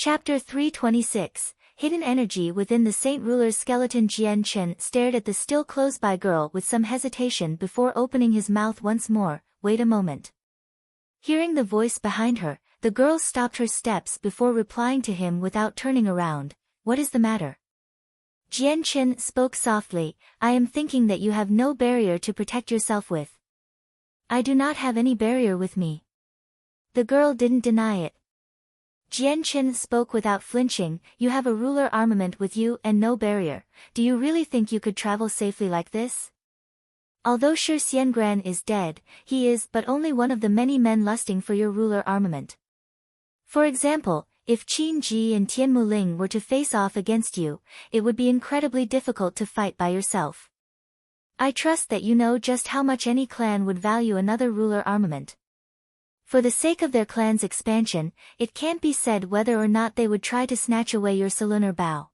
Chapter 326, Hidden Energy Within the Saint Ruler's Skeleton. Jian Chen stared at the still close-by girl with some hesitation before opening his mouth once more. Wait a moment. Hearing the voice behind her, the girl stopped her steps before replying to him without turning around. What is the matter? Jian Chen spoke softly. I am thinking that you have no barrier to protect yourself with. I do not have any barrier with me. The girl didn't deny it. Jian Chen spoke without flinching. You have a ruler armament with you and no barrier. Do you really think you could travel safely like this? Although Shi Xiangran is dead, he is but only one of the many men lusting for your ruler armament. For example, if Qin Ji and Tian Muling were to face off against you, it would be incredibly difficult to fight by yourself. I trust that you know just how much any clan would value another ruler armament. For the sake of their clan's expansion, it can't be said whether or not they would try to snatch away your Salunar Bow.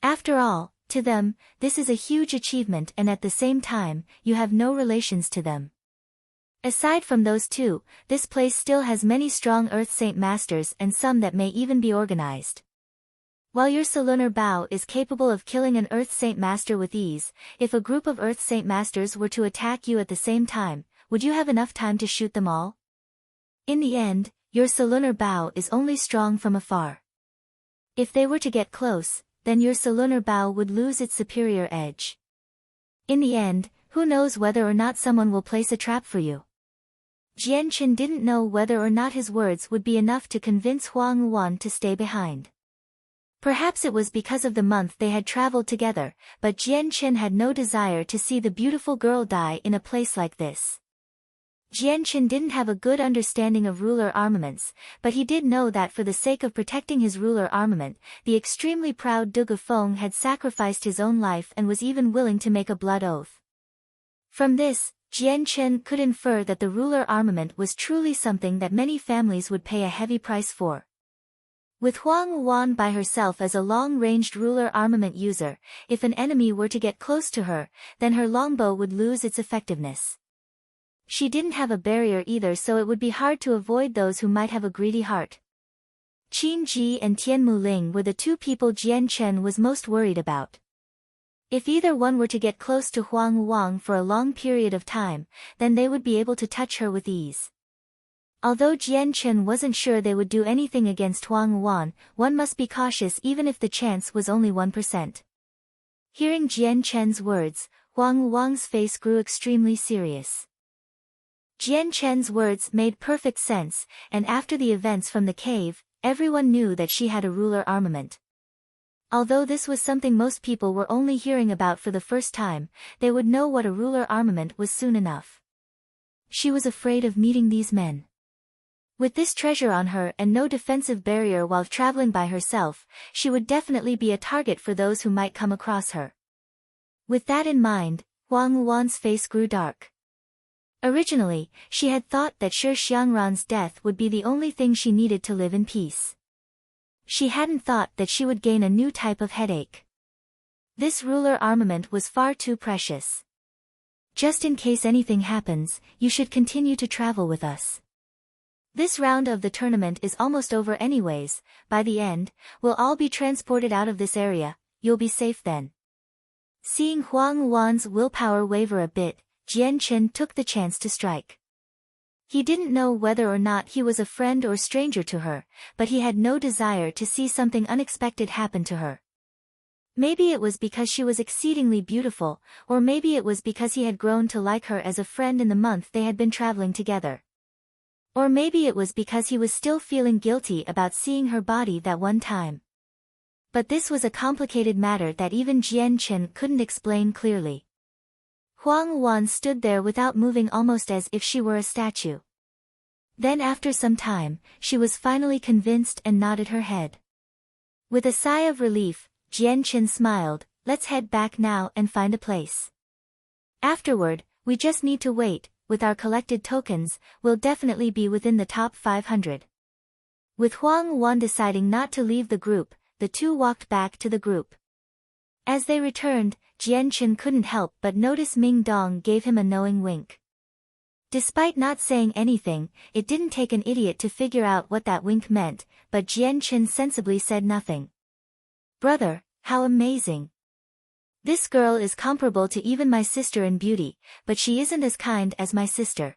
After all, to them, this is a huge achievement, and at the same time, you have no relations to them. Aside from those two, this place still has many strong Earth Saint Masters and some that may even be organized. While your Salunar Bow is capable of killing an Earth Saint Master with ease, if a group of Earth Saint Masters were to attack you at the same time, would you have enough time to shoot them all? In the end, your Salunar Bow is only strong from afar. If they were to get close, then your Salunar Bow would lose its superior edge. In the end, who knows whether or not someone will place a trap for you. Jian Chen didn't know whether or not his words would be enough to convince Huang Wan to stay behind. Perhaps it was because of the month they had traveled together, but Jian Chen had no desire to see the beautiful girl die in a place like this. Jian Chen didn't have a good understanding of ruler armaments, but he did know that for the sake of protecting his ruler armament, the extremely proud Duke of Feng had sacrificed his own life and was even willing to make a blood oath. From this, Jian Chen could infer that the ruler armament was truly something that many families would pay a heavy price for. With Huang Wan by herself as a long-ranged ruler armament user, if an enemy were to get close to her, then her longbow would lose its effectiveness. She didn't have a barrier either, so it would be hard to avoid those who might have a greedy heart. Qin Ji and Tian Muling were the two people Jian Chen was most worried about. If either one were to get close to Huang Wang for a long period of time, then they would be able to touch her with ease. Although Jian Chen wasn't sure they would do anything against Huang Wan, one must be cautious even if the chance was only 1%. Hearing Jian Chen's words, Huang Wang's face grew extremely serious. Jian Chen's words made perfect sense, and after the events from the cave, everyone knew that she had a ruler armament. Although this was something most people were only hearing about for the first time, they would know what a ruler armament was soon enough. She was afraid of meeting these men. With this treasure on her and no defensive barrier while traveling by herself, she would definitely be a target for those who might come across her. With that in mind, Huang Wan's face grew dark. Originally, she had thought that Shi Xiangran's death would be the only thing she needed to live in peace. She hadn't thought that she would gain a new type of headache. This ruler armament was far too precious. Just in case anything happens, you should continue to travel with us. This round of the tournament is almost over anyways. By the end, we'll all be transported out of this area. You'll be safe then. Seeing Huang Wan's willpower waver a bit, Jian Chen took the chance to strike. He didn't know whether or not he was a friend or stranger to her, but he had no desire to see something unexpected happen to her. Maybe it was because she was exceedingly beautiful, or maybe it was because he had grown to like her as a friend in the month they had been traveling together. Or maybe it was because he was still feeling guilty about seeing her body that one time. But this was a complicated matter that even Jian Chen couldn't explain clearly. Huang Wan stood there without moving, almost as if she were a statue. Then after some time, she was finally convinced and nodded her head. With a sigh of relief, Jian Chen smiled. Let's head back now and find a place. Afterward, we just need to wait. With our collected tokens, we'll definitely be within the top 500. With Huang Wan deciding not to leave the group, the two walked back to the group. As they returned, Jian Chen couldn't help but notice Ming Dong gave him a knowing wink. Despite not saying anything, it didn't take an idiot to figure out what that wink meant, but Jian Chen sensibly said nothing. Brother, how amazing. This girl is comparable to even my sister in beauty, but she isn't as kind as my sister.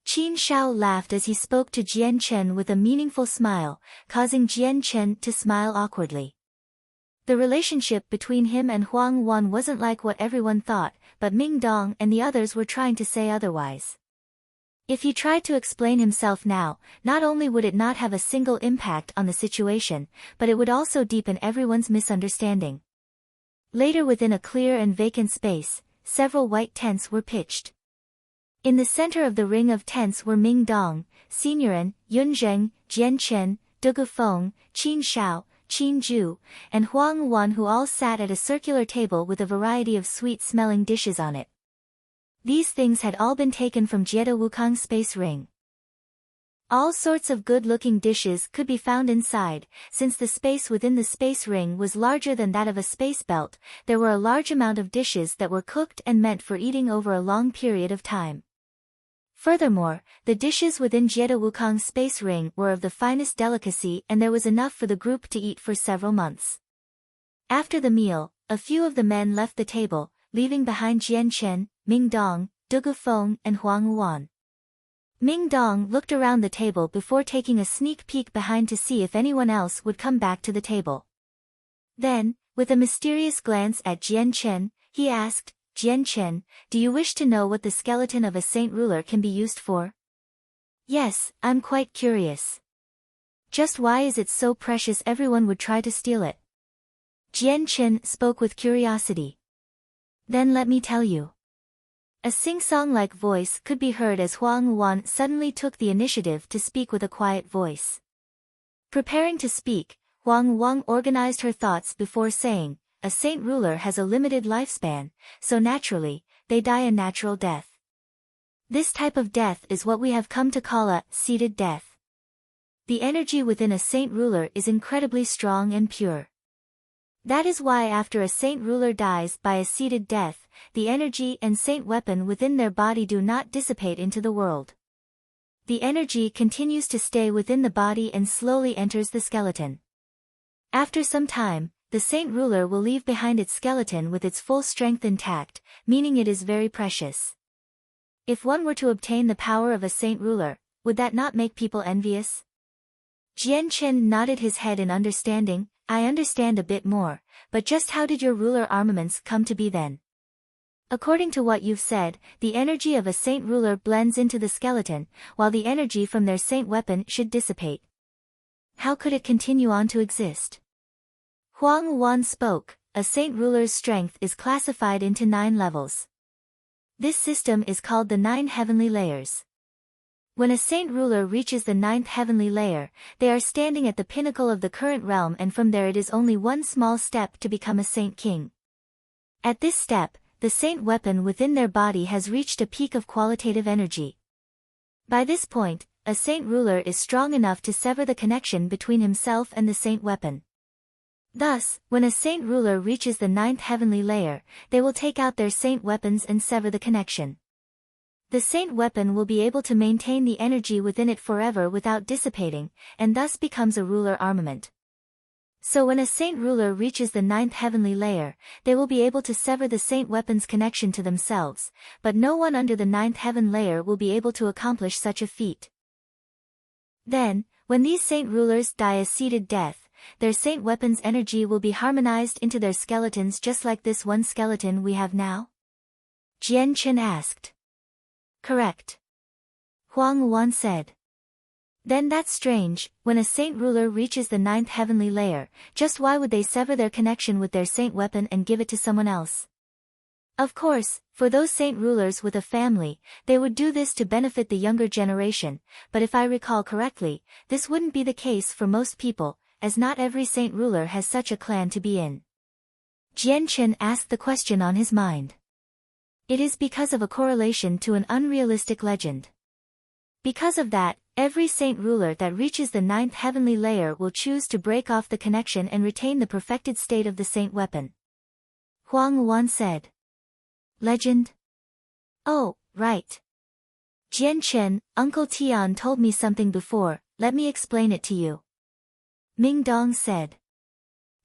Qin Shao laughed as he spoke to Jian Chen with a meaningful smile, causing Jian Chen to smile awkwardly. The relationship between him and Huang Wan wasn't like what everyone thought, but Ming Dong and the others were trying to say otherwise. If he tried to explain himself now, not only would it not have a single impact on the situation, but it would also deepen everyone's misunderstanding. Later, within a clear and vacant space, several white tents were pitched. In the center of the ring of tents were Ming Dong, Signorin, Yun Zheng, Jian Chen, De Gufeng, Qin Shao, Qin Zhu, and Huang Wan, who all sat at a circular table with a variety of sweet-smelling dishes on it. These things had all been taken from Jieda Wukong's space ring. All sorts of good-looking dishes could be found inside. Since the space within the space ring was larger than that of a space belt, there were a large amount of dishes that were cooked and meant for eating over a long period of time. Furthermore, the dishes within Jieda Wukong's space ring were of the finest delicacy, and there was enough for the group to eat for several months. After the meal, a few of the men left the table, leaving behind Jian Chen, Ming Dong, De Gufeng, and Huang Wan. Ming Dong looked around the table before taking a sneak peek behind to see if anyone else would come back to the table. Then, with a mysterious glance at Jian Chen, he asked, Jian Chen, do you wish to know what the skeleton of a saint ruler can be used for? Yes, I'm quite curious. Just why is it so precious everyone would try to steal it? Jian Chen spoke with curiosity. Then let me tell you. A sing-song-like voice could be heard as Huang Wan suddenly took the initiative to speak with a quiet voice. Preparing to speak, Huang Wan organized her thoughts before saying, a saint ruler has a limited lifespan, so naturally, they die a natural death. This type of death is what we have come to call a seated death. The energy within a saint ruler is incredibly strong and pure. That is why after a saint ruler dies by a seated death, the energy and saint weapon within their body do not dissipate into the world. The energy continues to stay within the body and slowly enters the skeleton. After some time, the saint ruler will leave behind its skeleton with its full strength intact, meaning it is very precious. If one were to obtain the power of a saint ruler, would that not make people envious? Jian Chen nodded his head in understanding. I understand a bit more, but just how did your ruler armaments come to be then? According to what you've said, the energy of a saint ruler blends into the skeleton, while the energy from their saint weapon should dissipate. How could it continue on to exist? Huang Wan spoke, a saint ruler's strength is classified into 9 levels. This system is called the 9 heavenly layers. When a saint ruler reaches the 9th heavenly layer, they are standing at the pinnacle of the current realm, and from there it is only one small step to become a saint king. At this step, the saint weapon within their body has reached a peak of qualitative energy. By this point, a saint ruler is strong enough to sever the connection between himself and the saint weapon. Thus, when a saint ruler reaches the 9th heavenly layer, they will take out their saint weapons and sever the connection. The saint weapon will be able to maintain the energy within it forever without dissipating, and thus becomes a ruler armament. So when a saint ruler reaches the 9th heavenly layer, they will be able to sever the saint weapon's connection to themselves, but no one under the 9th heaven layer will be able to accomplish such a feat. Then, when these saint rulers die a seated death, their saint weapon's energy will be harmonized into their skeletons just like this one skeleton we have now? Jian Chen asked. Correct. Huang Wan said. Then that's strange, when a saint ruler reaches the 9th heavenly layer, just why would they sever their connection with their saint weapon and give it to someone else? Of course, for those saint rulers with a family, they would do this to benefit the younger generation, but if I recall correctly, this wouldn't be the case for most people, as not every saint ruler has such a clan to be in. Jian Chen asked the question on his mind. It is because of a correlation to an unrealistic legend. Because of that, every saint ruler that reaches the 9th heavenly layer will choose to break off the connection and retain the perfected state of the saint weapon. Huang Wan said. Legend? Oh, right. Jian Chen, Uncle Tian told me something before, let me explain it to you. Ming Dong said.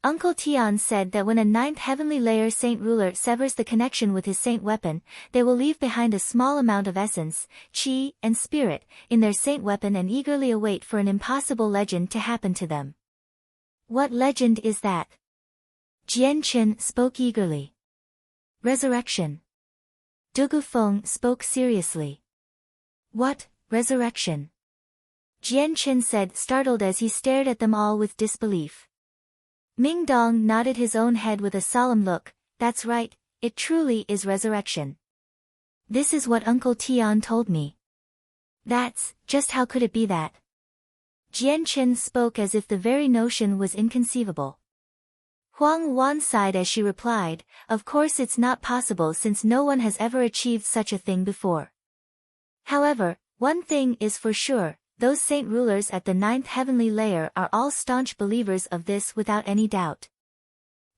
Uncle Tian said that when a ninth heavenly layer saint ruler severs the connection with his saint weapon, they will leave behind a small amount of essence, qi, and spirit, in their saint weapon and eagerly await for an impossible legend to happen to them. What legend is that? Jian Chen spoke eagerly. Resurrection. Dugu Feng spoke seriously. What, resurrection? Jian Chen said, startled as he stared at them all with disbelief. Ming Dong nodded his own head with a solemn look, that's right, it truly is resurrection. This is what Uncle Tian told me. That's, just how could it be that? Jian Chen spoke as if the very notion was inconceivable. Huang Wan sighed as she replied, of course it's not possible since no one has ever achieved such a thing before. However, one thing is for sure, those saint rulers at the ninth heavenly layer are all staunch believers of this without any doubt.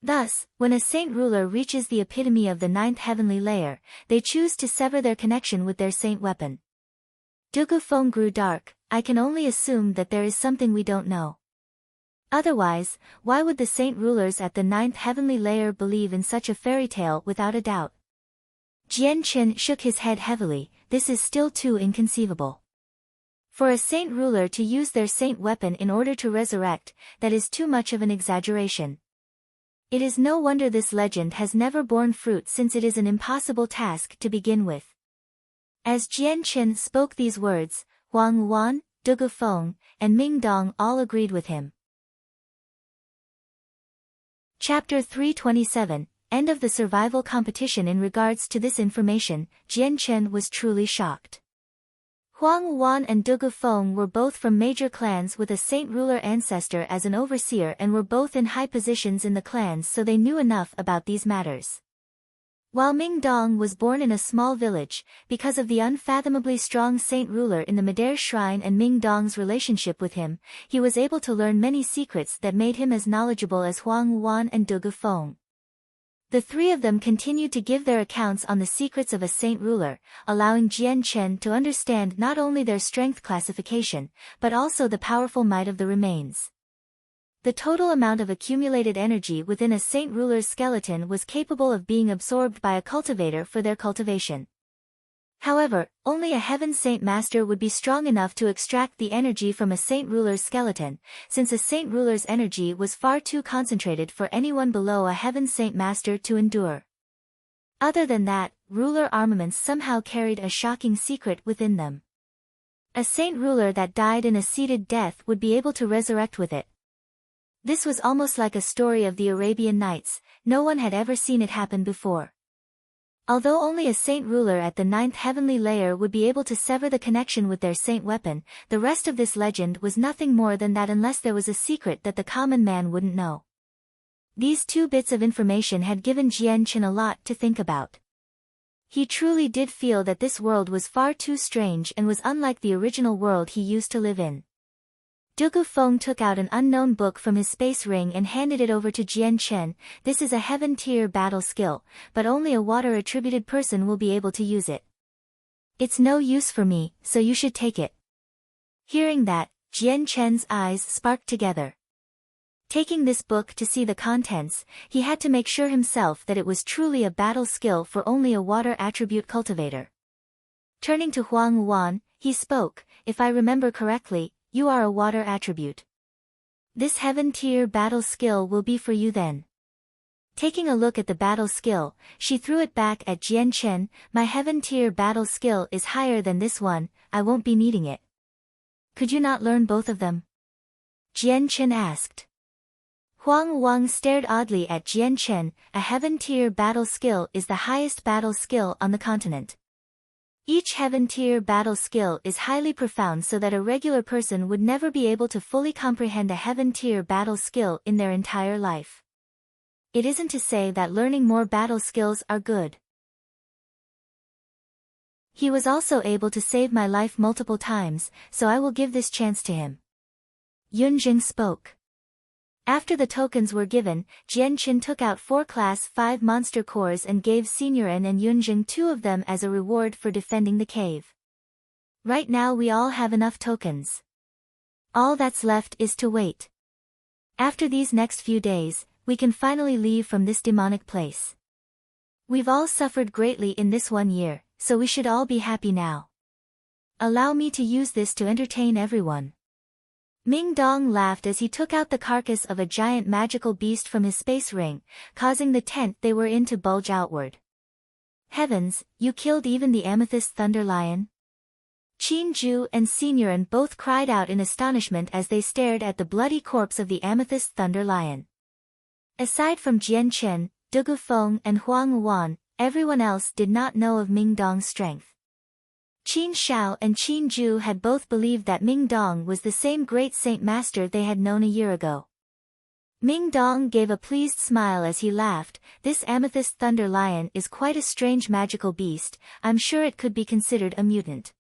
Thus, when a saint ruler reaches the epitome of the ninth heavenly layer, they choose to sever their connection with their saint weapon. Dugu Feng grew dark, I can only assume that there is something we don't know. Otherwise, why would the saint rulers at the ninth heavenly layer believe in such a fairy tale without a doubt? Jian Chen shook his head heavily, this is still too inconceivable. For a saint ruler to use their saint weapon in order to resurrect, that is too much of an exaggeration. It is no wonder this legend has never borne fruit since it is an impossible task to begin with. As Jian Chen spoke these words, Huang Wan, Dugu Feng, and Ming Dong all agreed with him. Chapter 327, End of the survival competition. In regards to this information, Jian Chen was truly shocked. Huang Wan and Dugu Feng were both from major clans with a saint ruler ancestor as an overseer and were both in high positions in the clans, so they knew enough about these matters. While Ming Dong was born in a small village, because of the unfathomably strong saint ruler in the Madare Shrine and Ming Dong's relationship with him, he was able to learn many secrets that made him as knowledgeable as Huang Wan and Dugu Feng. The three of them continued to give their accounts on the secrets of a saint ruler, allowing Jian Chen to understand not only their strength classification, but also the powerful might of the remains. The total amount of accumulated energy within a saint ruler's skeleton was capable of being absorbed by a cultivator for their cultivation. However, only a heaven saint master would be strong enough to extract the energy from a saint ruler's skeleton, since a saint ruler's energy was far too concentrated for anyone below a heaven saint master to endure. Other than that, ruler armaments somehow carried a shocking secret within them. A saint ruler that died in a seated death would be able to resurrect with it. This was almost like a story of the Arabian Nights, no one had ever seen it happen before. Although only a saint ruler at the ninth heavenly layer would be able to sever the connection with their saint weapon, the rest of this legend was nothing more than that unless there was a secret that the common man wouldn't know. These two bits of information had given Jian Chen a lot to think about. He truly did feel that this world was far too strange and was unlike the original world he used to live in. Dugu Feng took out an unknown book from his space ring and handed it over to Jian Chen. This is a heaven-tier battle skill, but only a water-attributed person will be able to use it. It's no use for me, so you should take it. Hearing that, Jian Chen's eyes sparked together. Taking this book to see the contents, he had to make sure himself that it was truly a battle skill for only a water attribute cultivator. Turning to Huang Wan, he spoke, if I remember correctly, you are a water attribute. This heaven-tier battle skill will be for you then. Taking a look at the battle skill, she threw it back at Jian Chen, my heaven-tier battle skill is higher than this one, I won't be needing it. Could you not learn both of them? Jian Chen asked. Huang Wang stared oddly at Jian Chen, a heaven-tier battle skill is the highest battle skill on the continent. Each heaven-tier battle skill is highly profound so that a regular person would never be able to fully comprehend a heaven-tier battle skill in their entire life. It isn't to say that learning more battle skills are good. He was also able to save my life multiple times, so I will give this chance to him. Yunjing spoke. After the tokens were given, Jian Chen took out 4 Class 5 monster cores and gave Senior N and Yunjing 2 of them as a reward for defending the cave. Right now we all have enough tokens. All that's left is to wait. After these next few days, we can finally leave from this demonic place. We've all suffered greatly in this 1 year, so we should all be happy now. Allow me to use this to entertain everyone. Ming Dong laughed as he took out the carcass of a giant magical beast from his space ring, causing the tent they were in to bulge outward. Heavens, you killed even the amethyst thunder lion? Qin Ju and Senioran both cried out in astonishment as they stared at the bloody corpse of the amethyst thunder lion. Aside from Jian Chen, Dugu Feng and Huang Wan, everyone else did not know of Ming Dong's strength. Qin Shao and Qin Ju had both believed that Ming Dong was the same great saint master they had known a year ago. Ming Dong gave a pleased smile as he laughed. This amethyst thunder lion is quite a strange magical beast. I'm sure it could be considered a mutant.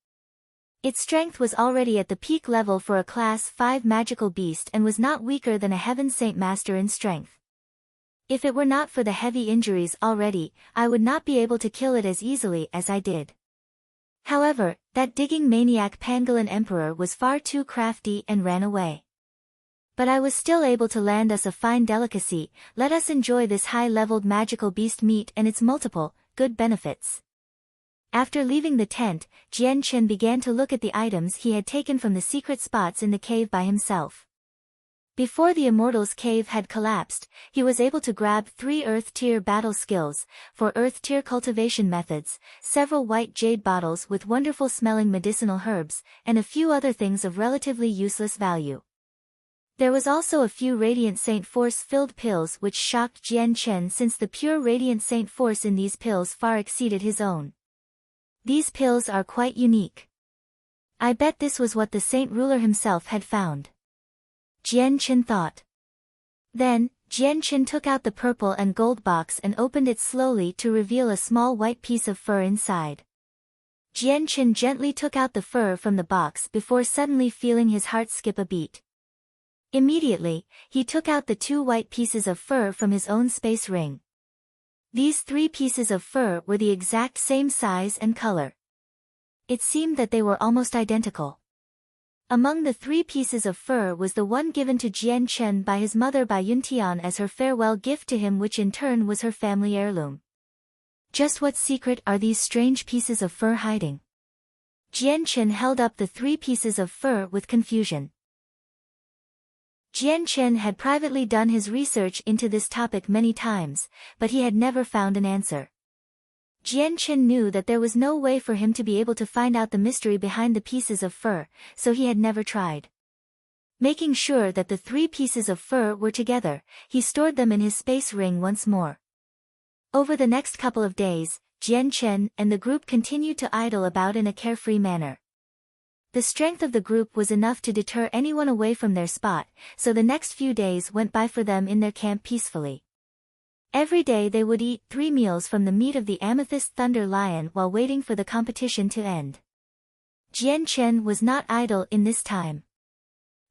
Its strength was already at the peak level for a class 5 magical beast and was not weaker than a heaven saint master in strength. If it were not for the heavy injuries already, I would not be able to kill it as easily as I did. However, that digging maniac Pangolin Emperor was far too crafty and ran away. But I was still able to land us a fine delicacy. Let us enjoy this high-leveled magical beast meat and its multiple, good benefits. After leaving the tent, Jian Chen began to look at the items he had taken from the secret spots in the cave by himself. Before the Immortal's cave had collapsed, he was able to grab 3 Earth-tier battle skills, 4 Earth-tier cultivation methods, several white jade bottles with wonderful-smelling medicinal herbs, and a few other things of relatively useless value. There was also a few Radiant Saint Force-filled pills which shocked Jian Chen since the pure Radiant Saint Force in these pills far exceeded his own. These pills are quite unique. I bet this was what the Saint Ruler himself had found. Jian Chen thought. Then, Jian Chen took out the purple and gold box and opened it slowly to reveal a small white piece of fur inside. Jian Chen gently took out the fur from the box before suddenly feeling his heart skip a beat. Immediately, he took out the 2 white pieces of fur from his own space ring. These 3 pieces of fur were the exact same size and color. It seemed that they were almost identical. Among the 3 pieces of fur was the one given to Jian Chen by his mother Bai Yuntian as her farewell gift to him, which in turn was her family heirloom. Just what secret are these strange pieces of fur hiding? Jian Chen held up the 3 pieces of fur with confusion. Jian Chen had privately done his research into this topic many times, but he had never found an answer. Jian Chen knew that there was no way for him to be able to find out the mystery behind the pieces of fur, so he had never tried. Making sure that the 3 pieces of fur were together, he stored them in his space ring once more. Over the next couple of days, Jian Chen and the group continued to idle about in a carefree manner. The strength of the group was enough to deter anyone away from their spot, so the next few days went by for them in their camp peacefully. Every day they would eat 3 meals from the meat of the amethyst thunder lion while waiting for the competition to end. Jian Chen was not idle in this time.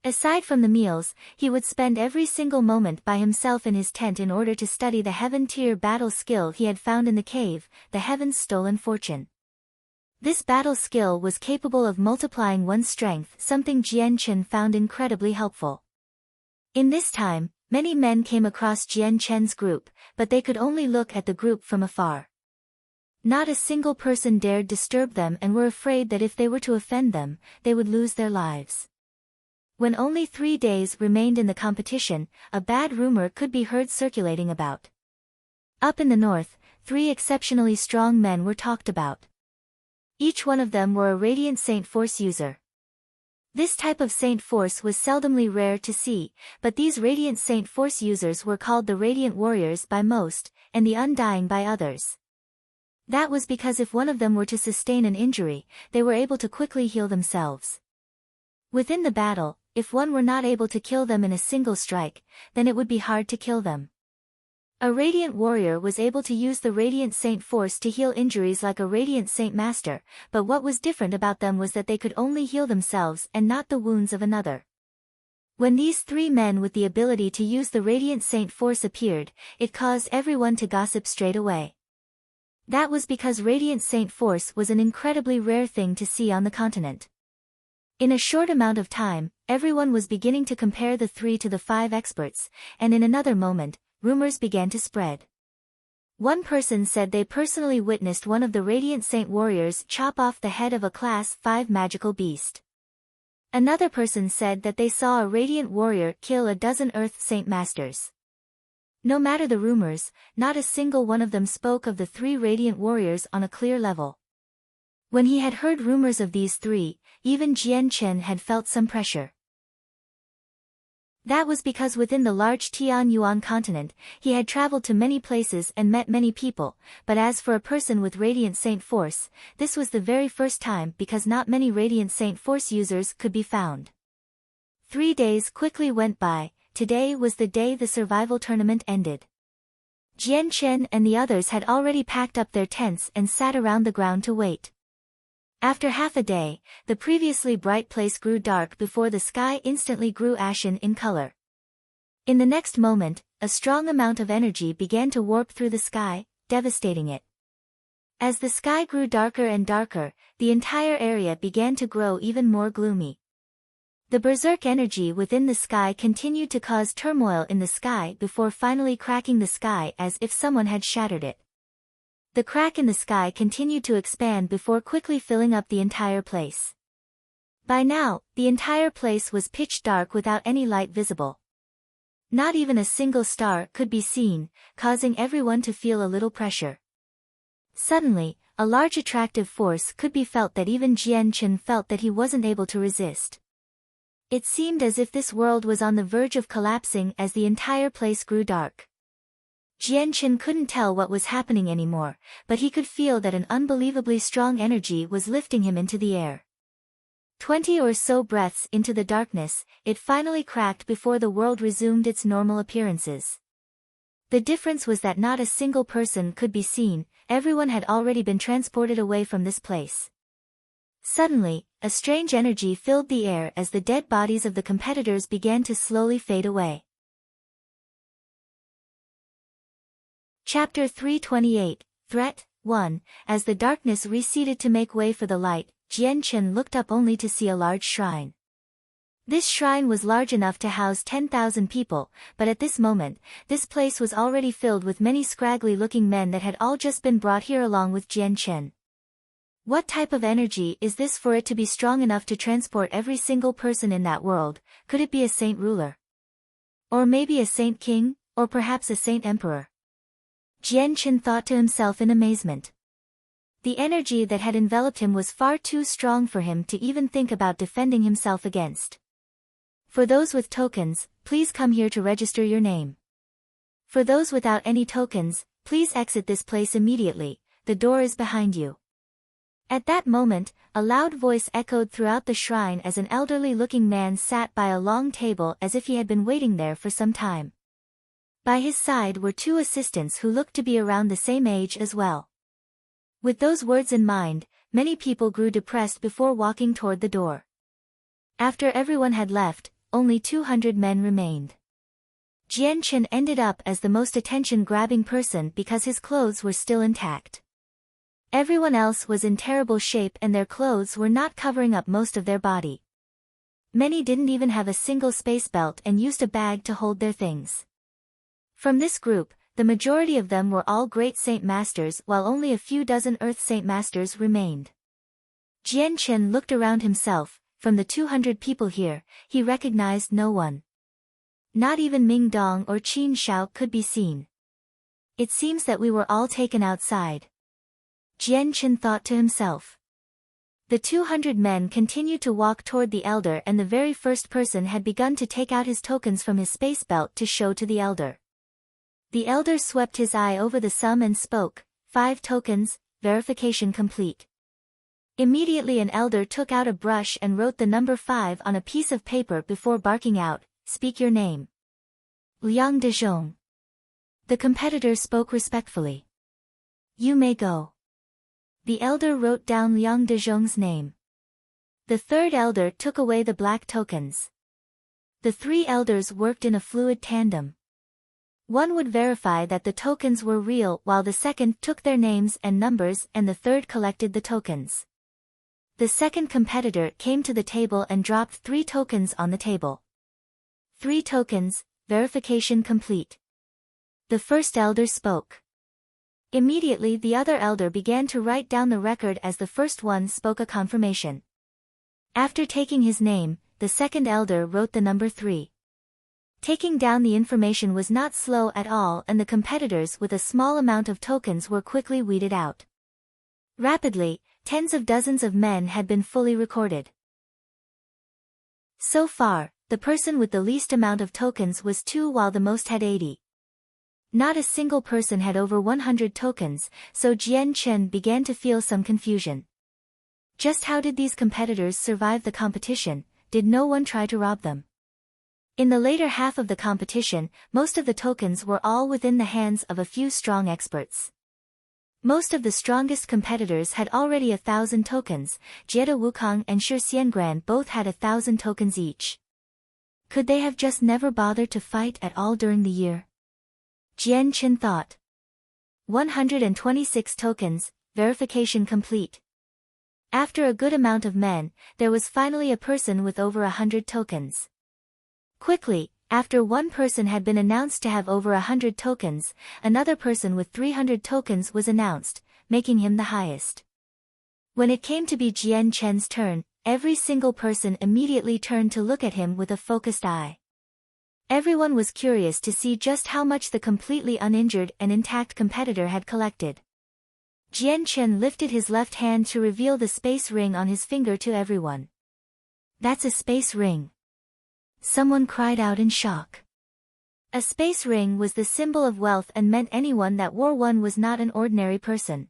Aside from the meals, he would spend every single moment by himself in his tent in order to study the heaven-tier battle skill he had found in the cave, the Heaven's Stolen Fortune. This battle skill was capable of multiplying one's strength, something Jian Chen found incredibly helpful. In this time, many men came across Jian Chen's group, but they could only look at the group from afar. Not a single person dared disturb them and were afraid that if they were to offend them, they would lose their lives. When only 3 days remained in the competition, a bad rumor could be heard circulating about. Up in the north, 3 exceptionally strong men were talked about. Each one of them were a Radiant Saint Force user. This type of Saint Force was seldomly rare to see, but these Radiant Saint Force users were called the Radiant Warriors by most, and the Undying by others. That was because if one of them were to sustain an injury, they were able to quickly heal themselves. Within the battle, if one were not able to kill them in a single strike, then it would be hard to kill them. A Radiant Warrior was able to use the Radiant Saint Force to heal injuries like a Radiant Saint Master, but what was different about them was that they could only heal themselves and not the wounds of another. When these 3 men with the ability to use the Radiant Saint Force appeared, it caused everyone to gossip straight away. That was because radiant saint force was an incredibly rare thing to see on the continent. In a short amount of time, everyone was beginning to compare the 3 to the 5 experts, and in another moment, rumors began to spread. One person said they personally witnessed one of the radiant saint warriors chop off the head of a Class 5 magical beast. Another person said that they saw a radiant warrior kill a dozen earth saint masters. No matter the rumors, not a single one of them spoke of the 3 radiant warriors on a clear level. When he had heard rumors of these 3, even Jian Chen had felt some pressure. That was because within the large Tianyuan continent, he had traveled to many places and met many people, but as for a person with Radiant Saint Force, this was the very first time because not many Radiant Saint Force users could be found. 3 days quickly went by. Today was the day the survival tournament ended. Jian Chen and the others had already packed up their tents and sat around the ground to wait. After half a day, the previously bright place grew dark before the sky instantly grew ashen in color. In the next moment, a strong amount of energy began to warp through the sky, devastating it. As the sky grew darker and darker, the entire area began to grow even more gloomy. The berserk energy within the sky continued to cause turmoil in the sky before finally cracking the sky as if someone had shattered it. The crack in the sky continued to expand before quickly filling up the entire place. By now, the entire place was pitch dark without any light visible. Not even a single star could be seen, causing everyone to feel a little pressure. Suddenly, a large attractive force could be felt that even Jian Chen felt that he wasn't able to resist. It seemed as if this world was on the verge of collapsing as the entire place grew dark. Jian Chen couldn't tell what was happening anymore, but he could feel that an unbelievably strong energy was lifting him into the air. 20 or so breaths into the darkness, it finally cracked before the world resumed its normal appearances. The difference was that not a single person could be seen, everyone had already been transported away from this place. Suddenly, a strange energy filled the air as the dead bodies of the competitors began to slowly fade away. Chapter 328, Threat 1. As the darkness receded to make way for the light, Jian Chen looked up only to see a large shrine. This shrine was large enough to house 10,000 people, but at this moment, this place was already filled with many scraggly-looking men that had all just been brought here along with Jian Chen. What type of energy is this for it to be strong enough to transport every single person in that world? Could it be a saint ruler? Or maybe a saint king, or perhaps a saint emperor? Jian Chen thought to himself in amazement. The energy that had enveloped him was far too strong for him to even think about defending himself against. For those with tokens, please come here to register your name. For those without any tokens, please exit this place immediately, the door is behind you. At that moment, a loud voice echoed throughout the shrine as an elderly-looking man sat by a long table as if he had been waiting there for some time. By his side were 2 assistants who looked to be around the same age as well. With those words in mind, many people grew depressed before walking toward the door. After everyone had left, only 200 men remained. Jian Chen ended up as the most attention-grabbing person because his clothes were still intact. Everyone else was in terrible shape and their clothes were not covering up most of their body. Many didn't even have a single space belt and used a bag to hold their things. From this group, the majority of them were all great saint masters while only a few dozen earth saint masters remained. Jian Chen looked around himself. From the 200 people here, he recognized no one. Not even Ming Dong or Qin Shao could be seen. It seems that we were all taken outside. Jian Chen thought to himself. The 200 men continued to walk toward the elder and the very first person had begun to take out his tokens from his space belt to show to the elder. The elder swept his eye over the sum and spoke, 5 tokens, verification complete. Immediately an elder took out a brush and wrote the number 5 on a piece of paper before barking out, speak your name. Liang Dezhong. The competitor spoke respectfully. You may go. The elder wrote down Liang Dezhong's name. The 3rd elder took away the black tokens. The 3 elders worked in a fluid tandem. One would verify that the tokens were real while the second took their names and numbers and the third collected the tokens. The second competitor came to the table and dropped 3 tokens on the table. 3 tokens, verification complete. The first elder spoke. Immediately the other elder began to write down the record as the first one spoke a confirmation. After taking his name, the second elder wrote the number 3. Taking down the information was not slow at all, and the competitors with a small amount of tokens were quickly weeded out. Rapidly, tens of dozens of men had been fully recorded. So far, the person with the least amount of tokens was 2 while the most had 80. Not a single person had over 100 tokens, so Jian Chen began to feel some confusion. Just how did these competitors survive the competition? Did no one try to rob them? In the later half of the competition, most of the tokens were all within the hands of a few strong experts. Most of the strongest competitors had already 1,000 tokens. Jie Wukong and Shi Xiangran both had 1,000 tokens each. Could they have just never bothered to fight at all during the year? Jian Chen thought. 126 tokens, verification complete. After a good amount of men, there was finally a person with over 100 tokens. Quickly, after one person had been announced to have over 100 tokens, another person with 300 tokens was announced, making him the highest. When it came to be Jian Chen's turn, every single person immediately turned to look at him with a focused eye. Everyone was curious to see just how much the completely uninjured and intact competitor had collected. Jian Chen lifted his left hand to reveal the space ring on his finger to everyone. That's a space ring. Someone cried out in shock. A space ring was the symbol of wealth and meant anyone that wore one was not an ordinary person.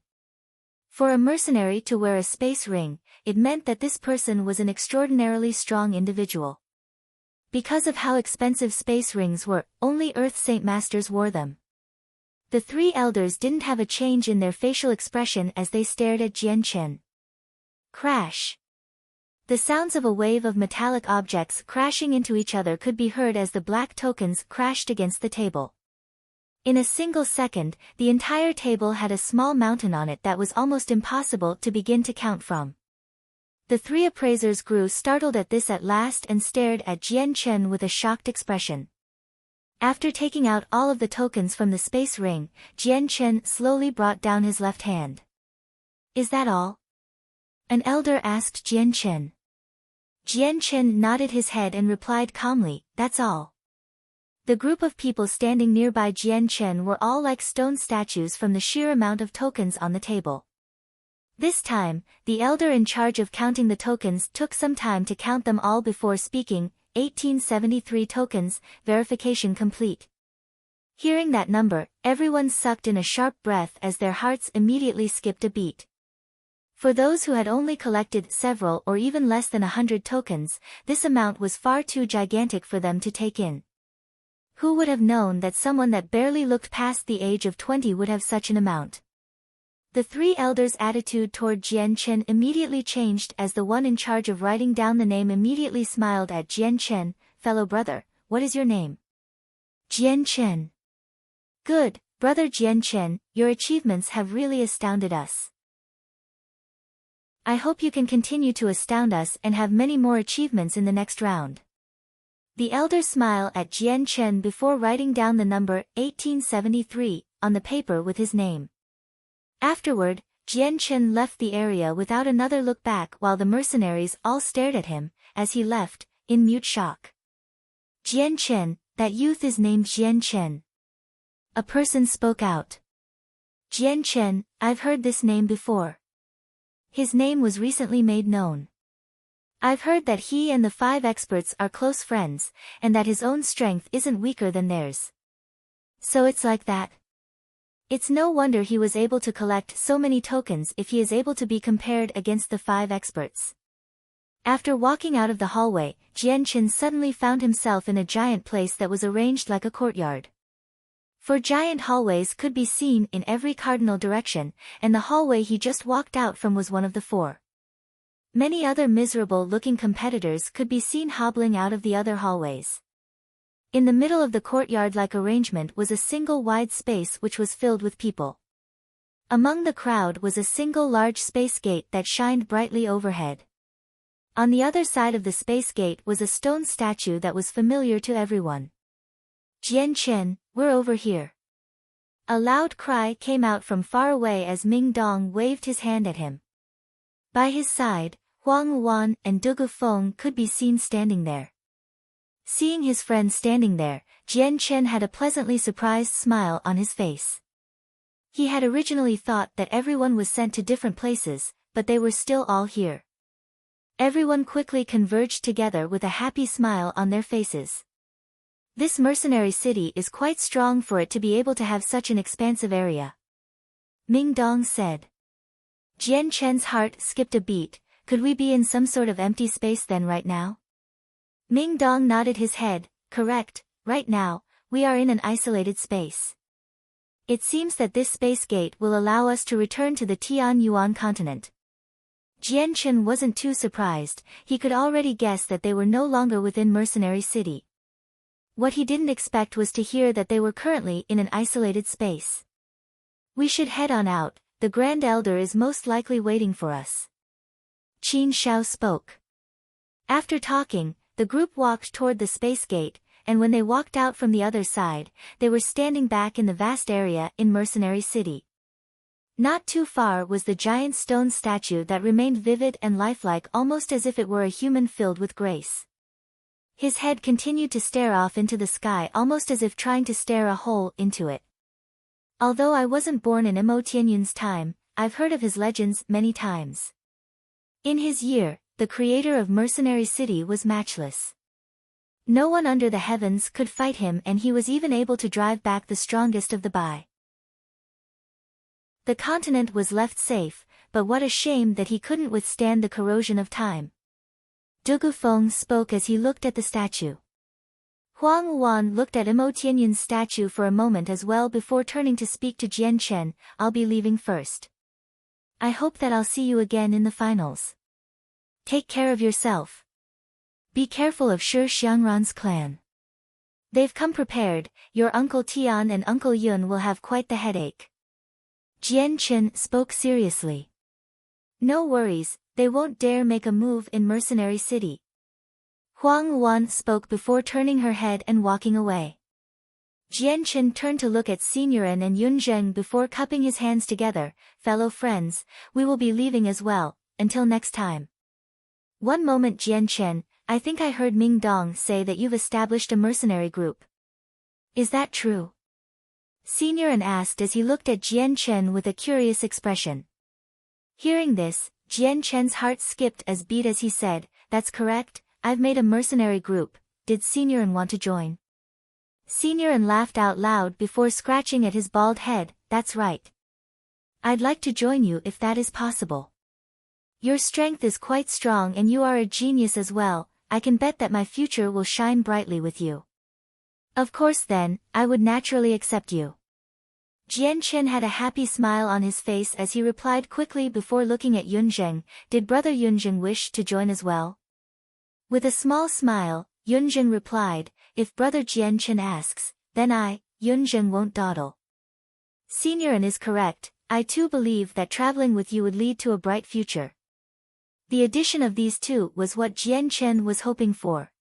For a mercenary to wear a space ring, it meant that this person was an extraordinarily strong individual. Because of how expensive space rings were, only Earth Saint Masters wore them. The 3 elders didn't have a change in their facial expression as they stared at Jian Chen. Crash. The sounds of a wave of metallic objects crashing into each other could be heard as the black tokens crashed against the table. In a single second, the entire table had a small mountain on it that was almost impossible to begin to count from. The 3 appraisers grew startled at this at last and stared at Jian Chen with a shocked expression. After taking out all of the tokens from the space ring, Jian Chen slowly brought down his left hand. Is that all? An elder asked Jian Chen. Jian Chen nodded his head and replied calmly, that's all. The group of people standing nearby Jian Chen were all like stone statues from the sheer amount of tokens on the table. This time, the elder in charge of counting the tokens took some time to count them all before speaking. 1873 tokens, verification complete. Hearing that number, everyone sucked in a sharp breath as their hearts immediately skipped a beat. For those who had only collected several or even less than 100 tokens, this amount was far too gigantic for them to take in. Who would have known that someone that barely looked past the age of 20 would have such an amount? The 3 elders' attitude toward Jian Chen immediately changed as the one in charge of writing down the name immediately smiled at Jian Chen. Fellow brother, what is your name? Jian Chen. Good, brother Jian Chen, your achievements have really astounded us. I hope you can continue to astound us and have many more achievements in the next round. The elder smiled at Jian Chen before writing down the number 1873 on the paper with his name. Afterward, Jian Chen left the area without another look back while the mercenaries all stared at him, as he left, in mute shock. Jian Chen, that youth is named Jian Chen. A person spoke out. Jian Chen, I've heard this name before. His name was recently made known. I've heard that he and the 5 experts are close friends, and that his own strength isn't weaker than theirs. So it's like that. It's no wonder he was able to collect so many tokens if he is able to be compared against the 5 experts. After walking out of the hallway, Jian Chen suddenly found himself in a giant place that was arranged like a courtyard. For giant hallways could be seen in every cardinal direction, and the hallway he just walked out from was one of the 4. Many other miserable-looking competitors could be seen hobbling out of the other hallways. In the middle of the courtyard-like arrangement was a single wide space which was filled with people. Among the crowd was a single large space gate that shined brightly overhead. On the other side of the space gate was a stone statue that was familiar to everyone. "Jian Chen, we're over here." A loud cry came out from far away as Ming Dong waved his hand at him. By his side, Huang Wan and Dugu Feng could be seen standing there. Seeing his friend standing there, Jian Chen had a pleasantly surprised smile on his face. He had originally thought that everyone was sent to different places, but they were still all here. Everyone quickly converged together with a happy smile on their faces. This mercenary city is quite strong for it to be able to have such an expansive area, Ming Dong said. Jian Chen's heart skipped a beat. Could we be in some sort of empty space then right now? Ming Dong nodded his head. Correct, right now, we are in an isolated space. It seems that this space gate will allow us to return to the Tian Yuan continent. Jian Chen wasn't too surprised, he could already guess that they were no longer within Mercenary City. What he didn't expect was to hear that they were currently in an isolated space. We should head on out, the Grand Elder is most likely waiting for us. Qin Shao spoke. After talking, the group walked toward the space gate, and when they walked out from the other side, they were standing back in the vast area in Mercenary City. Not too far was the giant stone statue that remained vivid and lifelike, almost as if it were a human filled with grace. His head continued to stare off into the sky, almost as if trying to stare a hole into it. Although I wasn't born in Mo Tianyun's time, I've heard of his legends many times. In his year, the creator of Mercenary City was matchless. No one under the heavens could fight him, and he was even able to drive back the strongest of the Bai. The continent was left safe, but what a shame that he couldn't withstand the corrosion of time. Dugu Feng spoke as he looked at the statue. Huang Wan looked at Mo Tianyun's statue for a moment as well before turning to speak to Jian Chen. I'll be leaving first. I hope that I'll see you again in the finals. Take care of yourself. Be careful of Shi Xiangran's clan. They've come prepared, your Uncle Tian and Uncle Yun will have quite the headache. Jian Chen spoke seriously. No worries, they won't dare make a move in Mercenary City. Huang Wan spoke before turning her head and walking away. Jian Chen turned to look at Senioren and Yun Zheng before cupping his hands together. Fellow friends, we will be leaving as well, until next time. One moment Jian Chen, I think I heard Ming Dong say that you've established a mercenary group. Is that true? Senioren asked as he looked at Jian Chen with a curious expression. Hearing this, Jian Chen's heart skipped a beat as he said, that's correct, I've made a mercenary group. Did Senioren want to join? Senioren laughed out loud before scratching at his bald head. That's right. I'd like to join you if that is possible. Your strength is quite strong and you are a genius as well. I can bet that my future will shine brightly with you. Of course then, I would naturally accept you. Jian Chen had a happy smile on his face as he replied quickly before looking at Yun Zheng. Did brother Yun Zheng wish to join as well? With a small smile, Yun Zheng replied, if brother Jian Chen asks, then I, Yun Zheng won't dawdle. Senioren is correct, I too believe that traveling with you would lead to a bright future. The addition of these two was what Jian Chen was hoping for.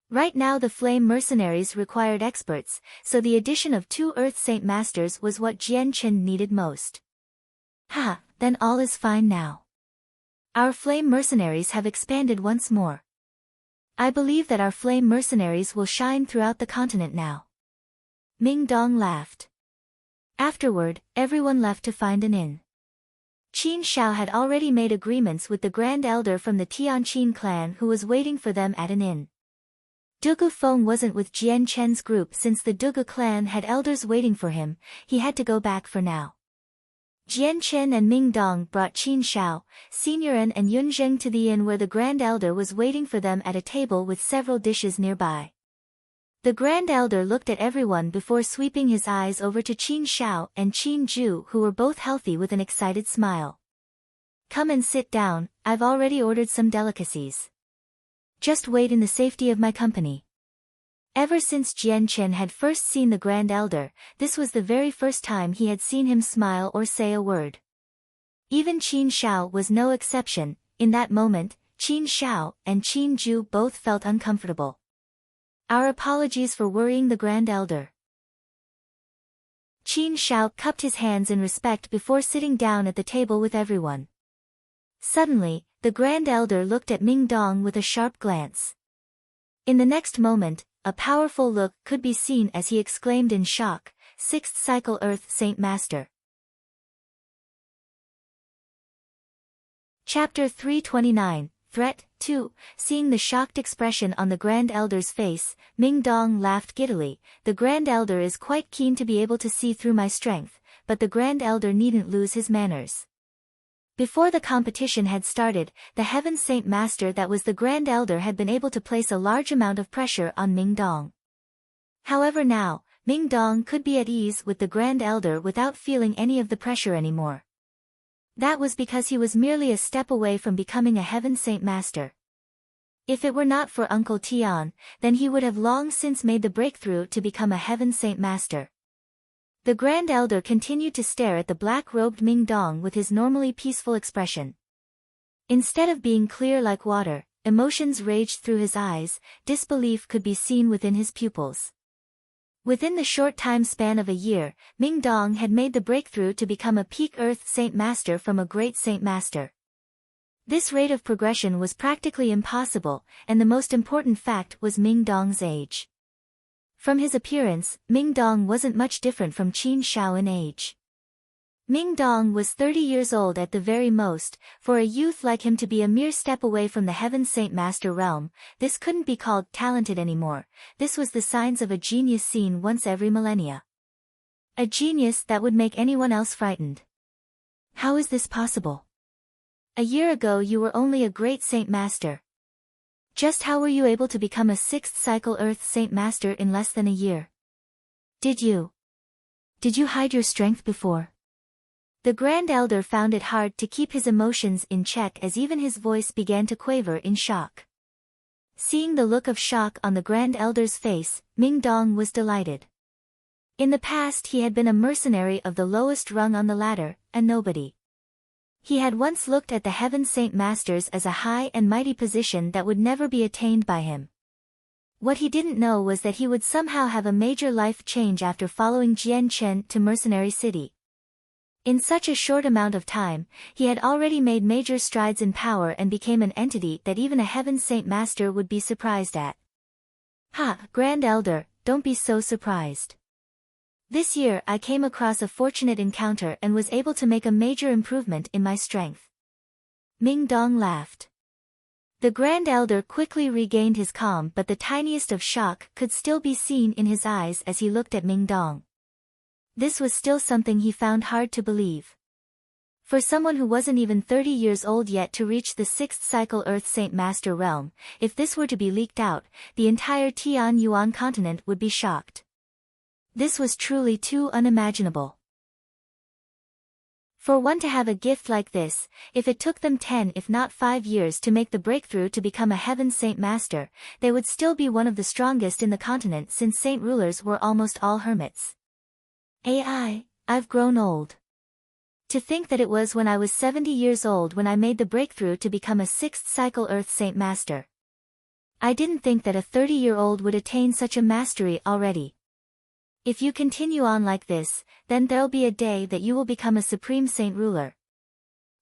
Right now the Flame Mercenaries required experts, so the addition of 2 Earth Saint Masters was what Jian Chen needed most. Ha, then all is fine now. Our Flame Mercenaries have expanded once more. I believe that our Flame Mercenaries will shine throughout the continent now. Ming Dong laughed. Afterward, everyone left to find an inn. Qin Shao had already made agreements with the Grand Elder from the Tianqin clan who was waiting for them at an inn. Dugu Feng wasn't with Jian Chen's group since the Dugu clan had elders waiting for him, he had to go back for now. Jian Chen and Ming Dong brought Qin Shao, Senioren and Yun Zheng to the inn where the Grand Elder was waiting for them at a table with several dishes nearby. The Grand Elder looked at everyone before sweeping his eyes over to Qin Shao and Qin Ju who were both healthy with an excited smile. Come and sit down, I've already ordered some delicacies. Just wait in the safety of my company. Ever since Jian Chen had first seen the Grand Elder, this was the very first time he had seen him smile or say a word. Even Qin Shao was no exception. In that moment, Qin Shao and Qin Ju both felt uncomfortable. Our apologies for worrying the Grand Elder. Qin Shao cupped his hands in respect before sitting down at the table with everyone. Suddenly, the Grand Elder looked at Ming Dong with a sharp glance. In the next moment, a powerful look could be seen as he exclaimed in shock, "Sixth Cycle Earth Saint Master." Chapter 329, Threat 2. Seeing the shocked expression on the Grand Elder's face, Ming Dong laughed giddily. The Grand Elder is quite keen to be able to see through my strength, but the Grand Elder needn't lose his manners. Before the competition had started, the Heaven Saint Master that was the Grand Elder had been able to place a large amount of pressure on Ming Dong. However now, Ming Dong could be at ease with the Grand Elder without feeling any of the pressure anymore. That was because he was merely a step away from becoming a Heaven Saint Master. If it were not for Uncle Tian, then he would have long since made the breakthrough to become a Heaven Saint Master. The Grand Elder continued to stare at the black-robed Ming Dong with his normally peaceful expression. Instead of being clear like water, emotions raged through his eyes, disbelief could be seen within his pupils. Within the short time span of a year, Ming Dong had made the breakthrough to become a peak Earth Saint Master from a Great Saint Master. This rate of progression was practically impossible, and the most important fact was Ming Dong's age. From his appearance, Ming Dong wasn't much different from Qin Shao in age. Ming Dong was 30 years old at the very most. For a youth like him to be a mere step away from the Heaven Saint Master realm, this couldn't be called talented anymore. This was the signs of a genius seen once every millennia. A genius that would make anyone else frightened. How is this possible? A year ago you were only a Great Saint Master. Just how were you able to become a Sixth Cycle Earth Saint Master in less than a year? Did you hide your strength before? The Grand Elder found it hard to keep his emotions in check as even his voice began to quaver in shock. Seeing the look of shock on the Grand Elder's face, Ming Dong was delighted. In the past he had been a mercenary of the lowest rung on the ladder, a nobody. He had once looked at the Heaven Saint Masters as a high and mighty position that would never be attained by him. What he didn't know was that he would somehow have a major life change after following Jian Chen to Mercenary City. In such a short amount of time, he had already made major strides in power and became an entity that even a Heaven Saint Master would be surprised at. Ha, Grand Elder, don't be so surprised. This year I came across a fortunate encounter and was able to make a major improvement in my strength. Ming Dong laughed. The Grand Elder quickly regained his calm, but the tiniest of shock could still be seen in his eyes as he looked at Ming Dong. This was still something he found hard to believe. For someone who wasn't even 30 years old yet to reach the Sixth Cycle Earth Saint Master realm, if this were to be leaked out, the entire Tian Yuan continent would be shocked. This was truly too unimaginable. For one to have a gift like this, if it took them 10 if not 5 years to make the breakthrough to become a Heaven Saint Master, they would still be one of the strongest in the continent since saint rulers were almost all hermits. I've grown old. To think that it was when I was 70 years old when I made the breakthrough to become a Sixth Cycle Earth Saint Master. I didn't think that a 30-year-old would attain such a mastery already. If you continue on like this, then there'll be a day that you will become a supreme saint ruler.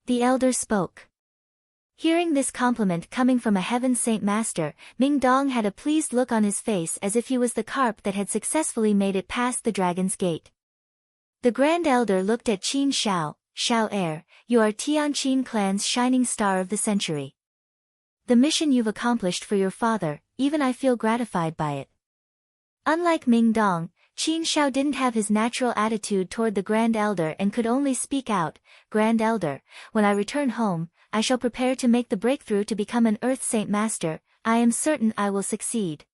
The elder spoke. Hearing this compliment coming from a Heaven Saint Master, Ming Dong had a pleased look on his face as if he was the carp that had successfully made it past the dragon's gate. The Grand Elder looked at Qin Shao. Shao heir, you are Tianqin clan's shining star of the century. The mission you've accomplished for your father, even I feel gratified by it. Unlike Ming Dong, Qin Shao didn't have his natural attitude toward the Grand Elder and could only speak out, Grand Elder, when I return home, I shall prepare to make the breakthrough to become an Earth Saint Master. I am certain I will succeed.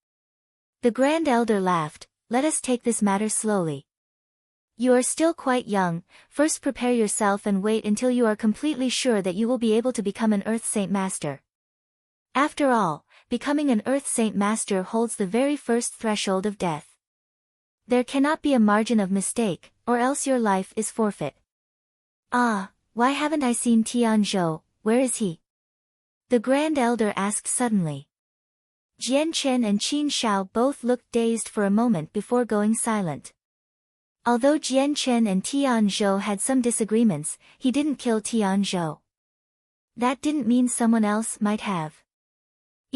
The Grand Elder laughed. Let us take this matter slowly. You are still quite young, first prepare yourself and wait until you are completely sure that you will be able to become an Earth Saint Master. After all, becoming an Earth Saint Master holds the very first threshold of death. There cannot be a margin of mistake, or else your life is forfeit. Ah, why haven't I seen Tianzhou? Where is he? The Grand Elder asked suddenly. Jian Chen and Qin Shao both looked dazed for a moment before going silent. Although Jian Chen and Tianzhou had some disagreements, he didn't kill Tianzhou. That didn't mean someone else might have.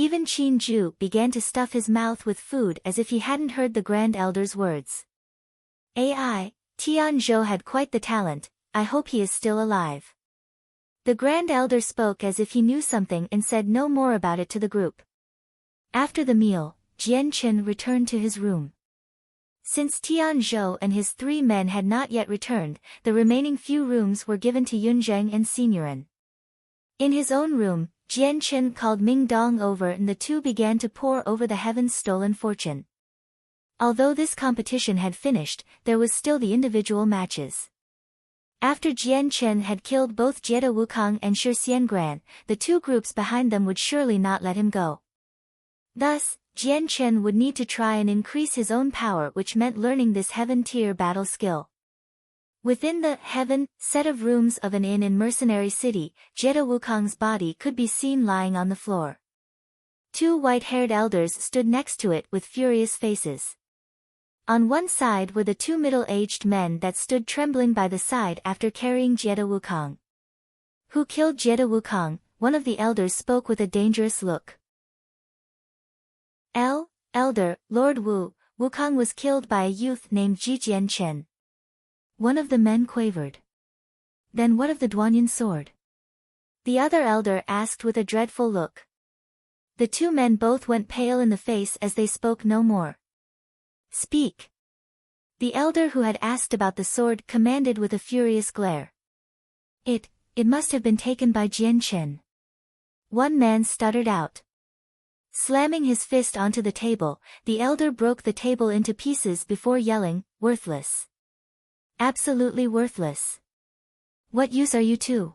Even Qin Ju began to stuff his mouth with food as if he hadn't heard the Grand Elder's words. AI, Tianzhou had quite the talent, I hope he is still alive. The Grand Elder spoke as if he knew something and said no more about it to the group. After the meal, Jian Chen returned to his room. Since Tianzhou and his 3 men had not yet returned, the remaining few rooms were given to Yunzheng and Signorin. In his own room, Jian Chen called Ming Dong over and the two began to pore over the Heaven's Stolen Fortune. Although this competition had finished, there was still the individual matches. After Jian Chen had killed both Jie Wukong and Shi Xiangran, the 2 groups behind them would surely not let him go. Thus, Jian Chen would need to try and increase his own power, which meant learning this Heaven-tier battle skill. Within the Heaven set of rooms of an inn in Mercenary City, Jie Wukong's body could be seen lying on the floor. 2 white-haired elders stood next to it with furious faces. On one side were the 2 middle-aged men that stood trembling by the side after carrying Jie Wukong. Who killed Jie Wukong? One of the elders spoke with a dangerous look. Elder, Lord Wu, Wukong was killed by a youth named Ji Jianchen. One of the men quavered. Then what of the Duanyan sword? The other elder asked with a dreadful look. The 2 men both went pale in the face as they spoke no more. Speak. The elder who had asked about the sword commanded with a furious glare. It must have been taken by Jian Chen. One man stuttered out. Slamming his fist onto the table, the elder broke the table into pieces before yelling, worthless. Absolutely worthless. What use are you two?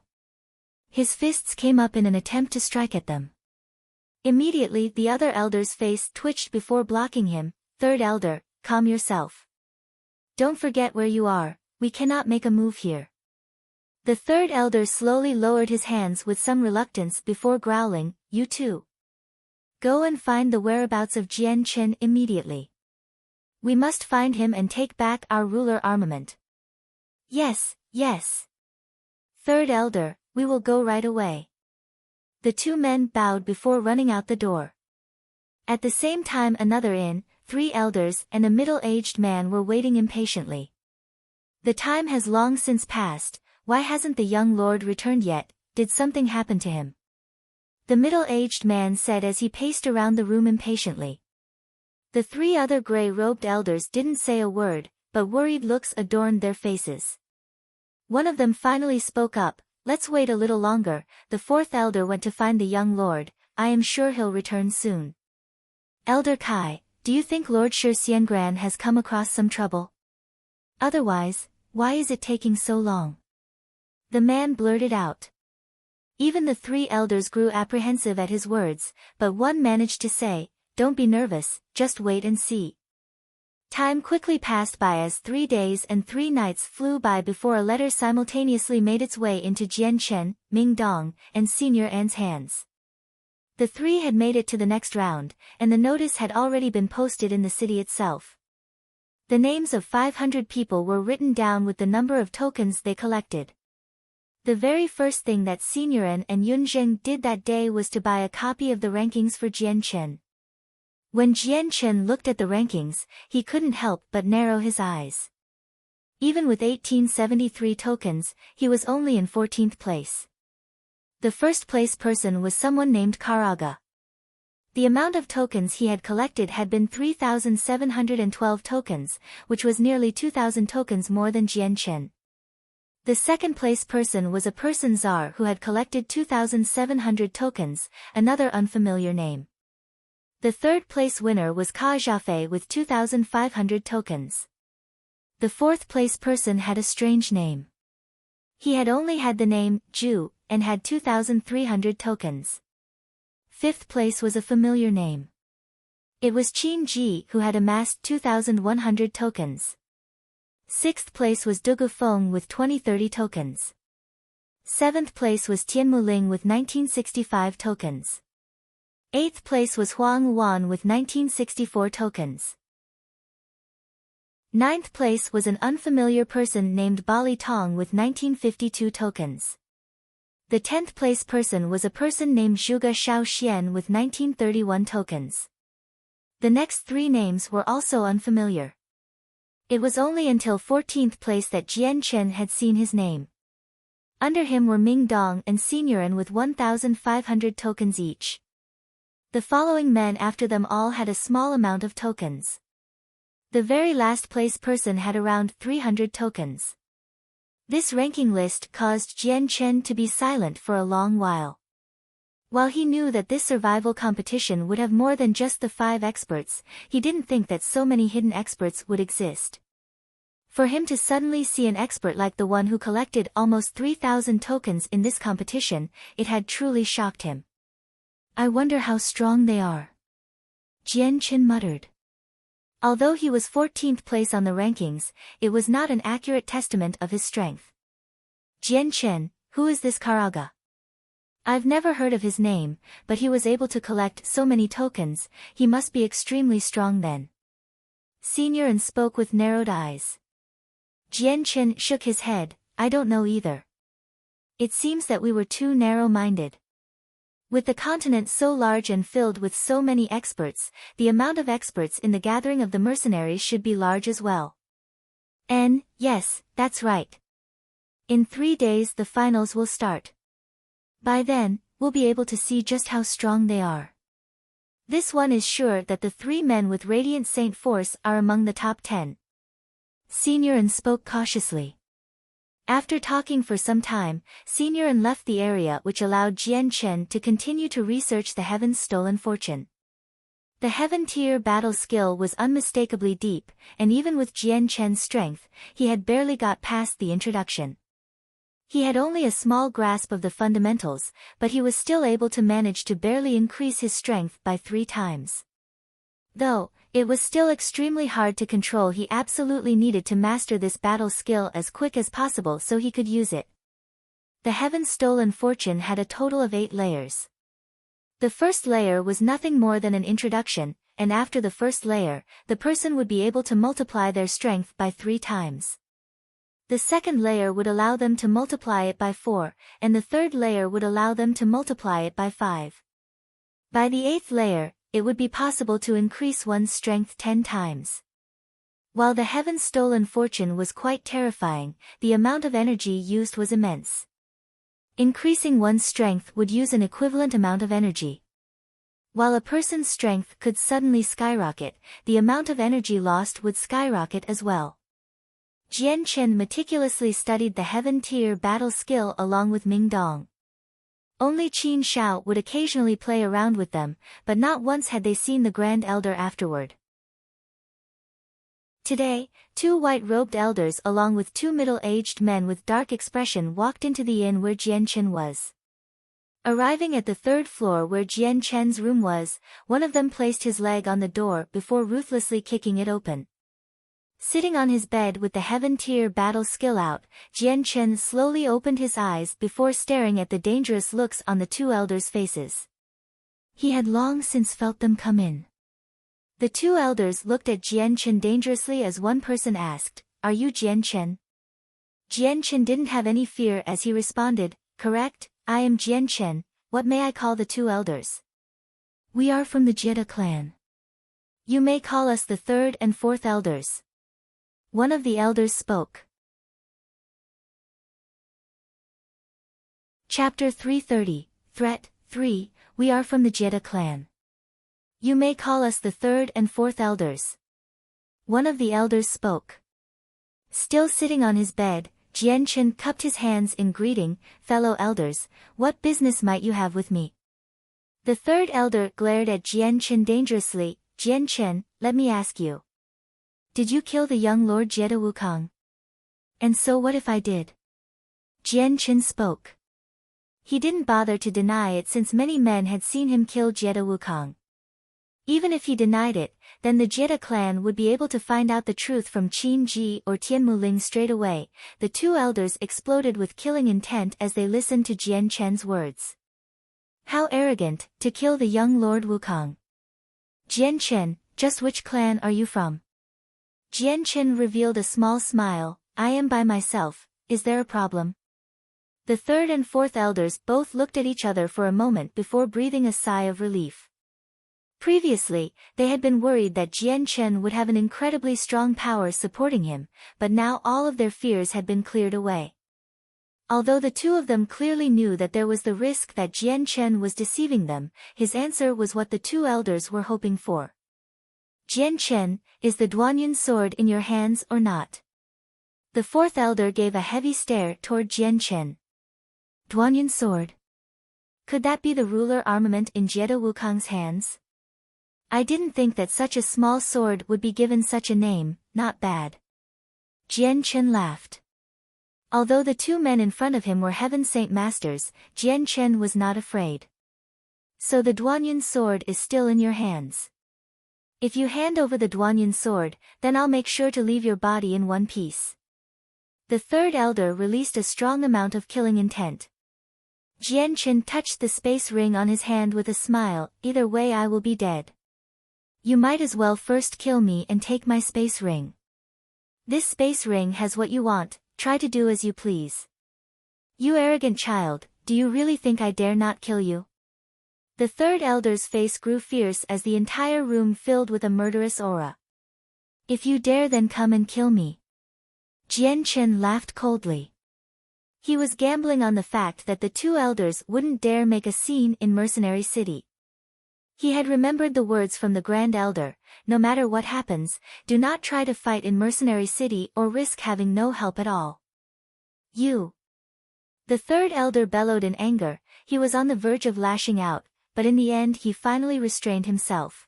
His fists came up in an attempt to strike at them. Immediately the other elder's face twitched before blocking him. 3rd elder, calm yourself. Don't forget where you are, we cannot make a move here. The 3rd elder slowly lowered his hands with some reluctance before growling, you two. Go and find the whereabouts of Jian Chen immediately. We must find him and take back our ruler armament. Yes. 3rd elder, we will go right away. The 2 men bowed before running out the door. At the same time another inn, 3 elders and a middle-aged man were waiting impatiently. The time has long since passed, why hasn't the young lord returned yet? Did something happen to him? The middle-aged man said as he paced around the room impatiently. The 3 other gray-robed elders didn't say a word, but worried looks adorned their faces. One of them finally spoke up, let's wait a little longer. The 4th elder went to find the young lord, I am sure he'll return soon. Elder Kai, do you think Lord Shi Xiangran has come across some trouble? Otherwise, why is it taking so long? The man blurted out. Even the 3 elders grew apprehensive at his words, but one managed to say, don't be nervous, just wait and see. Time quickly passed by as 3 days and 3 nights flew by before a letter simultaneously made its way into Jian Chen, Ming Dong, and Senior An's hands. The 3 had made it to the next round, and the notice had already been posted in the city itself. The names of 500 people were written down with the number of tokens they collected. The very first thing that Senior An and Yunzheng did that day was to buy a copy of the rankings for Jian Chen. When Jian Chen looked at the rankings, he couldn't help but narrow his eyes. Even with 1873 tokens, he was only in 14th place. The first place person was someone named Karaga. The amount of tokens he had collected had been 3,712 tokens, which was nearly 2,000 tokens more than Jian Chen. The second place person was a person czar who had collected 2,700 tokens, another unfamiliar name. The third place winner was Ka Zhafei with 2,500 tokens. The fourth place person had a strange name. He had only had the name Ju and had 2,300 tokens. Fifth place was a familiar name. It was Qin Ji, who had amassed 2,100 tokens. Sixth place was Dugu Feng with 2030 tokens. Seventh place was Tian Muling with 1965 tokens. Eighth place was Huang Wan with 1964 tokens. Ninth place was an unfamiliar person named Bali Tong with 1952 tokens. The 10th place person was a person named Zhuge Xiaoxian with 1931 tokens. The next three names were also unfamiliar. It was only until 14th place that Jian Chen had seen his name. Under him were Ming Dong and Seniorin with 1,500 tokens each. The following men after them all had a small amount of tokens. The very last place person had around 300 tokens. This ranking list caused Jian Chen to be silent for a long while. While he knew that this survival competition would have more than just the 5 experts, he didn't think that so many hidden experts would exist. For him to suddenly see an expert like the one who collected almost 3,000 tokens in this competition, it had truly shocked him. "I wonder how strong they are," Jian Chen muttered. Although he was 14th place on the rankings, it was not an accurate testament of his strength. "Jian Chen, who is this Karaga? I've never heard of his name, but he was able to collect so many tokens, he must be extremely strong then." Seniorin spoke with narrowed eyes. Jian Chen shook his head, "I don't know either. It seems that we were too narrow-minded. With the continent so large and filled with so many experts, the amount of experts in the gathering of the mercenaries should be large as well." Yes, that's right. In 3 days the finals will start. By then, we'll be able to see just how strong they are. This one is sure that the 3 men with Radiant Saint Force are among the top 10. Seniorin spoke cautiously. After talking for some time, Seniorin left the area, which allowed Jian Chen to continue to research the Heaven's stolen fortune. The Heaven tier battle skill was unmistakably deep, and even with Jian Chen's strength, he had barely got past the introduction. He had only a small grasp of the fundamentals, but he was still able to manage to barely increase his strength by 3 times. Though it was still extremely hard to control, he absolutely needed to master this battle skill as quick as possible so he could use it. The Heaven's stolen fortune had a total of 8 layers. The first layer was nothing more than an introduction, and after the first layer, the person would be able to multiply their strength by 3 times. The second layer would allow them to multiply it by 4, and the third layer would allow them to multiply it by 5. By the 8th layer, it would be possible to increase one's strength 10 times. While the Heaven's stolen fortune was quite terrifying, the amount of energy used was immense. Increasing one's strength would use an equivalent amount of energy. While a person's strength could suddenly skyrocket, the amount of energy lost would skyrocket as well. Jian Chen meticulously studied the Heaven tier battle skill along with Ming Dong. Only Qin Xiao would occasionally play around with them, but not once had they seen the Grand Elder afterward. Today, 2 white-robed elders along with 2 middle-aged men with dark expression walked into the inn where Jian Chen was. Arriving at the 3rd floor where Jian Chen's room was, one of them placed his leg on the door before ruthlessly kicking it open. Sitting on his bed with the Heaven tier battle skill out, Jian Chen slowly opened his eyes before staring at the dangerous looks on the 2 elders' faces. He had long since felt them come in. The 2 elders looked at Jian Chen dangerously as one person asked, "Are you Jian Chen?" Jian Chen didn't have any fear as he responded, "Correct, I am Jian Chen, what may I call the 2 elders?" "We are from the Jeda clan. You may call us the 3rd and 4th elders." One of the elders spoke. Chapter 330, Threat 3, We are from the Jeda clan. You may call us the 3rd and 4th elders. One of the elders spoke. Still sitting on his bed, Jian Chen cupped his hands in greeting, "Fellow elders, what business might you have with me?" The 3rd elder glared at Jian Chen dangerously. "Jian Chen, let me ask you. Did you kill the young Lord Jeda Wukong?" "And so what if I did?" Jian Chen spoke. He didn't bother to deny it since many men had seen him kill Jie Wukong. Even if he denied it, then the Jie clan would be able to find out the truth from Qin Ji or Tian Muling straight away. The two elders exploded with killing intent as they listened to Jian Chen's words. How arrogant, to kill the young Lord Wukong. Jian Chen, just which clan are you from? Jian Chen revealed a small smile. I am by myself, is there a problem? The third and fourth elders both looked at each other for a moment before breathing a sigh of relief. Previously, they had been worried that Jian Chen would have an incredibly strong power supporting him, but now all of their fears had been cleared away. Although the two of them clearly knew that there was the risk that Jian Chen was deceiving them, his answer was what the two elders were hoping for. Jian Chen, is the Duanyan sword in your hands or not? The fourth elder gave a heavy stare toward Jian Chen. Duanyan sword? Could that be the ruler armament in Jie Wukong's hands? I didn't think that such a small sword would be given such a name, not bad. Jian Chen laughed. Although the two men in front of him were Heaven Saint Masters, Jian Chen was not afraid. So the Duanyan sword is still in your hands. If you hand over the Duanyan sword, then I'll make sure to leave your body in one piece. The third elder released a strong amount of killing intent. Jian Chen touched the space ring on his hand with a smile. Either way I will be dead. You might as well first kill me and take my space ring. This space ring has what you want, try to do as you please. You arrogant child, do you really think I dare not kill you? The third elder's face grew fierce as the entire room filled with a murderous aura. If you dare then come and kill me. Jian Chen laughed coldly. He was gambling on the fact that the two elders wouldn't dare make a scene in Mercenary City. He had remembered the words from the Grand Elder, no matter what happens, do not try to fight in Mercenary City or risk having no help at all. You! The third elder bellowed in anger. He was on the verge of lashing out, but in the end he finally restrained himself.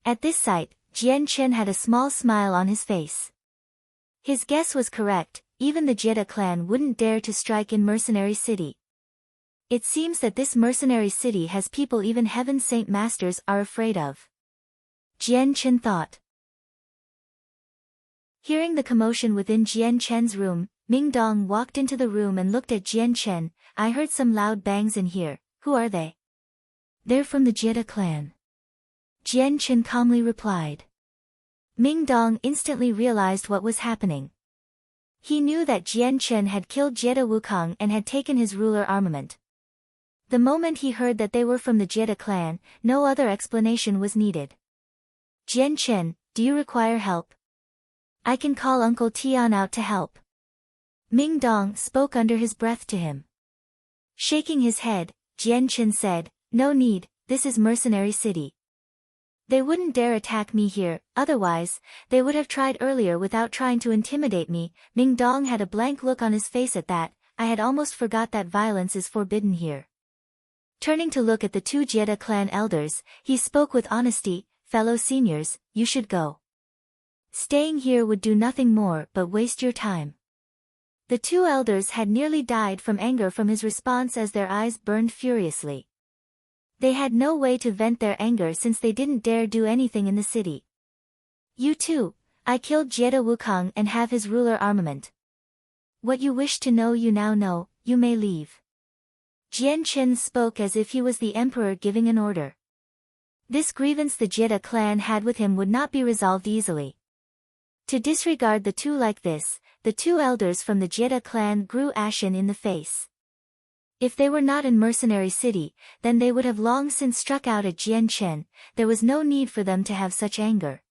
At this sight, Jian Chen had a small smile on his face. His guess was correct, even the Jie clan wouldn't dare to strike in Mercenary City. It seems that this mercenary city has people even Heaven Saint Masters are afraid of. Jian Chen thought. Hearing the commotion within Jian Chen's room, Ming Dong walked into the room and looked at Jian Chen. I heard some loud bangs in here, who are they? They're from the Jie clan. Jian Chen calmly replied. Ming Dong instantly realized what was happening. He knew that Jian Chen had killed Jie Wukong and had taken his ruler armament. The moment he heard that they were from the Jie clan, no other explanation was needed. Jian Chen, do you require help? I can call Uncle Tian out to help. Ming Dong spoke under his breath to him. Shaking his head, Jian Chen said, no need, this is Mercenary City. They wouldn't dare attack me here, otherwise, they would have tried earlier without trying to intimidate me. Ming Dong had a blank look on his face at that. I had almost forgot that violence is forbidden here. Turning to look at the two Jie clan elders, he spoke with honesty, fellow seniors, you should go. Staying here would do nothing more but waste your time. The two elders had nearly died from anger from his response as their eyes burned furiously. They had no way to vent their anger since they didn't dare do anything in the city. You too, I killed Jie Wukong and have his ruler armament. What you wish to know you now know, you may leave. Jian Chen spoke as if he was the emperor giving an order. This grievance the Jie clan had with him would not be resolved easily. To disregard the two like this, the two elders from the Jie clan grew ashen in the face. If they were not in Mercenary City, then they would have long since struck out at Jian Chen. There was no need for them to have such anger.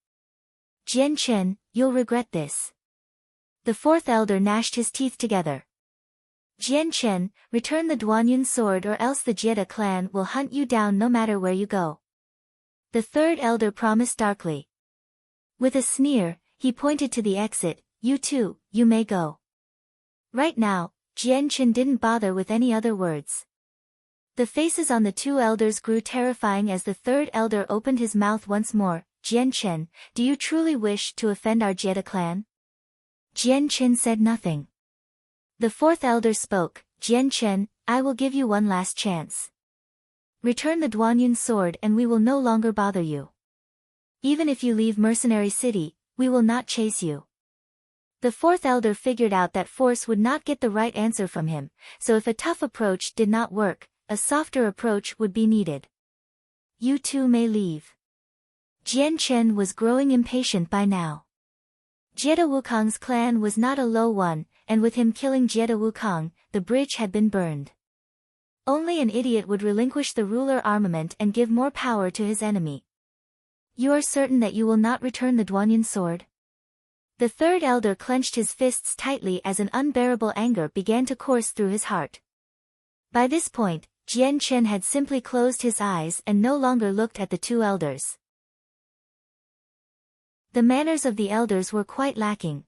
Jian Chen, you'll regret this. The fourth elder gnashed his teeth together. Jian Chen, return the Duanyan sword or else the Jie clan will hunt you down no matter where you go. The third elder promised darkly. With a sneer, he pointed to the exit. You too, you may go. Right now, Jian Chen didn't bother with any other words. The faces on the two elders grew terrifying as the third elder opened his mouth once more. Jian Chen, do you truly wish to offend our Jie clan? Jian Chen said nothing. The fourth elder spoke. Jian Chen, I will give you one last chance. Return the Duanyun sword and we will no longer bother you. Even if you leave Mercenary City, we will not chase you. The fourth elder figured out that force would not get the right answer from him, so if a tough approach did not work, a softer approach would be needed. You too may leave. Jian Chen was growing impatient by now. Jiedo Wukong's clan was not a low one, and with him killing Jiedo Wukong, the bridge had been burned. Only an idiot would relinquish the ruler armament and give more power to his enemy. You are certain that you will not return the Duanyun sword? The third elder clenched his fists tightly as an unbearable anger began to course through his heart. By this point, Jian Chen had simply closed his eyes and no longer looked at the two elders. The manners of the elders were quite lacking.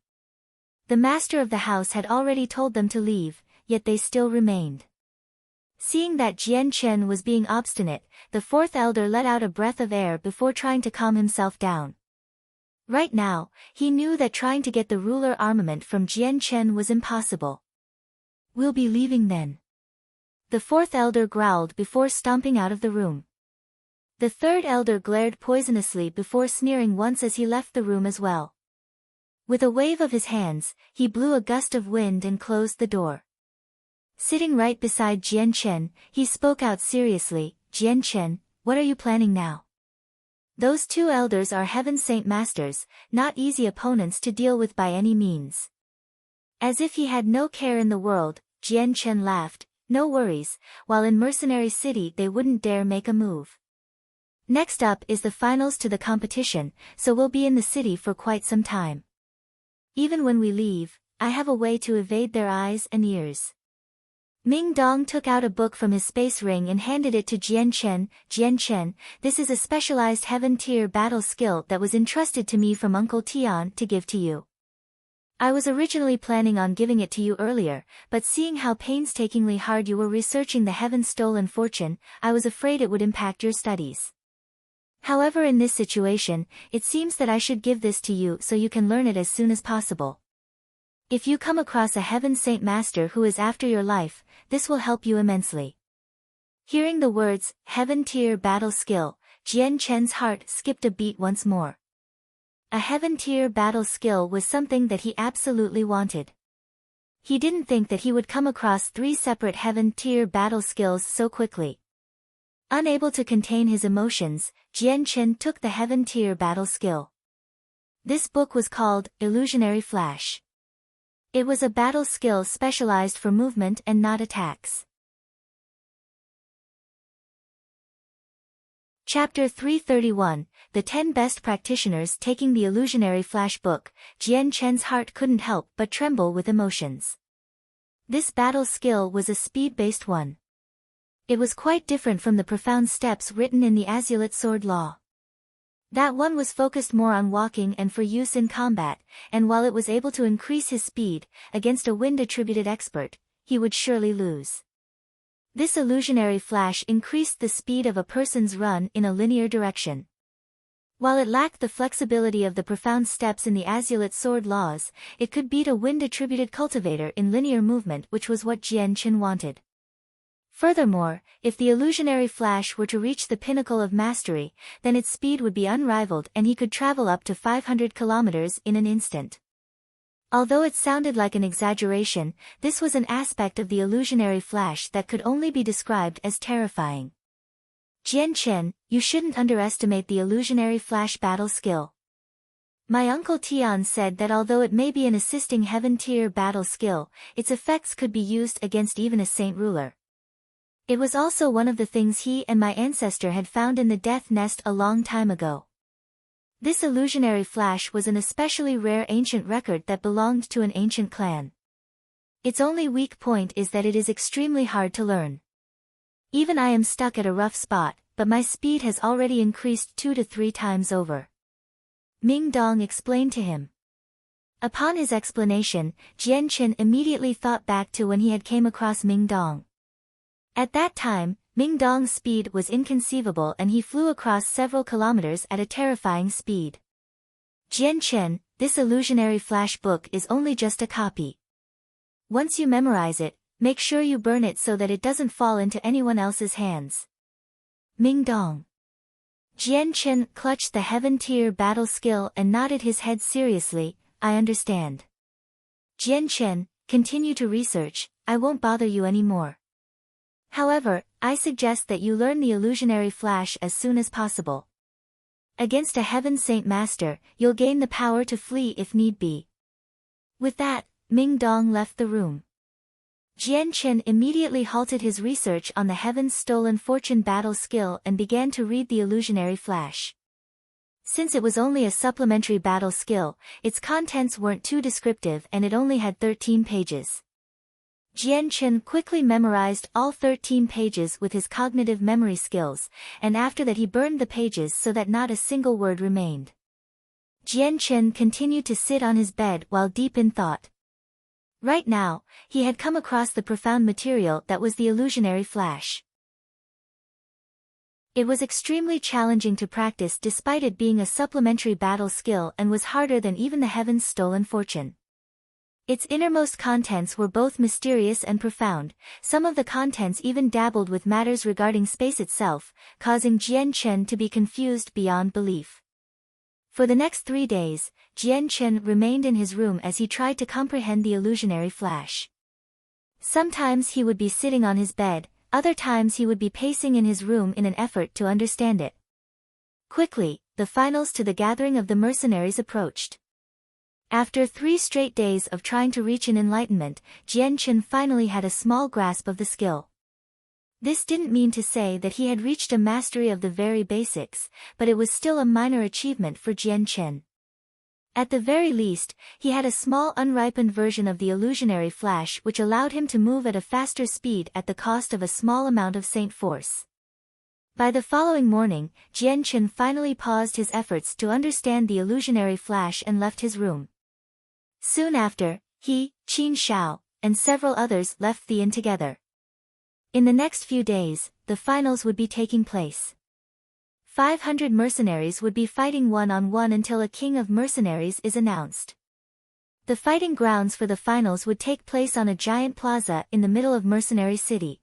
The master of the house had already told them to leave, yet they still remained. Seeing that Jian Chen was being obstinate, the fourth elder let out a breath of air before trying to calm himself down. Right now, he knew that trying to get the ruler armament from Jian Chen was impossible. We'll be leaving then. The fourth elder growled before stomping out of the room. The third elder glared poisonously before sneering once as he left the room as well. With a wave of his hands, he blew a gust of wind and closed the door. Sitting right beside Jian Chen, he spoke out seriously, Jian Chen, what are you planning now? Those two elders are Heaven Saint Masters, not easy opponents to deal with by any means. As if he had no care in the world, Jian Chen laughed, no worries, while in Mercenary City they wouldn't dare make a move. Next up is the finals to the competition, so we'll be in the city for quite some time. Even when we leave, I have a way to evade their eyes and ears. Ming Dong took out a book from his space ring and handed it to Jian Chen. Jian Chen, this is a specialized heaven-tier battle skill that was entrusted to me from Uncle Tian to give to you. I was originally planning on giving it to you earlier, but seeing how painstakingly hard you were researching the heaven-stolen fortune, I was afraid it would impact your studies. However, in this situation, it seems that I should give this to you so you can learn it as soon as possible. If you come across a Heaven Saint Master who is after your life, this will help you immensely. Hearing the words, Heaven-tier battle skill, Jian Chen's heart skipped a beat once more. A Heaven-tier battle skill was something that he absolutely wanted. He didn't think that he would come across 3 separate Heaven-tier battle skills so quickly. Unable to contain his emotions, Jian Chen took the Heaven-tier battle skill. This book was called Illusionary Flash. It was a battle skill specialized for movement and not attacks. Chapter 331, The 10 Best Practitioners Taking the Illusionary Flash Book. Jian Chen's heart couldn't help but tremble with emotions. This battle skill was a speed-based one. It was quite different from the profound steps written in the Azulite Sword Law. That one was focused more on walking and for use in combat, and while it was able to increase his speed, against a wind-attributed expert, he would surely lose. This illusionary flash increased the speed of a person's run in a linear direction. While it lacked the flexibility of the profound steps in the Azulite Sword Laws, it could beat a wind-attributed cultivator in linear movement, which was what Jian Chen wanted. Furthermore, if the illusionary flash were to reach the pinnacle of mastery, then its speed would be unrivaled and he could travel up to 500 kilometers in an instant. Although it sounded like an exaggeration, this was an aspect of the illusionary flash that could only be described as terrifying. Jian Chen, you shouldn't underestimate the illusionary flash battle skill. My uncle Tian said that although it may be an assisting heaven-tier battle skill, its effects could be used against even a saint ruler. It was also one of the things he and my ancestor had found in the death nest a long time ago. This illusionary flash was an especially rare ancient record that belonged to an ancient clan. Its only weak point is that it is extremely hard to learn. Even I am stuck at a rough spot, but my speed has already increased 2 to 3 times over. Ming Dong explained to him. Upon his explanation, Jian Chen immediately thought back to when he had came across Ming Dong. At that time, Ming Dong's speed was inconceivable and he flew across several kilometers at a terrifying speed. Jian Chen, this illusionary flash book is only just a copy. Once you memorize it, Make sure you burn it so that it doesn't fall into anyone else's hands. Ming Dong. Jian Chen clutched the Heaven Tier battle skill and nodded his head seriously. I understand. Jian Chen, continue to research, I won't bother you anymore. However, I suggest that you learn the illusionary flash as soon as possible. Against a Heaven Saint Master, you'll gain the power to flee if need be. With that, Ming Dong left the room. Jian Chen immediately halted his research on the Heaven's Stolen Fortune battle skill and began to read the illusionary flash. Since it was only a supplementary battle skill, its contents weren't too descriptive and it only had 13 pages. Jian Chen quickly memorized all 13 pages with his cognitive memory skills, and after that he burned the pages so that not a single word remained. Jian Chen continued to sit on his bed while deep in thought. Right now, he had come across the profound material that was the illusionary flash. It was extremely challenging to practice despite it being a supplementary battle skill and was harder than even the Heaven's Stolen Fortune. Its innermost contents were both mysterious and profound, some of the contents even dabbled with matters regarding space itself, causing Jian Chen to be confused beyond belief. For the next 3 days, Jian Chen remained in his room as he tried to comprehend the illusionary flash. Sometimes he would be sitting on his bed, other times he would be pacing in his room in an effort to understand it. Quickly, the finals to the gathering of the mercenaries approached. After 3 straight days of trying to reach an enlightenment, Jian Chen finally had a small grasp of the skill. This didn't mean to say that he had reached a mastery of the very basics, but it was still a minor achievement for Jian Chen. At the very least, he had a small unripened version of the illusionary flash which allowed him to move at a faster speed at the cost of a small amount of Saint force. By the following morning, Jian Chen finally paused his efforts to understand the illusionary flash and left his room. Soon after, he, Qin Shao, and several others left the inn together. In the next few days, the finals would be taking place. 500 mercenaries would be fighting one-on-one until a king of mercenaries is announced. The fighting grounds for the finals would take place on a giant plaza in the middle of Mercenary City.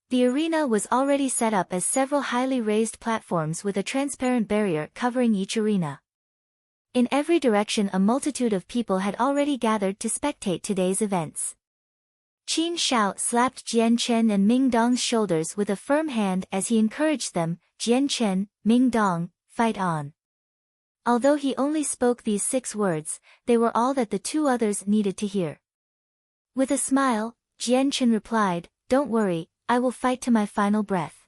The arena was already set up as several highly raised platforms with a transparent barrier covering each arena. In every direction a multitude of people had already gathered to spectate today's events. Qin Shao slapped Jian Chen and Ming Dong's shoulders with a firm hand as he encouraged them, Jian Chen, Ming Dong, fight on. Although he only spoke these 6 words, they were all that the 2 others needed to hear. With a smile, Jian Chen replied, don't worry, I will fight to my final breath.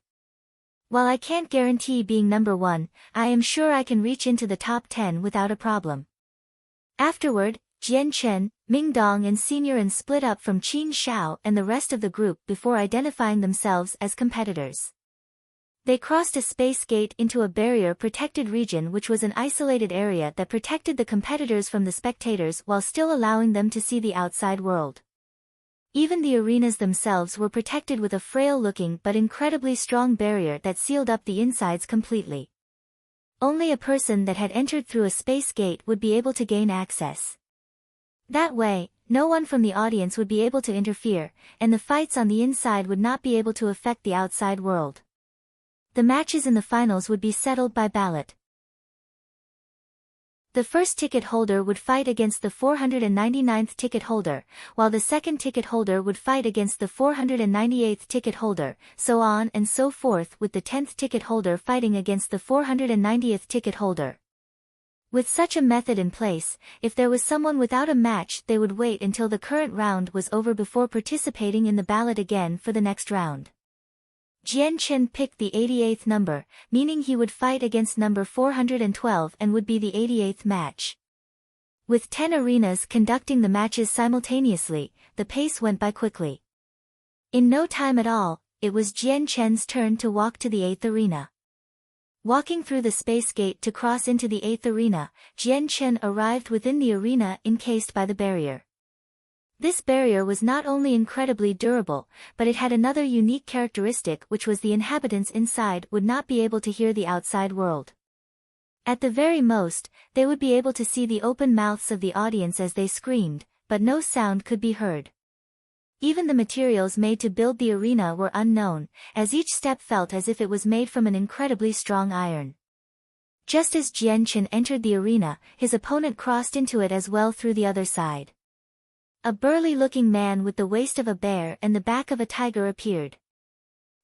While I can't guarantee being number 1, I am sure I can reach into the top 10 without a problem. Afterward, Jian Chen, Ming Dong and Senior and split up from Qin Shao and the rest of the group before identifying themselves as competitors. They crossed a space gate into a barrier-protected region which was an isolated area that protected the competitors from the spectators while still allowing them to see the outside world. Even the arenas themselves were protected with a frail-looking but incredibly strong barrier that sealed up the insides completely. Only a person that had entered through a space gate would be able to gain access. That way, no one from the audience would be able to interfere, and the fights on the inside would not be able to affect the outside world. The matches in the finals would be settled by ballot. The first ticket holder would fight against the 499th ticket holder, while the second ticket holder would fight against the 498th ticket holder, so on and so forth, with the 10th ticket holder fighting against the 490th ticket holder. With such a method in place, if there was someone without a match they would wait until the current round was over before participating in the ballot again for the next round. Jian Chen picked the 88th number, meaning he would fight against number 412 and would be the 88th match. With 10 arenas conducting the matches simultaneously, the pace went by quickly. In no time at all, it was Jian Chen's turn to walk to the 8th arena. Walking through the space gate to cross into the 8th arena, Jian Chen arrived within the arena encased by the barrier. This barrier was not only incredibly durable, but it had another unique characteristic, which was the inhabitants inside would not be able to hear the outside world. At the very most, they would be able to see the open mouths of the audience as they screamed, but no sound could be heard. Even the materials made to build the arena were unknown, as each step felt as if it was made from an incredibly strong iron. Just as Jian Chen entered the arena, his opponent crossed into it as well through the other side. A burly-looking man with the waist of a bear and the back of a tiger appeared.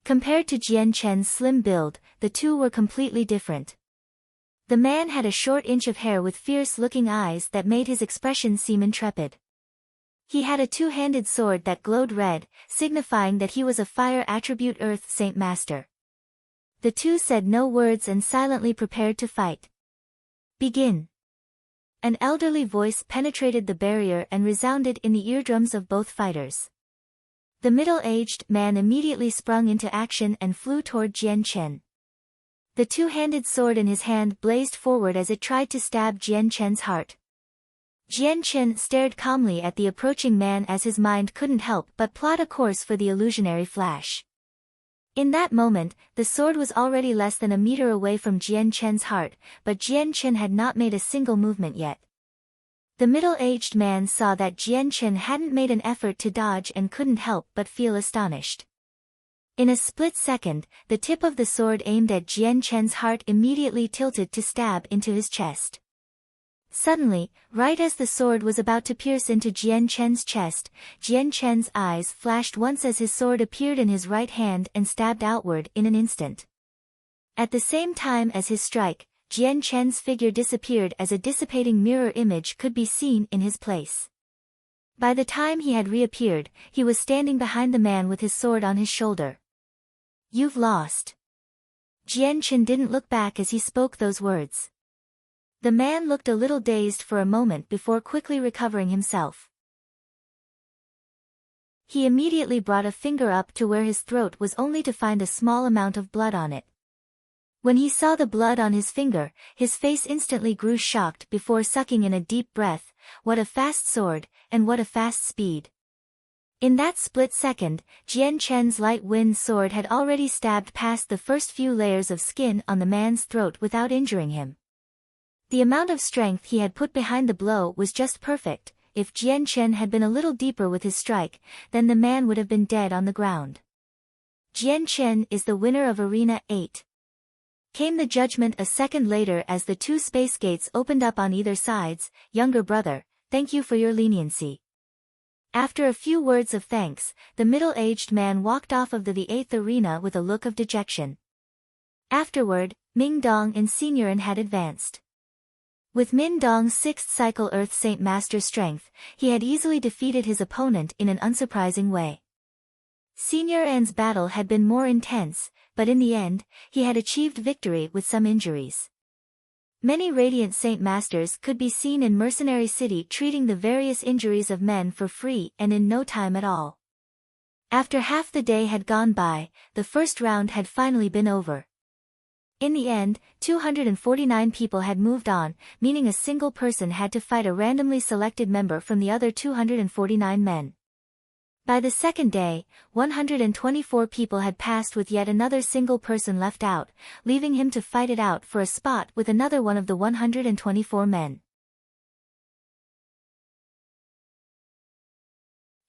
Compared to Jian Chen's slim build, the two were completely different. The man had a short inch of hair with fierce-looking eyes that made his expression seem intrepid. He had a two-handed sword that glowed red, signifying that he was a fire attribute Earth Saint Master. The two said no words and silently prepared to fight. Begin. An elderly voice penetrated the barrier and resounded in the eardrums of both fighters. The middle-aged man immediately sprung into action and flew toward Jian Chen. The two-handed sword in his hand blazed forward as it tried to stab Jian Chen's heart. Jian Chen stared calmly at the approaching man as his mind couldn't help but plot a course for the illusionary flash. In that moment, the sword was already less than a meter away from Jian Chen's heart, but Jian Chen had not made a single movement yet. The middle-aged man saw that Jian Chen hadn't made an effort to dodge and couldn't help but feel astonished. In a split second, the tip of the sword aimed at Jian Chen's heart immediately tilted to stab into his chest. Suddenly, right as the sword was about to pierce into Jian Chen's chest, Jian Chen's eyes flashed once as his sword appeared in his right hand and stabbed outward in an instant. At the same time as his strike, Jian Chen's figure disappeared as a dissipating mirror image could be seen in his place. By the time he had reappeared, he was standing behind the man with his sword on his shoulder. "You've lost." Jian Chen didn't look back as he spoke those words. The man looked a little dazed for a moment before quickly recovering himself. He immediately brought a finger up to where his throat was only to find a small amount of blood on it. When he saw the blood on his finger, his face instantly grew shocked before sucking in a deep breath. What a fast sword, and what a fast speed. In that split second, Jian Chen's light wind sword had already stabbed past the first few layers of skin on the man's throat without injuring him. The amount of strength he had put behind the blow was just perfect. If Jian Chen had been a little deeper with his strike, then the man would have been dead on the ground. Jian Chen is the winner of Arena 8. Came the judgment a second later as the two space gates opened up on either sides. "Younger brother, thank you for your leniency." After a few words of thanks, the middle-aged man walked off of the 8th arena with a look of dejection. Afterward, Ming Dong and Seniorin had advanced. With Min Dong's 6th cycle Earth Saint Master strength, he had easily defeated his opponent in an unsurprising way. Seniorin's battle had been more intense, but in the end, he had achieved victory with some injuries. Many Radiant Saint Masters could be seen in Mercenary City treating the various injuries of men for free and in no time at all. After half the day had gone by, the first round had finally been over. In the end, 249 people had moved on, meaning a single person had to fight a randomly selected member from the other 249 men. By the second day, 124 people had passed with yet another single person left out, leaving him to fight it out for a spot with another one of the 124 men.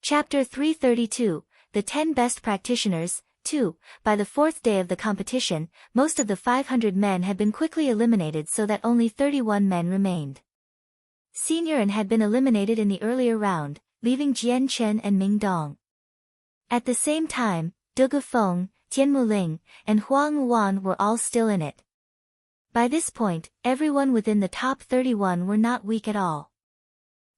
Chapter 332, The 10 Best Practitioners. 2. By the fourth day of the competition, most of the 500 men had been quickly eliminated so that only 31 men remained. Seniorin had been eliminated in the earlier round, leaving Jian Chen and Ming Dong. At the same time, Du Gufeng, Tian Muling, and Huang Wan were all still in it. By this point, everyone within the top 31 were not weak at all.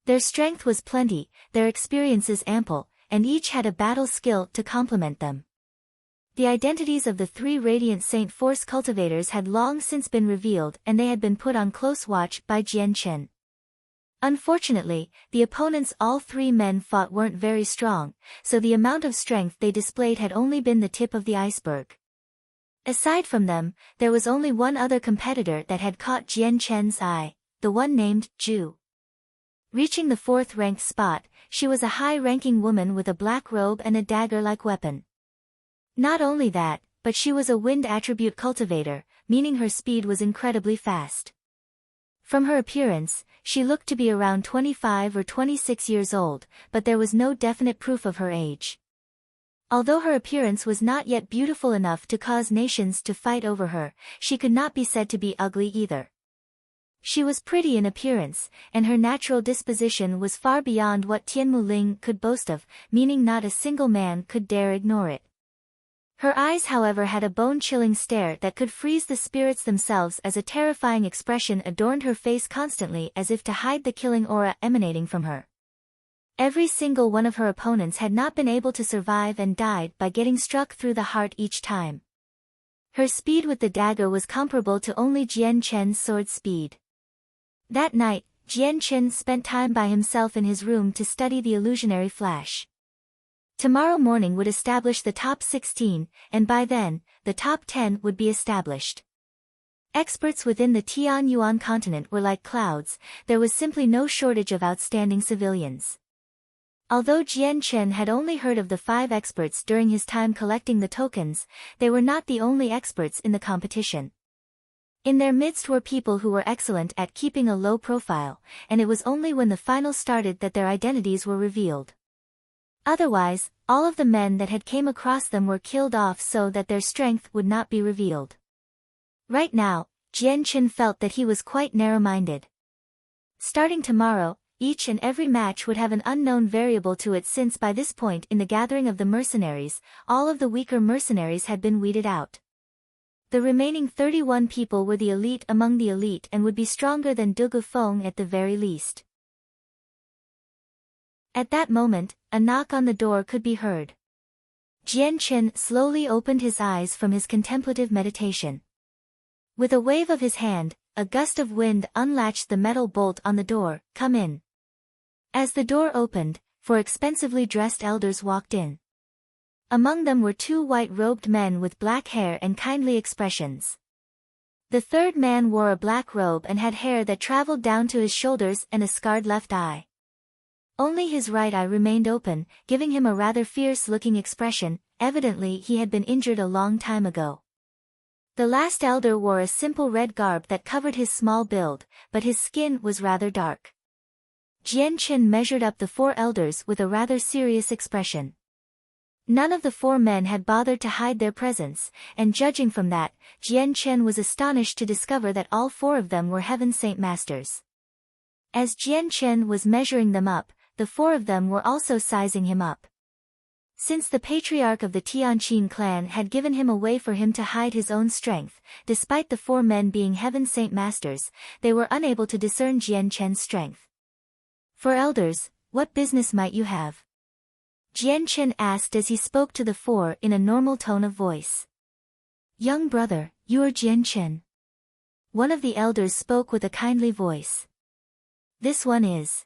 Their strength was plenty, their experiences ample, and each had a battle skill to complement them. The identities of the 3 Radiant Saint Force cultivators had long since been revealed and they had been put on close watch by Jian Chen. Unfortunately, the opponents all 3 men fought weren't very strong, so the amount of strength they displayed had only been the tip of the iceberg. Aside from them, there was only one other competitor that had caught Jian Chen's eye, the one named Zhu. Reaching the 4th ranked spot, she was a high-ranking woman with a black robe and a dagger-like weapon. Not only that, but she was a wind attribute cultivator, meaning her speed was incredibly fast. From her appearance, she looked to be around 25 or 26 years old, but there was no definite proof of her age. Although her appearance was not yet beautiful enough to cause nations to fight over her, she could not be said to be ugly either. She was pretty in appearance, and her natural disposition was far beyond what Tianmu Ling could boast of, meaning not a single man could dare ignore it. Her eyes, however, had a bone-chilling stare that could freeze the spirits themselves, as a terrifying expression adorned her face constantly, as if to hide the killing aura emanating from her. Every single one of her opponents had not been able to survive and died by getting struck through the heart each time. Her speed with the dagger was comparable to only Jian Chen's sword speed. That night, Jian Chen spent time by himself in his room to study the illusionary flash. Tomorrow morning would establish the top 16, and by then, the top 10 would be established. Experts within the Tianyuan continent were like clouds, there was simply no shortage of outstanding civilians. Although Jian Chen had only heard of the 5 experts during his time collecting the tokens, they were not the only experts in the competition. In their midst were people who were excellent at keeping a low profile, and it was only when the final started that their identities were revealed. Otherwise, all of the men that had came across them were killed off so that their strength would not be revealed. Right now, Jian Chen felt that he was quite narrow-minded. Starting tomorrow, each and every match would have an unknown variable to it, since by this point in the gathering of the mercenaries, all of the weaker mercenaries had been weeded out. The remaining 31 people were the elite among the elite and would be stronger than Dugu Feng at the very least. At that moment, a knock on the door could be heard. Jian Chen slowly opened his eyes from his contemplative meditation. With a wave of his hand, a gust of wind unlatched the metal bolt on the door. "Come in." As the door opened, 4 expensively dressed elders walked in. Among them were 2 white-robed men with black hair and kindly expressions. The third man wore a black robe and had hair that traveled down to his shoulders and a scarred left eye. Only his right eye remained open, giving him a rather fierce-looking expression. Evidently he had been injured a long time ago. The last elder wore a simple red garb that covered his small build, but his skin was rather dark. Jian Chen measured up the 4 elders with a rather serious expression. None of the 4 men had bothered to hide their presence, and judging from that, Jian Chen was astonished to discover that all 4 of them were Heaven Saint Masters. As Jian Chen was measuring them up, the 4 of them were also sizing him up. Since the patriarch of the Tianqin clan had given him a way for him to hide his own strength, despite the 4 men being Heaven Saint Masters, they were unable to discern Jian Chen's strength. "For elders, what business might you have?" Jian Chen asked as he spoke to the 4 in a normal tone of voice. "Young brother, you are Jian Chen?" One of the elders spoke with a kindly voice. "This one is."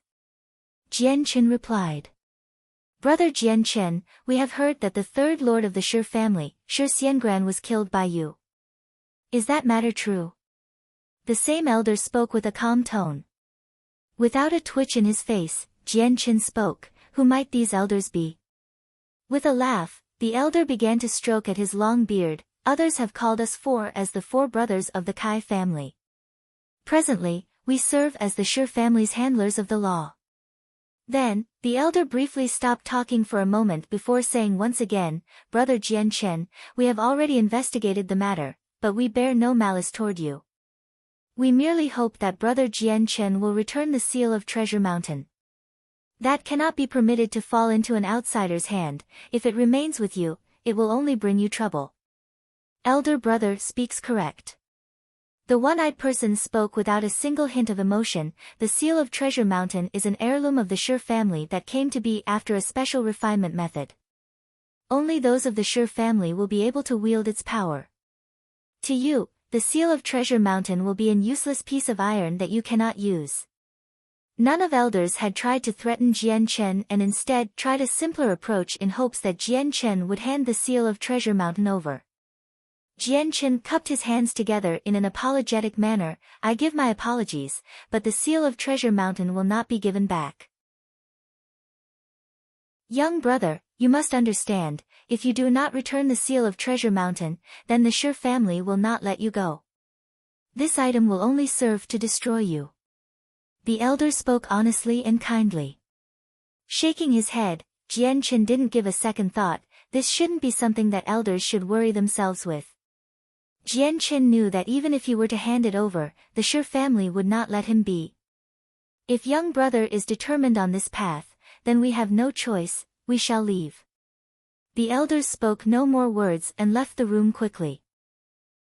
Jian Chen replied. "Brother Jian Chen, we have heard that the 3rd lord of the Shi family, Shi Xiangran, was killed by you. Is that matter true?" The same elder spoke with a calm tone. Without a twitch in his face, Jian Chen spoke. "Who might these elders be?" With a laugh, the elder began to stroke at his long beard. "Others have called us 4 as the 4 brothers of the Kai family. Presently, we serve as the Shi family's handlers of the law." Then, the elder briefly stopped talking for a moment before saying once again, "Brother Jian Chen, we have already investigated the matter, but we bear no malice toward you. We merely hope that Brother Jian Chen will return the seal of Treasure Mountain. That cannot be permitted to fall into an outsider's hand. If it remains with you, it will only bring you trouble." Elder brother speaks correct. The one-eyed person spoke without a single hint of emotion. "The seal of Treasure Mountain is an heirloom of the Shi family that came to be after a special refinement method. Only those of the Shi family will be able to wield its power. To you, the seal of Treasure Mountain will be an useless piece of iron that you cannot use." None of elders had tried to threaten Jian Chen and instead tried a simpler approach in hopes that Jian Chen would hand the seal of Treasure Mountain over. Jian Chen cupped his hands together in an apologetic manner. "I give my apologies, but the seal of Treasure Mountain will not be given back." "Young brother, you must understand, if you do not return the seal of Treasure Mountain, then the Shi family will not let you go. This item will only serve to destroy you." The elder spoke honestly and kindly. Shaking his head, Jian Chen didn't give a second thought. This shouldn't be something that elders should worry themselves with. Jian Chen knew that even if he were to hand it over, the Shi family would not let him be. If young brother is determined on this path, then we have no choice, we shall leave. The elders spoke no more words and left the room quickly.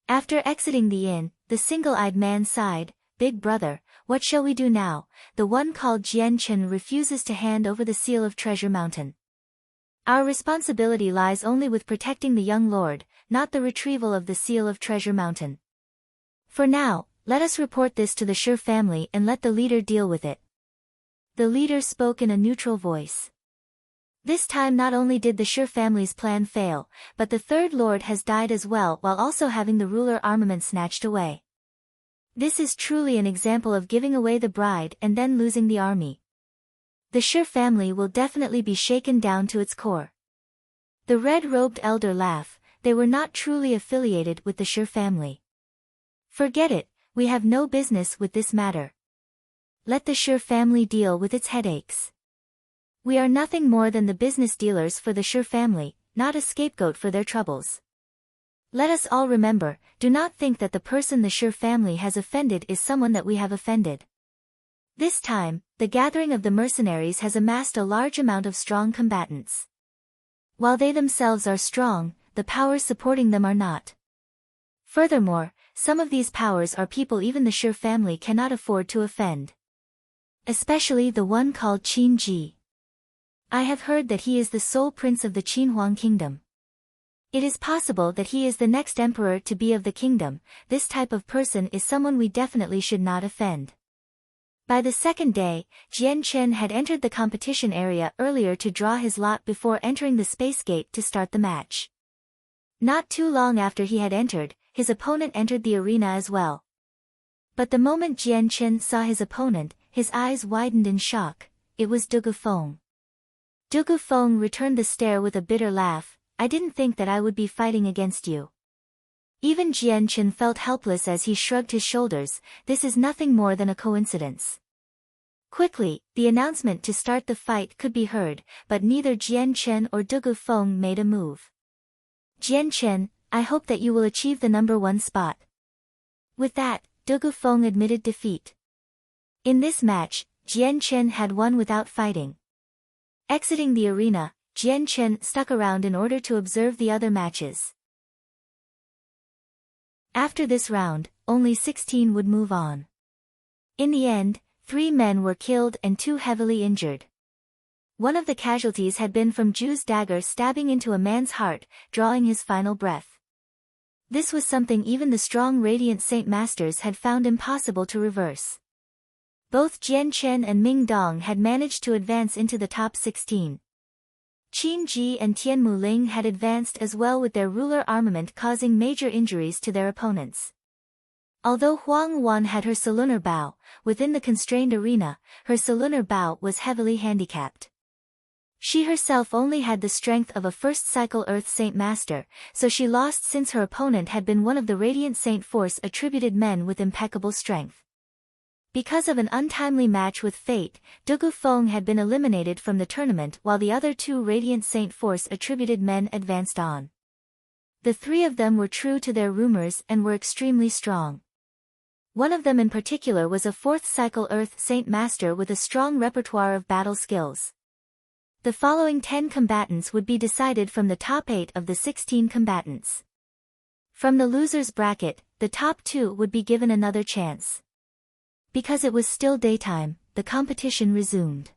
After exiting the inn, the single-eyed man sighed, "Big brother, what shall we do now?" The one called Jian Chen refuses to hand over the seal of Treasure Mountain. Our responsibility lies only with protecting the young lord, not the retrieval of the seal of Treasure Mountain. For now, let us report this to the Shi family and let the leader deal with it. The leader spoke in a neutral voice. This time not only did the Shi family's plan fail, but the third lord has died as well while also having the ruler armament snatched away. This is truly an example of giving away the bride and then losing the army. The Shi family will definitely be shaken down to its core. The red-robed elder laughed. They were not truly affiliated with the Shi family. Forget it, we have no business with this matter. Let the Shi family deal with its headaches. We are nothing more than the business dealers for the Shi family, not a scapegoat for their troubles. Let us all remember, do not think that the person the Shi family has offended is someone that we have offended. This time, the gathering of the mercenaries has amassed a large amount of strong combatants. While they themselves are strong, the powers supporting them are not. Furthermore, some of these powers are people even the Shi family cannot afford to offend. Especially the one called Qin Ji. I have heard that he is the sole prince of the Qinhuang kingdom. It is possible that he is the next emperor to be of the kingdom. This type of person is someone we definitely should not offend. By the second day, Jian Chen had entered the competition area earlier to draw his lot before entering the space gate to start the match. Not too long after he had entered, his opponent entered the arena as well. But the moment Jian Chen saw his opponent, his eyes widened in shock. It was Dugu Feng. Dugu Feng returned the stare with a bitter laugh. "I didn't think that I would be fighting against you." Even Jian Chen felt helpless as he shrugged his shoulders. This is nothing more than a coincidence. Quickly, the announcement to start the fight could be heard, but neither Jian Chen or Dugu Feng made a move. "Jian Chen, I hope that you will achieve the number 1 spot." With that, Dugu Feng admitted defeat. In this match, Jian Chen had won without fighting. Exiting the arena, Jian Chen stuck around in order to observe the other matches. After this round, only 16 would move on. In the end, 3 men were killed and 2 heavily injured. One of the casualties had been from Ju's dagger stabbing into a man's heart, drawing his final breath. This was something even the strong Radiant Saint Masters had found impossible to reverse. Both Jian Chen and Ming Dong had managed to advance into the top 16. Qin Ji and Tianmu Ling had advanced as well with their ruler armament causing major injuries to their opponents. Although Huang Wan had her Selunar Bow, within the constrained arena, her Selunar Bow was heavily handicapped. She herself only had the strength of a first cycle Earth Saint Master, so she lost since her opponent had been one of the Radiant Saint Force attributed men with impeccable strength. Because of an untimely match with fate, Dugu Feng had been eliminated from the tournament while the other 2 Radiant Saint Force attributed men advanced on. The 3 of them were true to their rumors and were extremely strong. One of them in particular was a 4th cycle Earth Saint Master with a strong repertoire of battle skills. The following 10 combatants would be decided from the top 8 of the 16 combatants. From the losers bracket, the top 2 would be given another chance. Because it was still daytime, the competition resumed.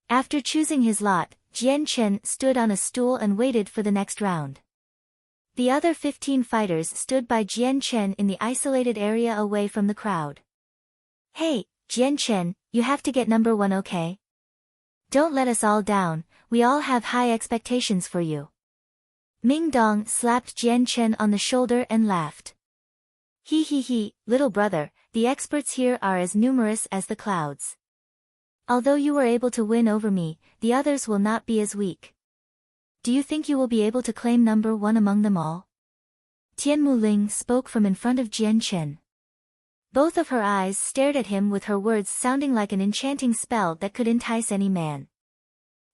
After choosing his lot, Jian Chen stood on a stool and waited for the next round. The other 15 fighters stood by Jian Chen in the isolated area away from the crowd. "Hey, Jian Chen, you have to get number 1, okay? Don't let us all down, we all have high expectations for you." Ming Dong slapped Jian Chen on the shoulder and laughed. He, little brother, the experts here are as numerous as the clouds. Although you were able to win over me, the others will not be as weak. Do you think you will be able to claim number 1 among them all?" Tianmu Ling spoke from in front of Jian Chen. Both of her eyes stared at him with her words sounding like an enchanting spell that could entice any man.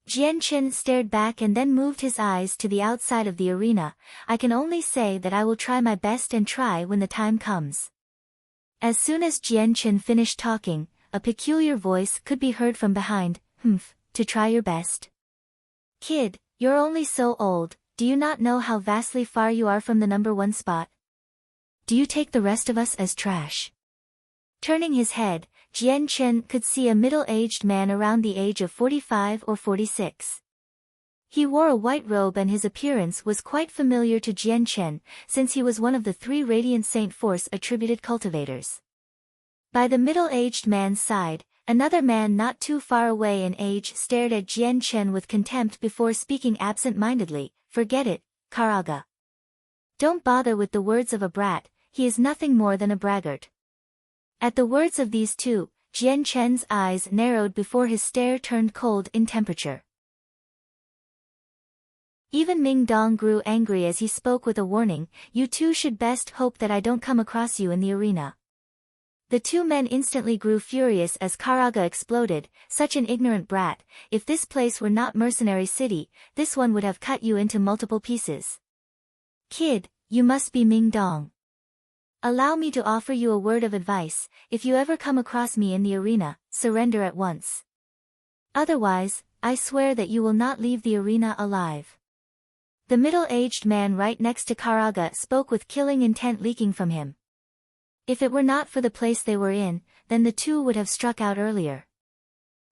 Jian Chen stared back and then moved his eyes to the outside of the arena. I can only say that I will try my best and try when the time comes. As soon as Jian Chen finished talking, a peculiar voice could be heard from behind, to try your best. Kid, you're only so old, do you not know how vastly far you are from the number one spot? Do you take the rest of us as trash? Turning his head, Jian Chen could see a middle-aged man around the age of 45 or 46. He wore a white robe and his appearance was quite familiar to Jian Chen, since he was one of the 3 Radiant Saint Force attributed cultivators. By the middle-aged man's side, another man not too far away in age stared at Jian Chen with contempt before speaking absent-mindedly, "Forget it, Karaga. Don't bother with the words of a brat, he is nothing more than a braggart." At the words of these two, Jian Chen's eyes narrowed before his stare turned cold in temperature. Even Ming Dong grew angry as he spoke with a warning, "You two should best hope that I don't come across you in the arena." The two men instantly grew furious as Karaga exploded, "Such an ignorant brat, if this place were not Mercenary City, this one would have cut you into multiple pieces. Kid, you must be Ming Dong. Allow me to offer you a word of advice, if you ever come across me in the arena, surrender at once. Otherwise, I swear that you will not leave the arena alive." The middle-aged man right next to Karaga spoke with killing intent leaking from him. If it were not for the place they were in, then the two would have struck out earlier.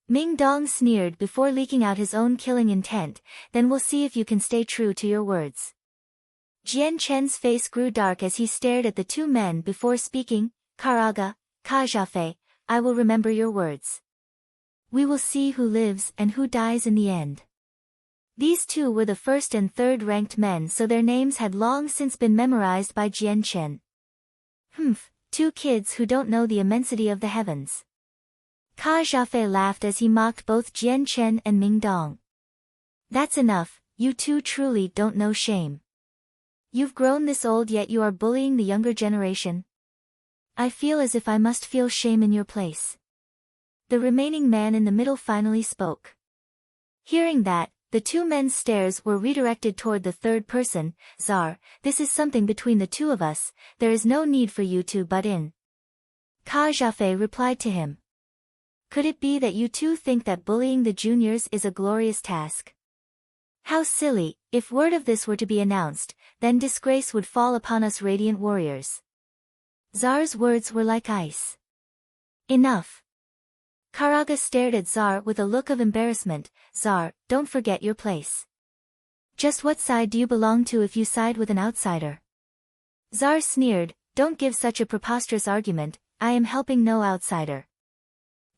Ming Dong sneered before leaking out his own killing intent, "Then we'll see if you can stay true to your words." Jian Chen's face grew dark as he stared at the two men before speaking, "Karaga, Kajafei, I will remember your words. We will see who lives and who dies in the end." These two were the first and third ranked men, so their names had long since been memorized by Jian Chen. Two kids who don't know the immensity of the heavens. Kajafei laughed as he mocked both Jian Chen and Ming Dong. "That's enough, you two truly don't know shame. You've grown this old yet you are bullying the younger generation. I feel as if I must feel shame in your place." The remaining man in the middle finally spoke. Hearing that, the two men's stares were redirected toward the third person, "Czar, this is something between the two of us, there is no need for you to butt in." Kajafei replied to him. "Could it be that you two think that bullying the juniors is a glorious task? How silly, if word of this were to be announced, then disgrace would fall upon us Radiant Warriors." Czar's words were like ice. "Enough." Karaga stared at Czar with a look of embarrassment. "Czar, don't forget your place. Just what side do you belong to if you side with an outsider?" Czar sneered, "Don't give such a preposterous argument, I am helping no outsider.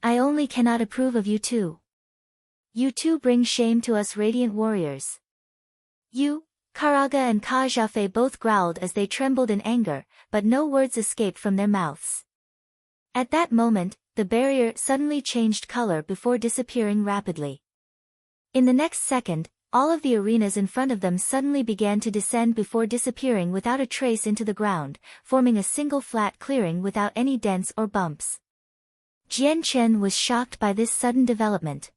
I only cannot approve of you two. You two bring shame to us Radiant Warriors." "You?" Karaga and Kajafei both growled as they trembled in anger, but no words escaped from their mouths. At that moment, the barrier suddenly changed color before disappearing rapidly. In the next second, all of the arenas in front of them suddenly began to descend before disappearing without a trace into the ground, forming a single flat clearing without any dents or bumps. Jian Chen was shocked by this sudden development.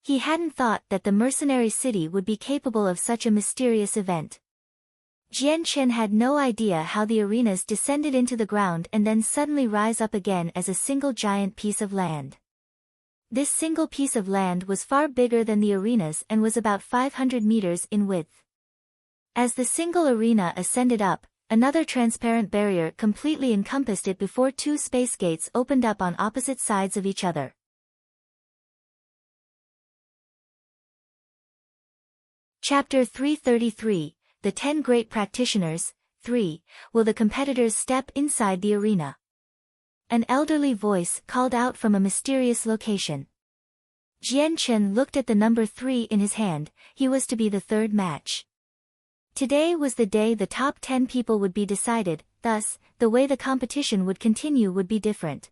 He hadn't thought that the mercenary city would be capable of such a mysterious event. Jian Chen had no idea how the arenas descended into the ground and then suddenly rise up again as a single giant piece of land. This single piece of land was far bigger than the arenas and was about 500 meters in width. As the single arena ascended up, another transparent barrier completely encompassed it before two space gates opened up on opposite sides of each other. Chapter 333, The 10 Great Practitioners, 3, Will the competitors step inside the arena? An elderly voice called out from a mysterious location. Jian Chen looked at the number 3 in his hand, he was to be the third match. Today was the day the top 10 people would be decided, thus, the way the competition would continue would be different.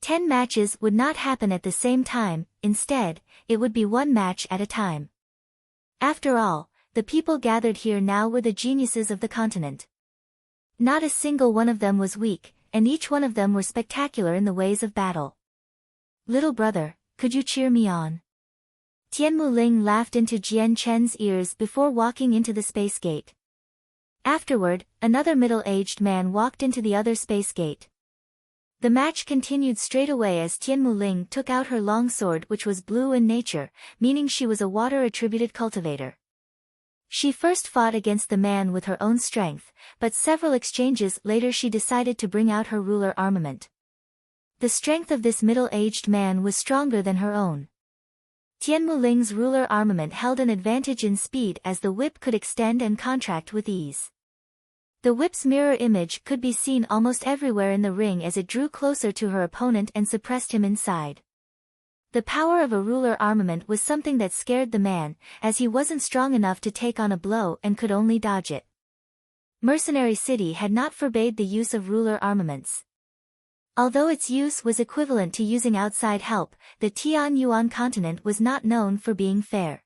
10 matches would not happen at the same time, instead, it would be one match at a time. After all, the people gathered here now were the geniuses of the continent. Not a single one of them was weak, and each one of them were spectacular in the ways of battle. "Little brother, could you cheer me on?" Tian Muling laughed into Jian Chen's ears before walking into the space gate. Afterward, another middle-aged man walked into the other space gate. The match continued straight away as Tian Muling took out her long sword, which was blue in nature, meaning she was a water-attributed cultivator. She first fought against the man with her own strength, but several exchanges later she decided to bring out her ruler armament. The strength of this middle-aged man was stronger than her own. Tian Muling's ruler armament held an advantage in speed as the whip could extend and contract with ease. The whip's mirror image could be seen almost everywhere in the ring as it drew closer to her opponent and suppressed him inside. The power of a ruler armament was something that scared the man, as he wasn't strong enough to take on a blow and could only dodge it. Mercenary City had not forbade the use of ruler armaments. Although its use was equivalent to using outside help, the Tian Yuan continent was not known for being fair.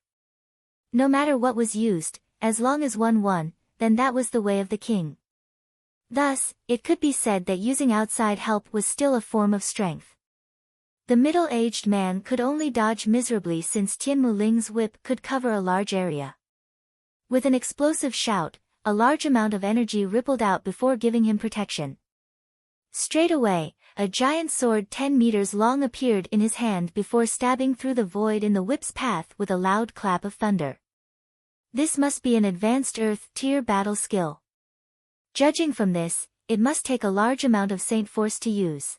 No matter what was used, as long as one won, then that was the way of the king. Thus, it could be said that using outside help was still a form of strength. The middle-aged man could only dodge miserably since Tian Muling's whip could cover a large area. With an explosive shout, a large amount of energy rippled out before giving him protection. Straight away, a giant sword 10 meters long appeared in his hand before stabbing through the void in the whip's path with a loud clap of thunder. This must be an advanced Earth-tier battle skill. Judging from this, it must take a large amount of Saint Force to use.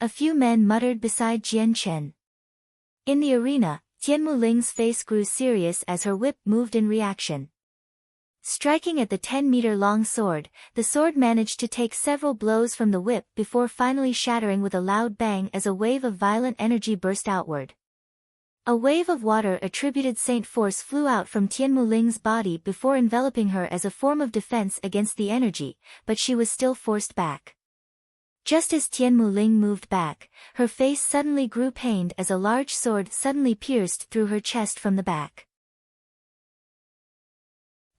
A few men muttered beside Jian Chen. In the arena, Tian Muling's face grew serious as her whip moved in reaction. Striking at the 10-meter-long sword, the sword managed to take several blows from the whip before finally shattering with a loud bang as a wave of violent energy burst outward. A wave of water attributed Saint Force flew out from Tian Muling's body before enveloping her as a form of defense against the energy, but she was still forced back. Just as Tian Muling moved back, her face suddenly grew pained as a large sword suddenly pierced through her chest from the back.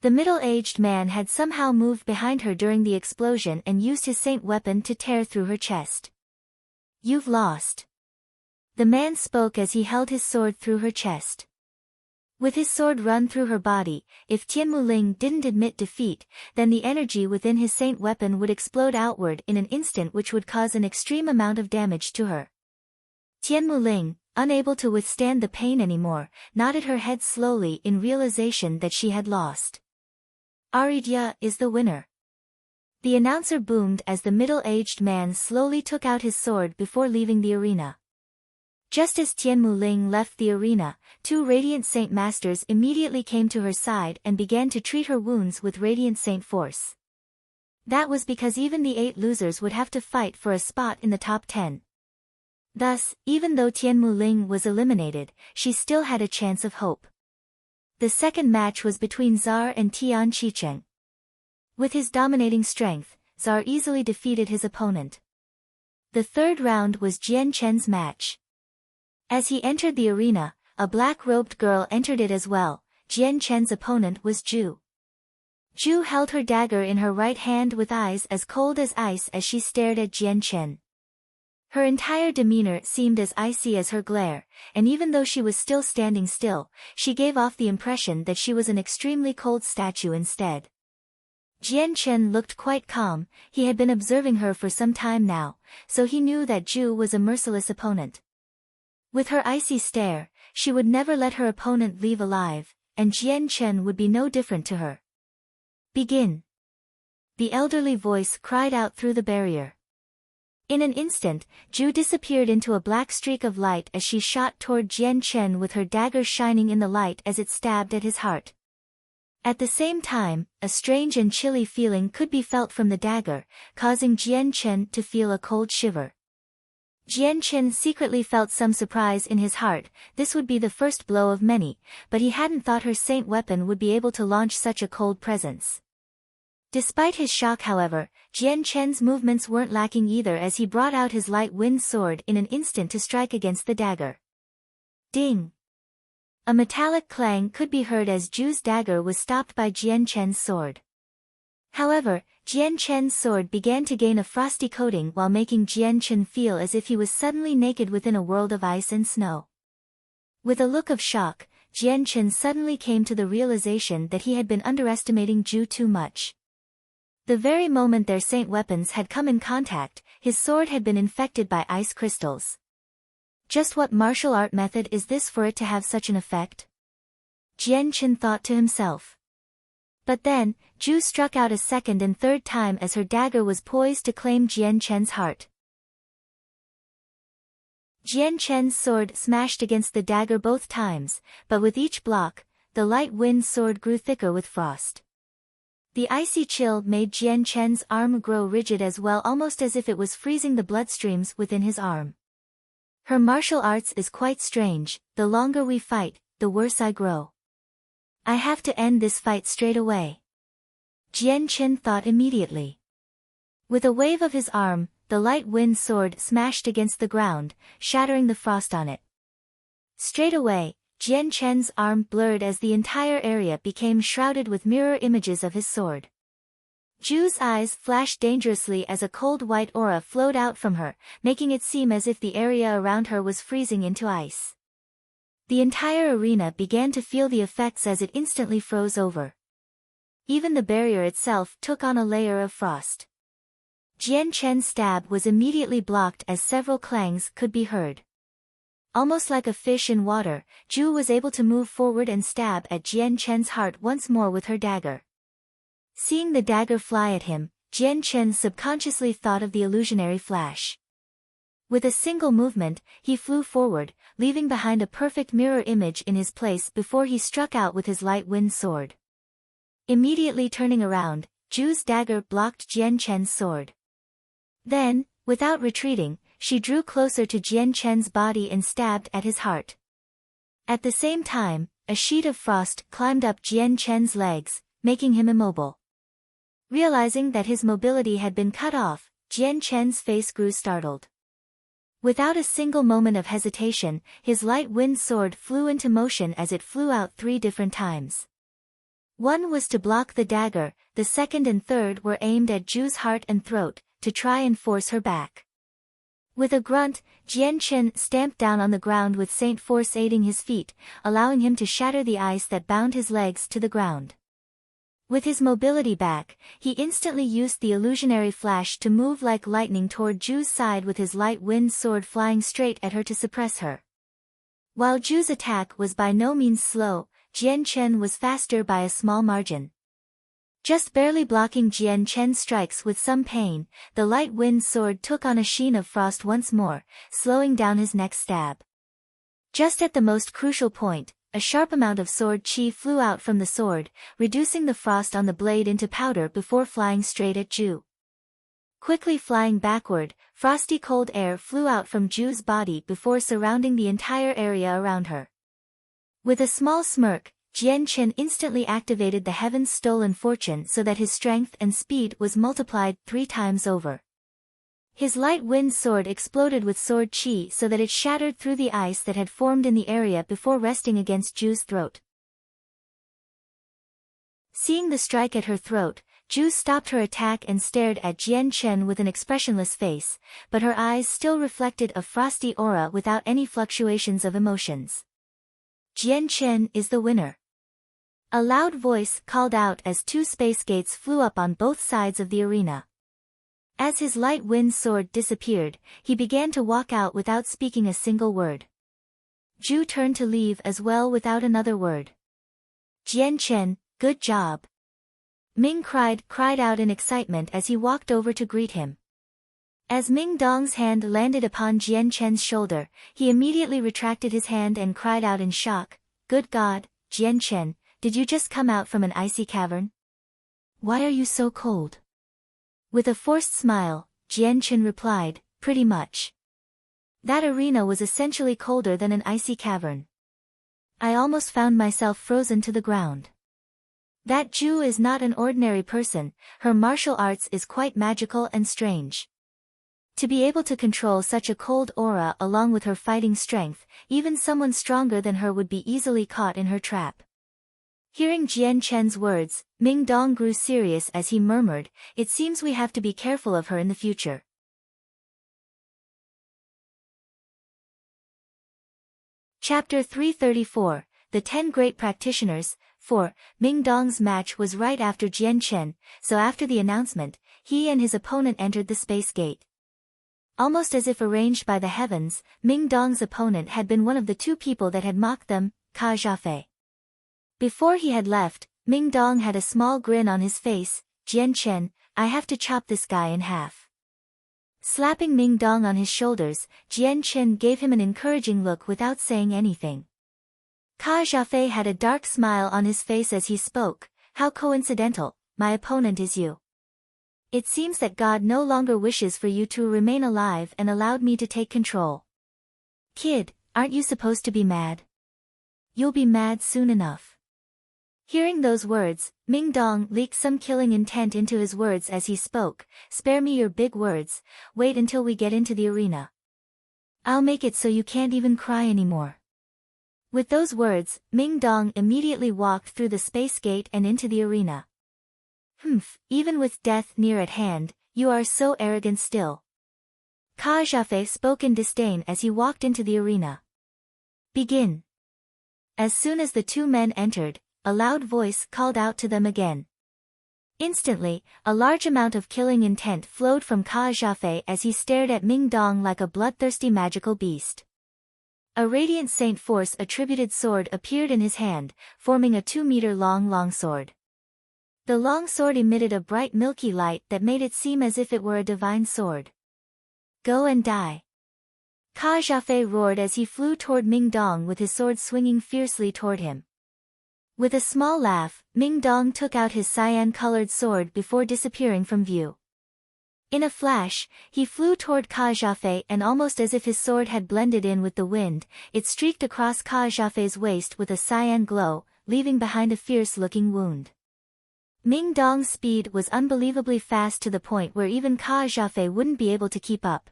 The middle-aged man had somehow moved behind her during the explosion and used his saint weapon to tear through her chest. "You've lost." The man spoke as he held his sword through her chest. With his sword run through her body, if Tian Muling didn't admit defeat, then the energy within his saint weapon would explode outward in an instant, which would cause an extreme amount of damage to her. Tian Muling, unable to withstand the pain anymore, nodded her head slowly in realization that she had lost. "Aridia is the winner." The announcer boomed as the middle-aged man slowly took out his sword before leaving the arena. Just as Tian Muling left the arena, 2 Radiant Saint Masters immediately came to her side and began to treat her wounds with Radiant Saint Force. That was because even the 8 losers would have to fight for a spot in the top 10. Thus, even though Tian Muling was eliminated, she still had a chance of hope. The second match was between Zar and Tian Qicheng. With his dominating strength, Zar easily defeated his opponent. The third round was Jian Chen's match. As he entered the arena, a black-robed girl entered it as well. Jian Chen's opponent was Zhu. Zhu held her dagger in her right hand with eyes as cold as ice as she stared at Jian Chen. Her entire demeanor seemed as icy as her glare, and even though she was still standing still, she gave off the impression that she was an extremely cold statue instead. Jian Chen looked quite calm. He had been observing her for some time now, so he knew that Zhu was a merciless opponent. With her icy stare, she would never let her opponent leave alive, and Jian Chen would be no different to her. "Begin!" The elderly voice cried out through the barrier. In an instant, Zhu disappeared into a black streak of light as she shot toward Jian Chen with her dagger shining in the light as it stabbed at his heart. At the same time, a strange and chilly feeling could be felt from the dagger, causing Jian Chen to feel a cold shiver. Jian Chen secretly felt some surprise in his heart. This would be the first blow of many, but he hadn't thought her saint weapon would be able to launch such a cold presence. Despite his shock, however, Jian Chen's movements weren't lacking either as he brought out his light wind sword in an instant to strike against the dagger. Ding! A metallic clang could be heard as Zhu's dagger was stopped by Jian Chen's sword. However, Jian Chen's sword began to gain a frosty coating while making Jian Chen feel as if he was suddenly naked within a world of ice and snow. With a look of shock, Jian Chen suddenly came to the realization that he had been underestimating Zhu too much. The very moment their saint weapons had come in contact, his sword had been infected by ice crystals. Just what martial art method is this for it to have such an effect? Jian Chen thought to himself. But then, Zhu struck out a second and third time as her dagger was poised to claim Jian Chen's heart. Jian Chen's sword smashed against the dagger both times, but with each block, the light wind sword grew thicker with frost. The icy chill made Jian Chen's arm grow rigid as well, almost as if it was freezing the bloodstreams within his arm. Her martial arts is quite strange. The longer we fight, the worse I grow. I have to end this fight straight away. Jian Chen thought immediately. With a wave of his arm, the light wind sword smashed against the ground, shattering the frost on it. Straight away, Jian Chen's arm blurred as the entire area became shrouded with mirror images of his sword. Zhu's eyes flashed dangerously as a cold white aura flowed out from her, making it seem as if the area around her was freezing into ice. The entire arena began to feel the effects as it instantly froze over. Even the barrier itself took on a layer of frost. Jian Chen's stab was immediately blocked as several clangs could be heard. Almost like a fish in water, Zhu was able to move forward and stab at Jian Chen's heart once more with her dagger. Seeing the dagger fly at him, Jian Chen subconsciously thought of the illusionary flash. With a single movement, he flew forward, leaving behind a perfect mirror image in his place before he struck out with his light wind sword. Immediately turning around, Zhu's dagger blocked Jian Chen's sword. Then, without retreating, she drew closer to Jian Chen's body and stabbed at his heart. At the same time, a sheet of frost climbed up Jian Chen's legs, making him immobile. Realizing that his mobility had been cut off, Jian Chen's face grew startled. Without a single moment of hesitation, his light wind sword flew into motion as it flew out 3 different times. One was to block the dagger, the second and third were aimed at Zhu's heart and throat, to try and force her back. With a grunt, Jian Chen stamped down on the ground with Saint Force aiding his feet, allowing him to shatter the ice that bound his legs to the ground. With his mobility back, he instantly used the illusionary flash to move like lightning toward Zhu's side with his light wind sword flying straight at her to suppress her. While Zhu's attack was by no means slow, Jian Chen was faster by a small margin. Just barely blocking Jian Chen's strikes with some pain, the light wind sword took on a sheen of frost once more, slowing down his next stab. Just at the most crucial point, a sharp amount of sword chi flew out from the sword, reducing the frost on the blade into powder before flying straight at Zhu. Quickly flying backward, frosty cold air flew out from Zhu's body before surrounding the entire area around her. With a small smirk, Jian Chen instantly activated the Heaven's Stolen Fortune so that his strength and speed was multiplied 3 times over. His light wind sword exploded with sword chi so that it shattered through the ice that had formed in the area before resting against Zhu's throat. Seeing the strike at her throat, Zhu stopped her attack and stared at Jian Chen with an expressionless face, but her eyes still reflected a frosty aura without any fluctuations of emotions. Jian Chen is the winner. A loud voice called out as 2 space gates flew up on both sides of the arena. As his light wind sword disappeared, he began to walk out without speaking a single word. Zhu turned to leave as well without another word. Jian Chen, good job. Ming cried out in excitement as he walked over to greet him. As Ming Dong's hand landed upon Jian Chen's shoulder, he immediately retracted his hand and cried out in shock, "Good God, Jian Chen, did you just come out from an icy cavern? Why are you so cold?" With a forced smile, Jian Chen replied, "Pretty much. That arena was essentially colder than an icy cavern. I almost found myself frozen to the ground. That Zhu is not an ordinary person, her martial arts is quite magical and strange. To be able to control such a cold aura along with her fighting strength, even someone stronger than her would be easily caught in her trap." Hearing Jian Chen's words, Ming Dong grew serious as he murmured, "It seems we have to be careful of her in the future." Chapter 334, The 10 Great Practitioners. 4. Ming Dong's match was right after Jian Chen, so after the announcement, he and his opponent entered the space gate. Almost as if arranged by the heavens, Ming Dong's opponent had been one of the 2 people that had mocked them, Ka Zhafei. Before he had left, Ming Dong had a small grin on his face. "Jian Chen, I have to chop this guy in half." Slapping Ming Dong on his shoulders, Jian Chen gave him an encouraging look without saying anything. Ka Zhafei had a dark smile on his face as he spoke. "How coincidental, my opponent is you. It seems that God no longer wishes for you to remain alive and allowed me to take control. Kid, aren't you supposed to be mad? You'll be mad soon enough." Hearing those words, Ming Dong leaked some killing intent into his words as he spoke. "Spare me your big words, wait until we get into the arena. I'll make it so you can't even cry anymore." With those words, Ming Dong immediately walked through the space gate and into the arena. "Humph, even with death near at hand, you are so arrogant still." Ka Zhafei spoke in disdain as he walked into the arena. "Begin." As soon as the 2 men entered, a loud voice called out to them again. Instantly, a large amount of killing intent flowed from Ka Zhafei as he stared at Ming Dong like a bloodthirsty magical beast. A radiant saint force attributed sword appeared in his hand, forming a 2-meter-long longsword. The longsword emitted a bright milky light that made it seem as if it were a divine sword. "Go and die." Ka Zhafei roared as he flew toward Ming Dong with his sword swinging fiercely toward him. With a small laugh, Ming Dong took out his cyan-colored sword before disappearing from view. In a flash, he flew toward Ka Zhafei and almost as if his sword had blended in with the wind, it streaked across Ka Zhafei's waist with a cyan glow, leaving behind a fierce-looking wound. Ming Dong's speed was unbelievably fast to the point where even Ka Zhafei wouldn't be able to keep up.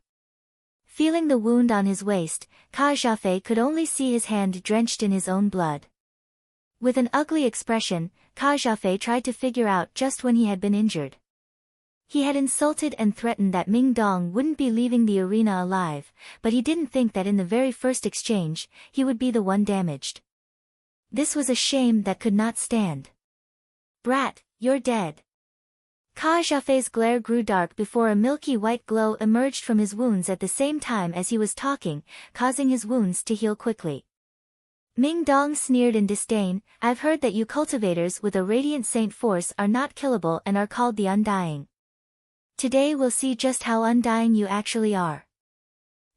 Feeling the wound on his waist, Ka Zhafei could only see his hand drenched in his own blood. With an ugly expression, Ka Zhafei tried to figure out just when he had been injured. He had insulted and threatened that Ming Dong wouldn't be leaving the arena alive, but he didn't think that in the very first exchange, he would be the one damaged. This was a shame that could not stand. "Brat, you're dead." Ka Zhafei's glare grew dark before a milky white glow emerged from his wounds at the same time as he was talking, causing his wounds to heal quickly. Ming Dong sneered in disdain. "I've heard that you cultivators with a radiant saint force are not killable and are called the Undying. Today we'll see just how undying you actually are."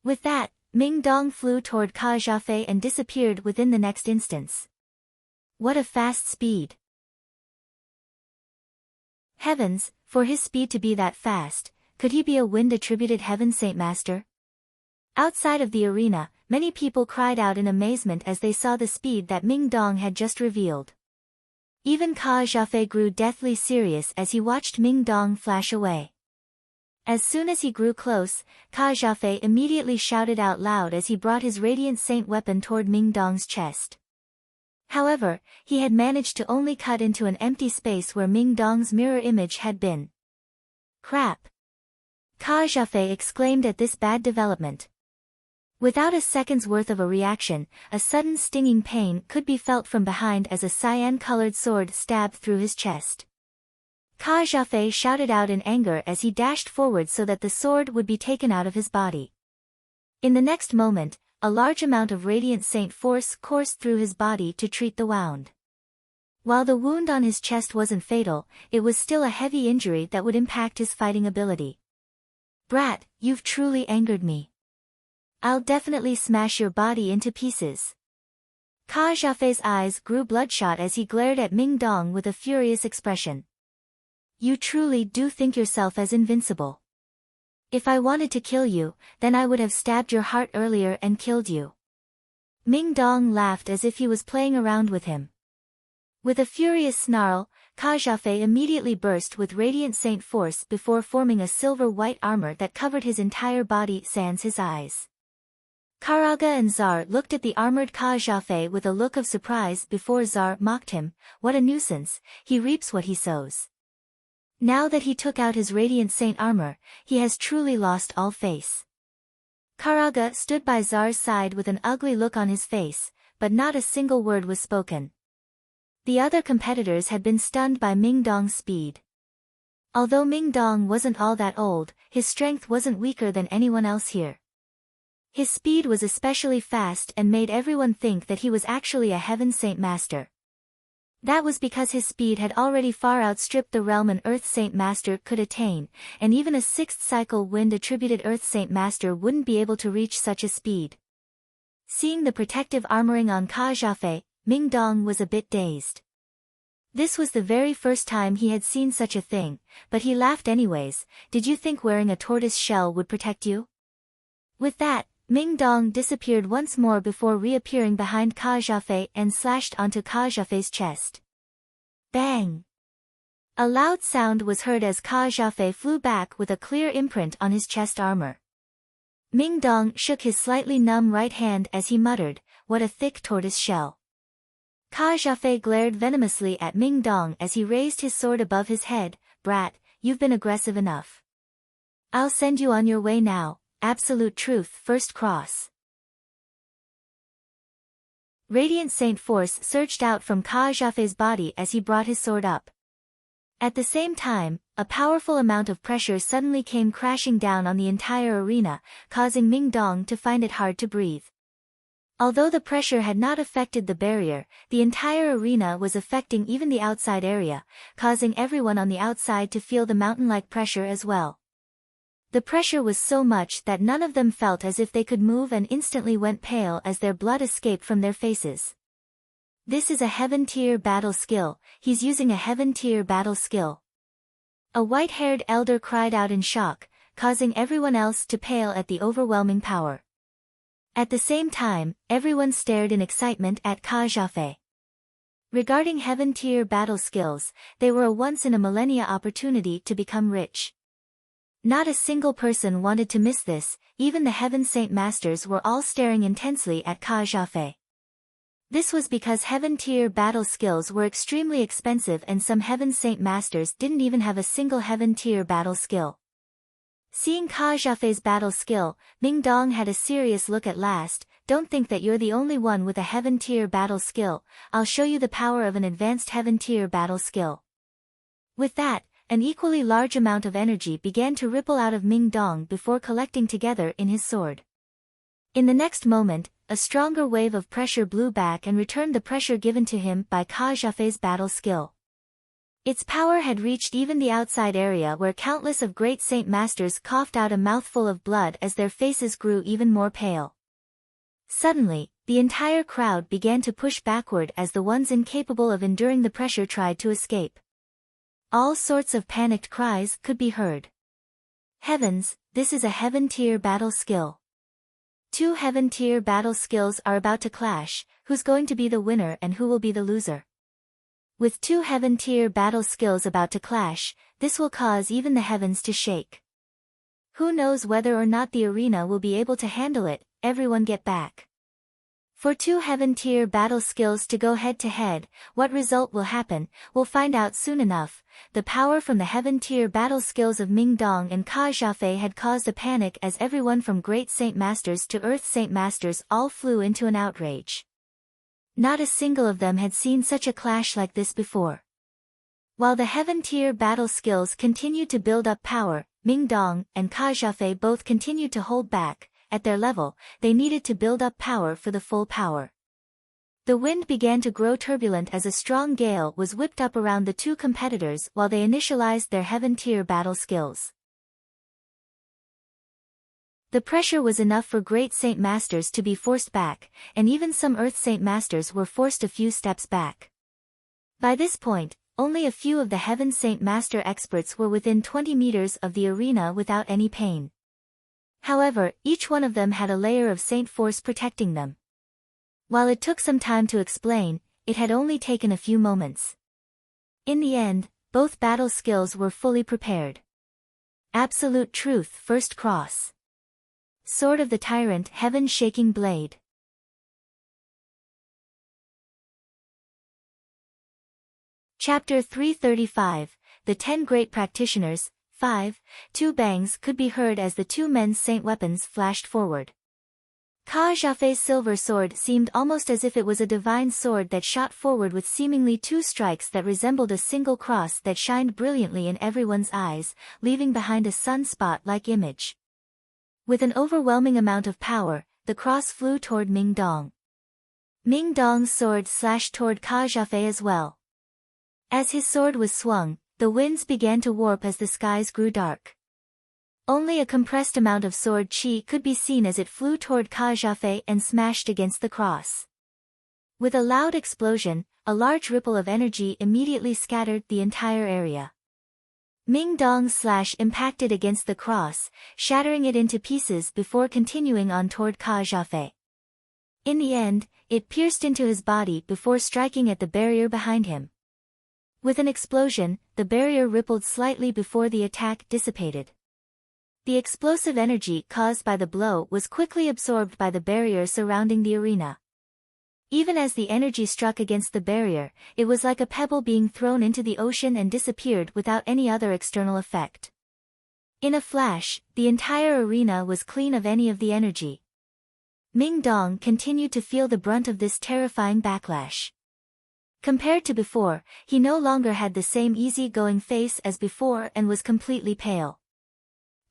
With that, Ming Dong flew toward Ka Zhafei and disappeared within the next instance. What a fast speed! Heavens, for his speed to be that fast, could he be a wind-attributed heaven saint master? Outside of the arena, many people cried out in amazement as they saw the speed that Ming Dong had just revealed. Even Ka Zhafei grew deathly serious as he watched Ming Dong flash away. As soon as he grew close, Ka Zhafei immediately shouted out loud as he brought his radiant saint weapon toward Ming Dong's chest. However, he had managed to only cut into an empty space where Ming Dong's mirror image had been. "Crap!" Ka Zhafei exclaimed at this bad development. Without a second's worth of a reaction, a sudden stinging pain could be felt from behind as a cyan-colored sword stabbed through his chest. Ka Zhafei shouted out in anger as he dashed forward so that the sword would be taken out of his body. In the next moment, a large amount of radiant saint force coursed through his body to treat the wound. While the wound on his chest wasn't fatal, it was still a heavy injury that would impact his fighting ability. "Brat, you've truly angered me. I'll definitely smash your body into pieces." Ka Zhafei's eyes grew bloodshot as he glared at Ming Dong with a furious expression. "You truly do think yourself as invincible. If I wanted to kill you, then I would have stabbed your heart earlier and killed you." Ming Dong laughed as if he was playing around with him. With a furious snarl, Ka Zhafei immediately burst with radiant saint force before forming a silver-white armor that covered his entire body sans his eyes. Karaga and Zar looked at the armored Kajafeh with a look of surprise before Zar mocked him. What a nuisance, he reaps what he sows. Now that he took out his radiant saint armor, he has truly lost all face. Karaga stood by Zar's side with an ugly look on his face, but not a single word was spoken. The other competitors had been stunned by Ming Dong's speed. Although Ming Dong wasn't all that old, his strength wasn't weaker than anyone else here. His speed was especially fast and made everyone think that he was actually a Heaven Saint Master. That was because his speed had already far outstripped the realm an Earth Saint Master could attain, and even a sixth cycle wind-attributed Earth Saint Master wouldn't be able to reach such a speed. Seeing the protective armoring on Kajafeh, Ming Dong was a bit dazed. This was the very first time he had seen such a thing, but he laughed anyways. Did you think wearing a tortoise shell would protect you? With that, Ming Dong disappeared once more before reappearing behind Kajafeh and slashed onto Kajafeh's chest. Bang! A loud sound was heard as Kajafeh flew back with a clear imprint on his chest armor. Ming Dong shook his slightly numb right hand as he muttered, "What a thick tortoise shell." Kajafeh glared venomously at Ming Dong as he raised his sword above his head. "Brat, you've been aggressive enough. I'll send you on your way now. Absolute truth first cross." Radiant Saint Force surged out from Kajafeh's body as he brought his sword up. At the same time, a powerful amount of pressure suddenly came crashing down on the entire arena, causing Ming Dong to find it hard to breathe. Although the pressure had not affected the barrier, the entire arena was affecting even the outside area, causing everyone on the outside to feel the mountain-like pressure as well. The pressure was so much that none of them felt as if they could move and instantly went pale as their blood escaped from their faces. This is a Heaven Tier battle skill, he's using a Heaven Tier battle skill. A white-haired elder cried out in shock, causing everyone else to pale at the overwhelming power. At the same time, everyone stared in excitement at Kajafeh. Regarding Heaven Tier battle skills, they were a once-in-a-millennia opportunity to become rich. Not a single person wanted to miss this, even the Heaven Saint Masters were all staring intensely at Kajafeh. This was because Heaven Tier battle skills were extremely expensive and some Heaven Saint Masters didn't even have a single Heaven Tier battle skill. Seeing Kajafeh's battle skill, Ming Dong had a serious look at last. "Don't think that you're the only one with a Heaven Tier battle skill, I'll show you the power of an advanced Heaven Tier battle skill." With that, an equally large amount of energy began to ripple out of Ming Dong before collecting together in his sword. In the next moment, a stronger wave of pressure blew back and returned the pressure given to him by Kajafeh's battle skill. Its power had reached even the outside area where countless of great Saint Masters coughed out a mouthful of blood as their faces grew even more pale. Suddenly, the entire crowd began to push backward as the ones incapable of enduring the pressure tried to escape. All sorts of panicked cries could be heard. Heavens, this is a Heaven Tier battle skill. Two Heaven Tier battle skills are about to clash. Who's going to be the winner and who will be the loser? With two Heaven Tier battle skills about to clash, this will cause even the heavens to shake. Who knows whether or not the arena will be able to handle it? Everyone get back. For two Heaven Tier battle skills to go head-to-head, what result will happen, we'll find out soon enough. The power from the Heaven Tier battle skills of Ming Dong and Kajafeh had caused a panic as everyone from Great Saint Masters to Earth Saint Masters all flew into an outrage. Not a single of them had seen such a clash like this before. While the Heaven Tier battle skills continued to build up power, Ming Dong and Kajafeh both continued to hold back. At their level, they needed to build up power for the full power. The wind began to grow turbulent as a strong gale was whipped up around the two competitors while they initialized their Heaven Tier battle skills. The pressure was enough for Great Saint Masters to be forced back, and even some Earth Saint Masters were forced a few steps back. By this point, only a few of the Heaven Saint Master experts were within 20 meters of the arena without any pain. However, each one of them had a layer of Saint Force protecting them. While it took some time to explain, it had only taken a few moments. In the end, both battle skills were fully prepared. Absolute truth first cross. Sword of the Tyrant, Heaven-Shaking Blade. Chapter 335, The 10 Great Practitioners, 5, 2 bangs could be heard as the two men's saint weapons flashed forward. Ka Jiafei's silver sword seemed almost as if it was a divine sword that shot forward with seemingly 2 strikes that resembled a single cross that shined brilliantly in everyone's eyes, leaving behind a sun-spot-like image. With an overwhelming amount of power, the cross flew toward Ming Dong. Ming Dong's sword slashed toward Ka Jiafei as well. As his sword was swung, the winds began to warp as the skies grew dark. Only a compressed amount of sword chi could be seen as it flew toward Ka Jiafei and smashed against the cross. With a loud explosion, a large ripple of energy immediately scattered the entire area. Ming Dong's slash impacted against the cross, shattering it into pieces before continuing on toward Ka Jiafei. In the end, it pierced into his body before striking at the barrier behind him. With an explosion, the barrier rippled slightly before the attack dissipated. The explosive energy caused by the blow was quickly absorbed by the barrier surrounding the arena. Even as the energy struck against the barrier, it was like a pebble being thrown into the ocean and disappeared without any other external effect. In a flash, the entire arena was clean of any of the energy. Ming Dong continued to feel the brunt of this terrifying backlash. Compared to before, he no longer had the same easy-going face as before and was completely pale.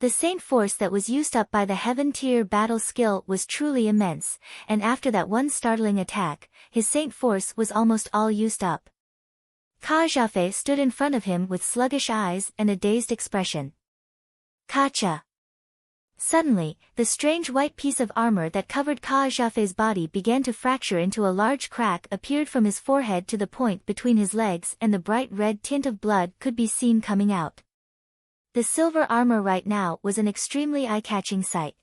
The saint force that was used up by the heaven-tier battle skill was truly immense, and after that one startling attack, his saint force was almost all used up. Ka Jiafei stood in front of him with sluggish eyes and a dazed expression. Kacha! Suddenly, the strange white piece of armor that covered Ka Jiafei's body began to fracture into a large crack appeared from his forehead to the point between his legs and the bright red tint of blood could be seen coming out. The silver armor right now was an extremely eye-catching sight.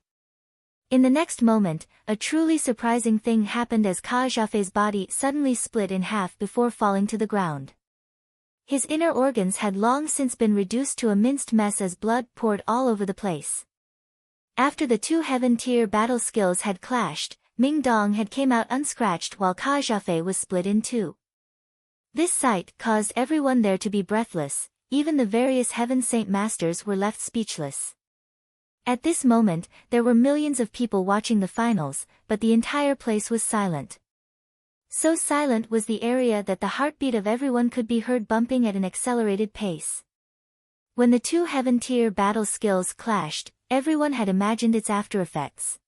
In the next moment, a truly surprising thing happened as Ka Jiafei's body suddenly split in half before falling to the ground. His inner organs had long since been reduced to a minced mess as blood poured all over the place. After the two heaven-tier battle skills had clashed, Ming Dong had came out unscratched while Ka Jiafei was split in two. This sight caused everyone there to be breathless, even the various heaven saint masters were left speechless. At this moment, there were millions of people watching the finals, but the entire place was silent. So silent was the area that the heartbeat of everyone could be heard bumping at an accelerated pace. When the two heaven-tier battle skills clashed, everyone had imagined its aftereffects.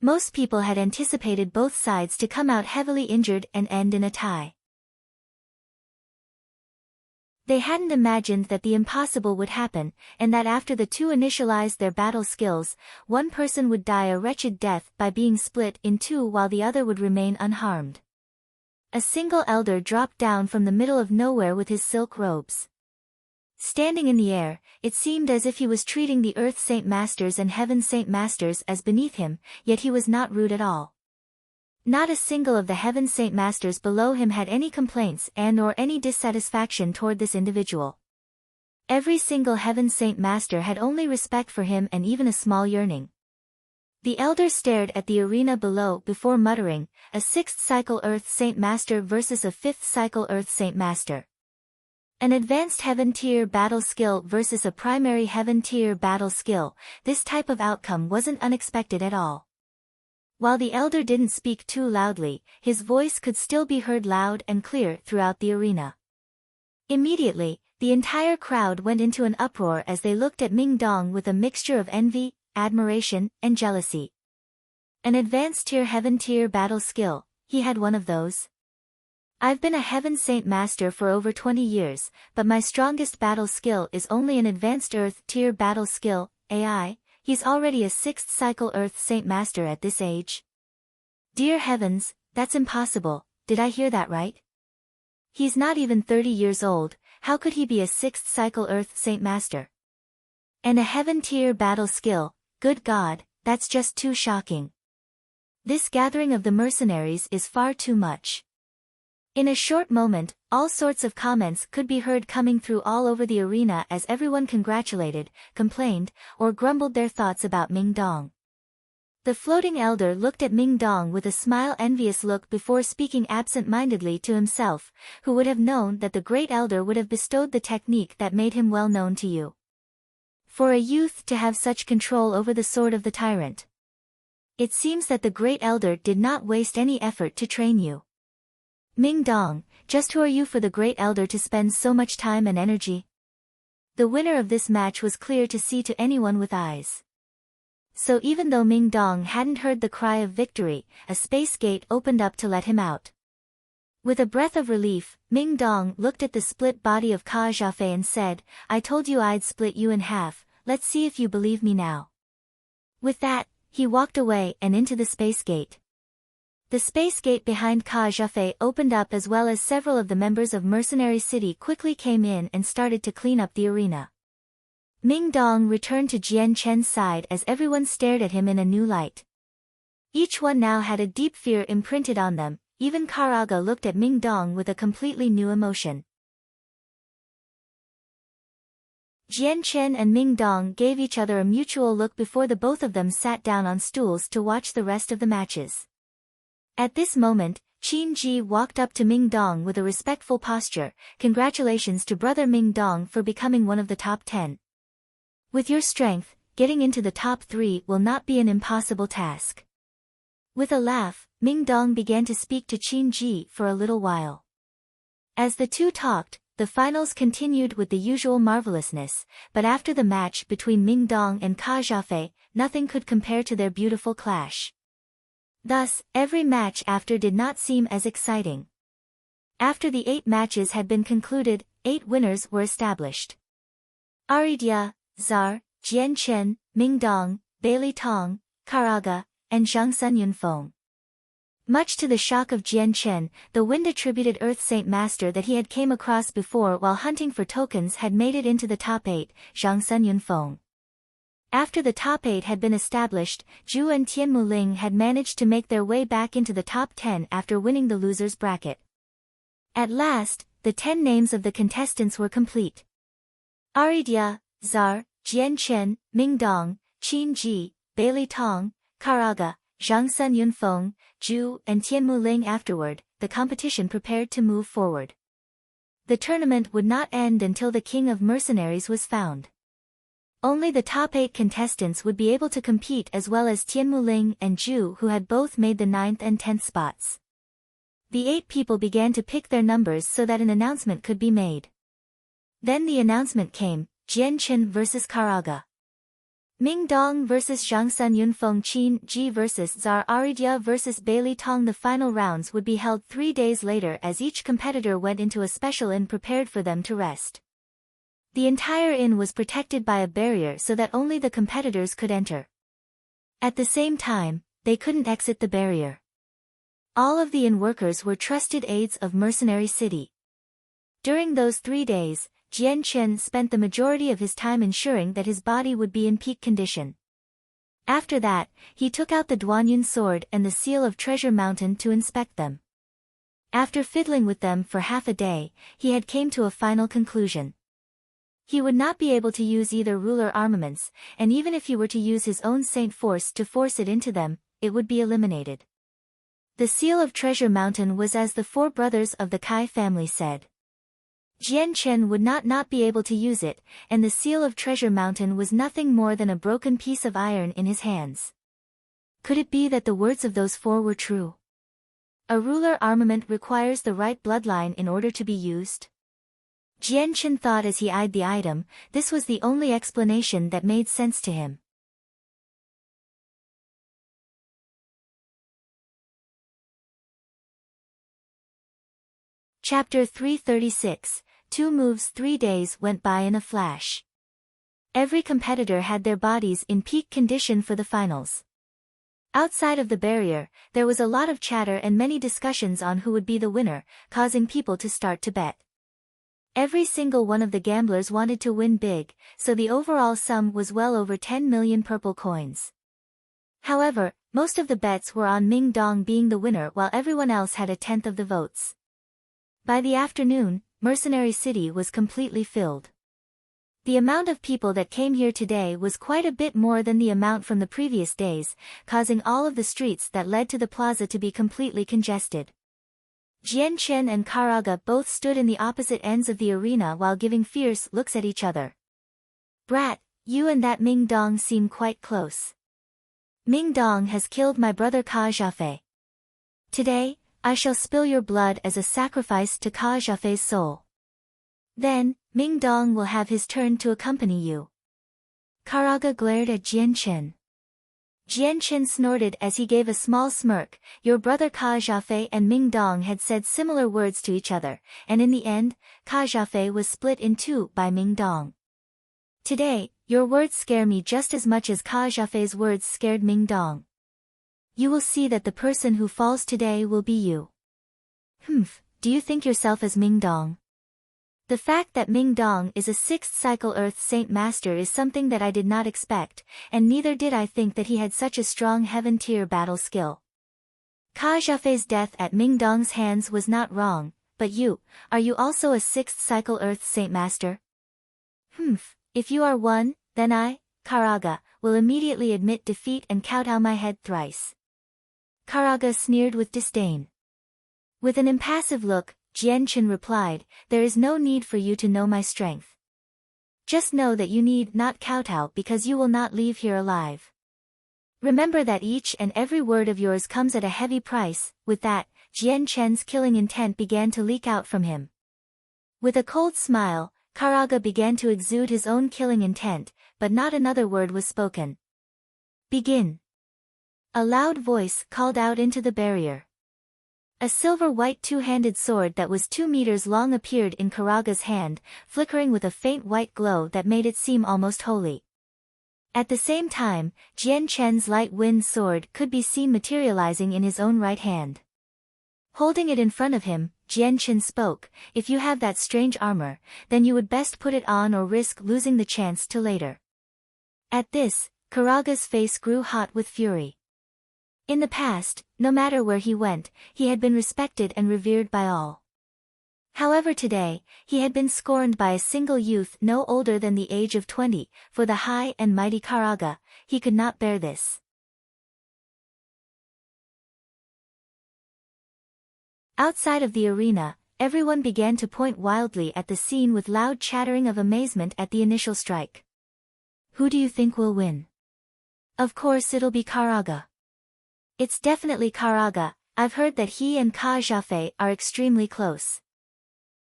Most people had anticipated both sides to come out heavily injured and end in a tie. They hadn't imagined that the impossible would happen, and that after the two initialized their battle skills, one person would die a wretched death by being split in two while the other would remain unharmed. A single elder dropped down from the middle of nowhere with his silk robes. Standing in the air, it seemed as if he was treating the Earth Saint Masters and Heaven Saint Masters as beneath him, yet he was not rude at all. Not a single of the Heaven Saint Masters below him had any complaints and/or any dissatisfaction toward this individual. Every single Heaven Saint Master had only respect for him and even a small yearning. The elder stared at the arena below before muttering, a 6th cycle Earth Saint Master versus a 5th cycle Earth Saint Master. An advanced heaven-tier battle skill versus a primary heaven-tier battle skill, this type of outcome wasn't unexpected at all. While the elder didn't speak too loudly, his voice could still be heard loud and clear throughout the arena. Immediately, the entire crowd went into an uproar as they looked at Ming Dong with a mixture of envy, admiration, and jealousy. An advanced heaven-tier battle skill, he had one of those. I've been a Heaven Saint Master for over 20 years, but my strongest battle skill is only an advanced Earth tier battle skill, AI, he's already a 6th cycle Earth Saint Master at this age. Dear heavens, that's impossible, did I hear that right? He's not even 30 years old, how could he be a 6th cycle Earth Saint Master? And a Heaven tier battle skill, good God, that's just too shocking. This gathering of the mercenaries is far too much. In a short moment, all sorts of comments could be heard coming through all over the arena as everyone congratulated, complained, or grumbled their thoughts about Ming Dong. The floating elder looked at Ming Dong with a envious look before speaking absent-mindedly to himself, who would have known that the great elder would have bestowed the technique that made him well known to you. For a youth to have such control over the sword of the tyrant. It seems that the great elder did not waste any effort to train you. Ming Dong, just who are you for the great elder to spend so much time and energy? The winner of this match was clear to see to anyone with eyes. So even though Ming Dong hadn't heard the cry of victory, a space gate opened up to let him out. With a breath of relief, Ming Dong looked at the split body of Ka Jiafei and said, "I told you I'd split you in half, let's see if you believe me now." With that, he walked away and into the space gate. The space gate behind Ka Jiafei opened up, as well as several of the members of Mercenary City quickly came in and started to clean up the arena. Ming Dong returned to Jian Chen's side as everyone stared at him in a new light. Each one now had a deep fear imprinted on them, even Karaga looked at Ming Dong with a completely new emotion. Jian Chen and Ming Dong gave each other a mutual look before the both of them sat down on stools to watch the rest of the matches. At this moment, Qin Ji walked up to Ming Dong with a respectful posture. "Congratulations to brother Ming Dong for becoming one of the top 10. With your strength, getting into the top 3 will not be an impossible task." With a laugh, Ming Dong began to speak to Qin Ji for a little while. As the two talked, the finals continued with the usual marvelousness, but after the match between Ming Dong and Ka Jiafei, nothing could compare to their beautiful clash. Thus, every match after did not seem as exciting. After the 8 matches had been concluded, 8 winners were established. Aridia, Zar, Jian Chen, Ming Dong, Bailey Tong, Karaga, and Zhang Sun Yunfeng. Much to the shock of Jian Chen, the wind-attributed Earth Saint Master that he had came across before while hunting for tokens had made it into the top 8, Zhang Sun Yunfeng. After the top 8 had been established, Zhu and Tianmu Ling had managed to make their way back into the top 10 after winning the losers bracket. At last, the 10 names of the contestants were complete. Aridia, Zar, Jian Chen, Ming Dong, Qin Ji, Bailey Tong, Karaga, Zhang Sun Yunfeng, Zhu, and Tianmu Ling. Afterward, the competition prepared to move forward. The tournament would not end until the king of mercenaries was found. Only the top 8 contestants would be able to compete, as well as Tianmu Ling and Zhu, who had both made the 9th and 10th spots. The 8 people began to pick their numbers so that an announcement could be made. Then the announcement came: Jian Chen vs Karaga. Ming Dong vs Zhang Sun Yunfeng. Qin Ji vs Zar. Aridia vs Bailey Tong. The final rounds would be held 3 days later, as each competitor went into a special inn prepared for them to rest. The entire inn was protected by a barrier so that only the competitors could enter. At the same time, they couldn't exit the barrier. All of the inn workers were trusted aides of Mercenary City. During those 3 days, Jian Chen spent the majority of his time ensuring that his body would be in peak condition. After that, he took out the Duanyun sword and the seal of Treasure Mountain to inspect them. After fiddling with them for half a day, he had came to a final conclusion. He would not be able to use either ruler armaments, and even if he were to use his own Saint Force to force it into them, it would be eliminated. The seal of Treasure Mountain was as the 4 brothers of the Kai family said. Jian Chen would not be able to use it, and the seal of Treasure Mountain was nothing more than a broken piece of iron in his hands. Could it be that the words of those 4 were true? A ruler armament requires the right bloodline in order to be used? Jian Chen thought as he eyed the item. This was the only explanation that made sense to him. Chapter 336. 2 moves. 3 days went by in a flash. Every competitor had their bodies in peak condition for the finals. Outside of the barrier, there was a lot of chatter and many discussions on who would be the winner, causing people to start to bet. Every single one of the gamblers wanted to win big, so the overall sum was well over 10 million purple coins. However, most of the bets were on Ming Dong being the winner, while everyone else had a tenth of the votes. By the afternoon, Mercenary City was completely filled. The amount of people that came here today was quite a bit more than the amount from the previous days, causing all of the streets that led to the plaza to be completely congested. Jian Chen and Karaga both stood in the opposite ends of the arena while giving fierce looks at each other. "Brat, you and that Ming Dong seem quite close. Ming Dong has killed my brother Ka Zhafei. Today, I shall spill your blood as a sacrifice to Ka Zhafei's soul. Then, Ming Dong will have his turn to accompany you." Karaga glared at Jian Chen. Jian Chen snorted as he gave a small smirk. Your brother Ka Zhafei and Ming Dong had said similar words to each other, and in the end, Ka Zhafei was split in two by Ming Dong. Today, your words scare me just as much as Ka Zhafei's words scared Ming Dong. You will see that the person who falls today will be you. Do you think yourself as Ming Dong? The fact that Ming Dong is a 6th cycle Earth Saint Master is something that I did not expect, and neither did I think that he had such a strong heaven-tier battle skill. Ka Zhafei's death at Ming Dong's hands was not wrong, but are you also a 6th cycle Earth Saint Master? If you are one, then I, Karaga, will immediately admit defeat and kowtow my head thrice. Karaga sneered with disdain. With an impassive look, Jian Chen replied, "There is no need for you to know my strength. Just know that you need not kowtow because you will not leave here alive. Remember that each and every word of yours comes at a heavy price." With that, Jian Chen's killing intent began to leak out from him. With a cold smile, Karaga began to exude his own killing intent, but not another word was spoken. "Begin." A loud voice called out into the barrier. A silver-white two-handed sword that was 2 meters long appeared in Karaga's hand, flickering with a faint white glow that made it seem almost holy. At the same time, Jian Chen's light wind sword could be seen materializing in his own right hand. Holding it in front of him, Jian Chen spoke, "If you have that strange armor, then you would best put it on or risk losing the chance to later." At this, Karaga's face grew hot with fury. In the past, no matter where he went, he had been respected and revered by all. However today, he had been scorned by a single youth no older than the age of 20, for the high and mighty Karaga, he could not bear this. Outside of the arena, everyone began to point wildly at the scene with loud chattering of amazement at the initial strike. Who do you think will win? Of course it'll be Karaga. It's definitely Karaga. I've heard that he and Ka Zhafei are extremely close.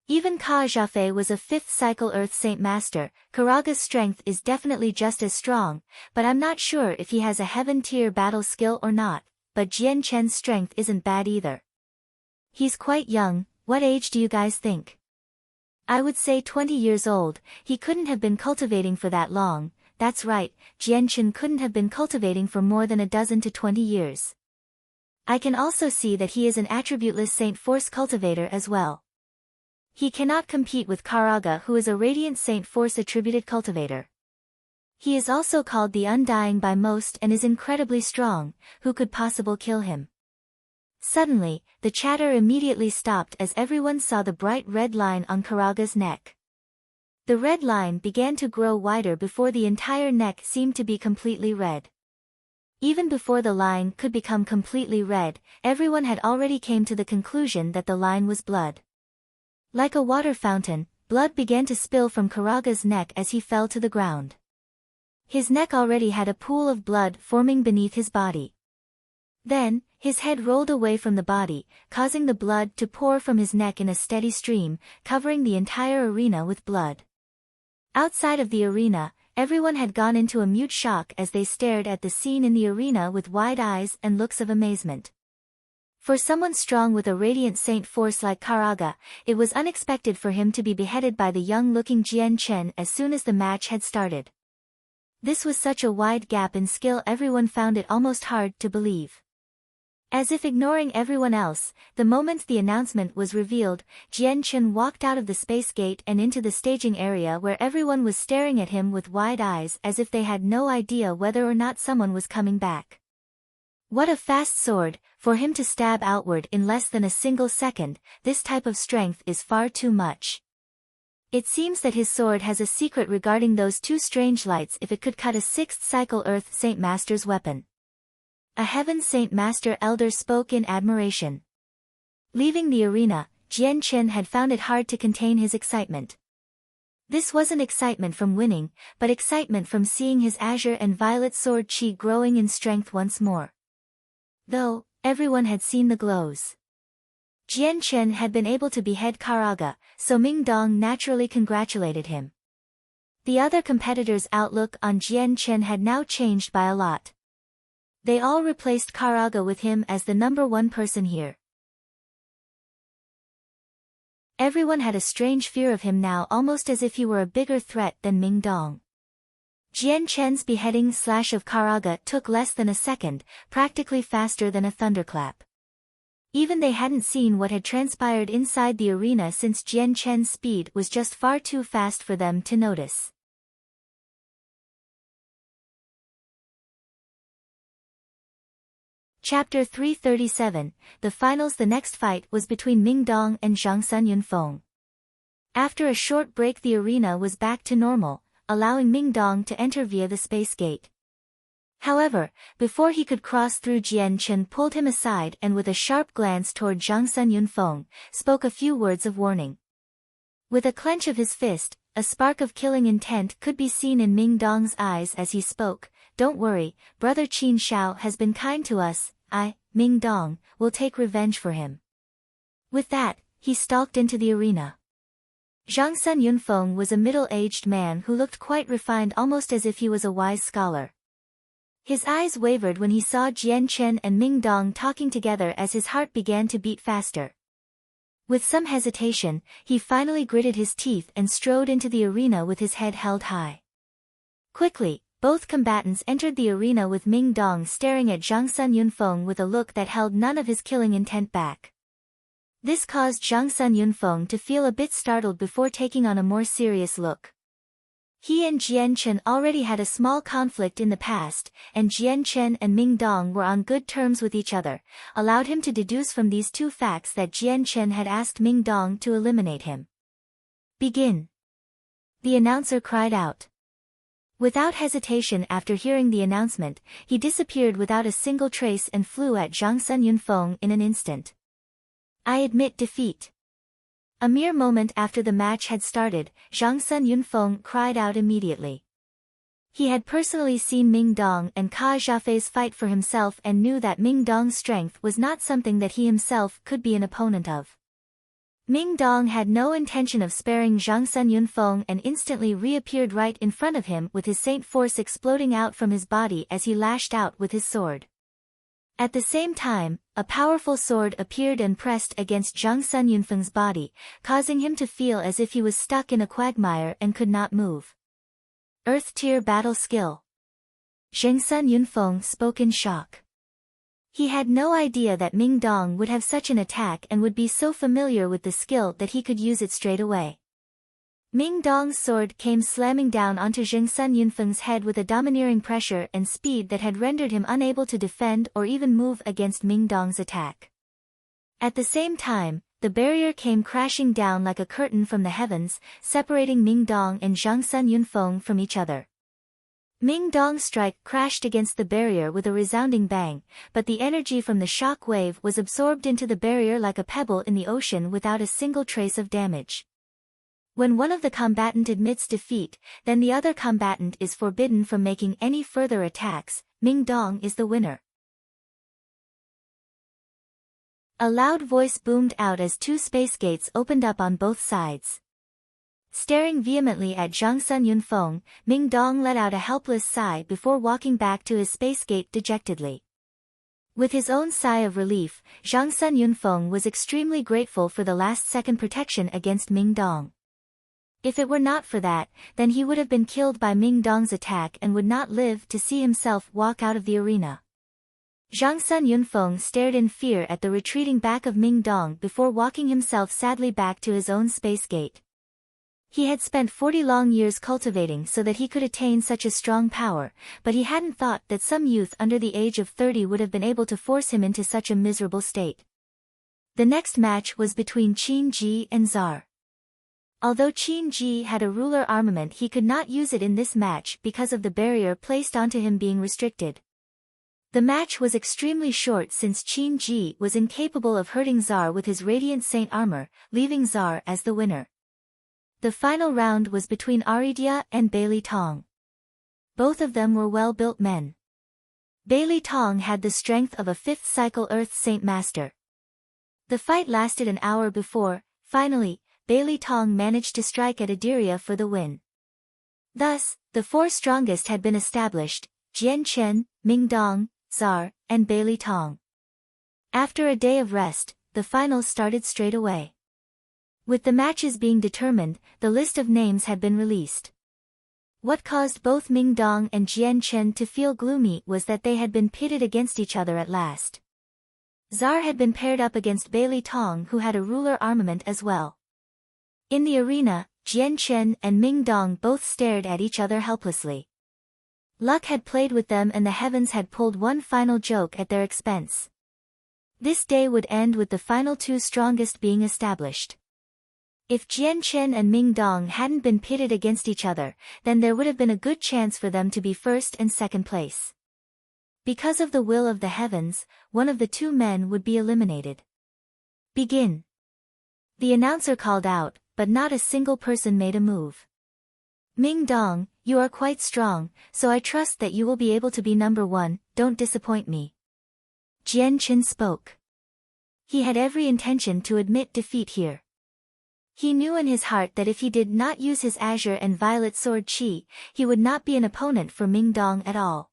Even Ka Zhafei was a 5th cycle Earth Saint Master. Karaga's strength is definitely just as strong, but I'm not sure if he has a heaven-tier battle skill or not, but Jian Chen's strength isn't bad either. He's quite young. What age do you guys think? I would say 20 years old. He couldn't have been cultivating for that long. That's right, Jian Chen couldn't have been cultivating for more than a dozen to 20 years. I can also see that he is an attributeless Saint Force cultivator as well. He cannot compete with Karaga, who is a Radiant Saint Force attributed cultivator. He is also called the Undying by most and is incredibly strong. Who could possibly kill him? Suddenly, the chatter immediately stopped as everyone saw the bright red line on Karaga's neck. The red line began to grow wider before the entire neck seemed to be completely red. Even before the line could become completely red, everyone had already came to the conclusion that the line was blood. Like a water fountain, blood began to spill from Karaga's neck as he fell to the ground. His neck already had a pool of blood forming beneath his body. Then, his head rolled away from the body, causing the blood to pour from his neck in a steady stream, covering the entire arena with blood. Outside of the arena, everyone had gone into a mute shock as they stared at the scene in the arena with wide eyes and looks of amazement. For someone strong with a Radiant Saint Force like Karaga, it was unexpected for him to be beheaded by the young-looking Jian Chen as soon as the match had started. This was such a wide gap in skill, everyone found it almost hard to believe. As if ignoring everyone else, the moment the announcement was revealed, Jian Chen walked out of the space gate and into the staging area where everyone was staring at him with wide eyes as if they had no idea whether or not someone was coming back. What a fast sword, for him to stab outward in less than a single second. This type of strength is far too much. It seems that his sword has a secret regarding those two strange lights if it could cut a sixth cycle Earth Saint Master's weapon. A Heaven Saint Master elder spoke in admiration. Leaving the arena, Jian Chen had found it hard to contain his excitement. This wasn't excitement from winning, but excitement from seeing his azure and violet sword qi growing in strength once more. Though, everyone had seen the glows. Jian Chen had been able to behead Karaga, so Ming Dong naturally congratulated him. The other competitors' outlook on Jian Chen had now changed by a lot. They all replaced Karaga with him as the number one person here. Everyone had a strange fear of him now, almost as if he were a bigger threat than Ming Dong. Jian Chen's beheading slash of Karaga took less than a second, practically faster than a thunderclap. Even they hadn't seen what had transpired inside the arena, since Jian Chen's speed was just far too fast for them to notice. Chapter 337, The Finals. The next fight was between Ming Dong and Zhang Sun Yunfeng. After a short break, the arena was back to normal, allowing Ming Dong to enter via the space gate. However, before he could cross through, Jian Chen pulled him aside and with a sharp glance toward Zhang Sun Yunfeng, spoke a few words of warning. With a clench of his fist, a spark of killing intent could be seen in Ming Dong's eyes as he spoke. "Don't worry, Brother Qin Shao has been kind to us. I, Ming Dong, will take revenge for him." With that, he stalked into the arena. Zhang Sun Yunfeng was a middle-aged man who looked quite refined, almost as if he was a wise scholar. His eyes wavered when he saw Jian Chen and Ming Dong talking together as his heart began to beat faster. With some hesitation, he finally gritted his teeth and strode into the arena with his head held high. Quickly, both combatants entered the arena with Ming Dong staring at Zhang Sun Yunfeng with a look that held none of his killing intent back. This caused Zhang Sun Yunfeng to feel a bit startled before taking on a more serious look. He and Jian Chen already had a small conflict in the past, and Jian Chen and Ming Dong were on good terms with each other, allowed him to deduce from these two facts that Jian Chen had asked Ming Dong to eliminate him. "Begin!" the announcer cried out. Without hesitation, after hearing the announcement, he disappeared without a single trace and flew at Zhang Sun Yunfeng in an instant. "I admit defeat." A mere moment after the match had started, Zhang Sun Yunfeng cried out immediately. He had personally seen Ming Dong and Ka Zhafei's fight for himself and knew that Ming Dong's strength was not something that he himself could be an opponent of. Ming Dong had no intention of sparing Zhang Sun Yunfeng and instantly reappeared right in front of him with his saint force exploding out from his body as he lashed out with his sword. At the same time, a powerful sword appeared and pressed against Zhang Sun Yunfeng's body, causing him to feel as if he was stuck in a quagmire and could not move. Earth Tier Battle Skill. Zhang Sun Yunfeng spoke in shock. He had no idea that Ming Dong would have such an attack and would be so familiar with the skill that he could use it straight away. Ming Dong's sword came slamming down onto Zhang Sun Yunfeng's head with a domineering pressure and speed that had rendered him unable to defend or even move against Ming Dong's attack. At the same time, the barrier came crashing down like a curtain from the heavens, separating Ming Dong and Zhang Sun Yunfeng from each other. Ming Dong's strike crashed against the barrier with a resounding bang, but the energy from the shock wave was absorbed into the barrier like a pebble in the ocean without a single trace of damage. When one of the combatant admits defeat, then the other combatant is forbidden from making any further attacks. Ming Dong is the winner. A loud voice boomed out as two space gates opened up on both sides. Staring vehemently at Zhang Sun Yunfeng, Ming Dong let out a helpless sigh before walking back to his space gate dejectedly. With his own sigh of relief, Zhang Sun Yunfeng was extremely grateful for the last-second protection against Ming Dong. If it were not for that, then he would have been killed by Ming Dong's attack and would not live to see himself walk out of the arena. Zhang Sun Yunfeng stared in fear at the retreating back of Ming Dong before walking himself sadly back to his own space gate. He had spent 40 long years cultivating so that he could attain such a strong power, but he hadn't thought that some youth under the age of 30 would have been able to force him into such a miserable state. The next match was between Qin Ji and Zar. Although Qin Ji had a ruler armament, he could not use it in this match because of the barrier placed onto him being restricted. The match was extremely short since Qin Ji was incapable of hurting Czar with his Radiant Saint armor, leaving Czar as the winner. The final round was between Aridia and Bailey Tong. Both of them were well-built men. Bailey Tong had the strength of a 5th cycle Earth Saint Master. The fight lasted an hour before, finally, Bailey Tong managed to strike at Adiria for the win. Thus, the 4 strongest had been established: Jian Chen, Ming Dong, Czar, and Bailey Tong. After a day of rest, the finals started straight away. With the matches being determined, the list of names had been released. What caused both Ming Dong and Jian Chen to feel gloomy was that they had been pitted against each other at last. Czar had been paired up against Bailey Tong, who had a ruler armament as well. In the arena, Jian Chen and Ming Dong both stared at each other helplessly. Luck had played with them and the heavens had pulled one final joke at their expense. This day would end with the final 2 strongest being established. If Jian Chen and Ming Dong hadn't been pitted against each other, then there would have been a good chance for them to be 1st and 2nd place. Because of the will of the heavens, one of the 2 men would be eliminated. Begin. The announcer called out, but not a single person made a move. Ming Dong, you are quite strong, so I trust that you will be able to be number 1, don't disappoint me. Jian Chen spoke. He had every intention to admit defeat here. He knew in his heart that if he did not use his azure and violet sword Qi, he would not be an opponent for Ming Dong at all.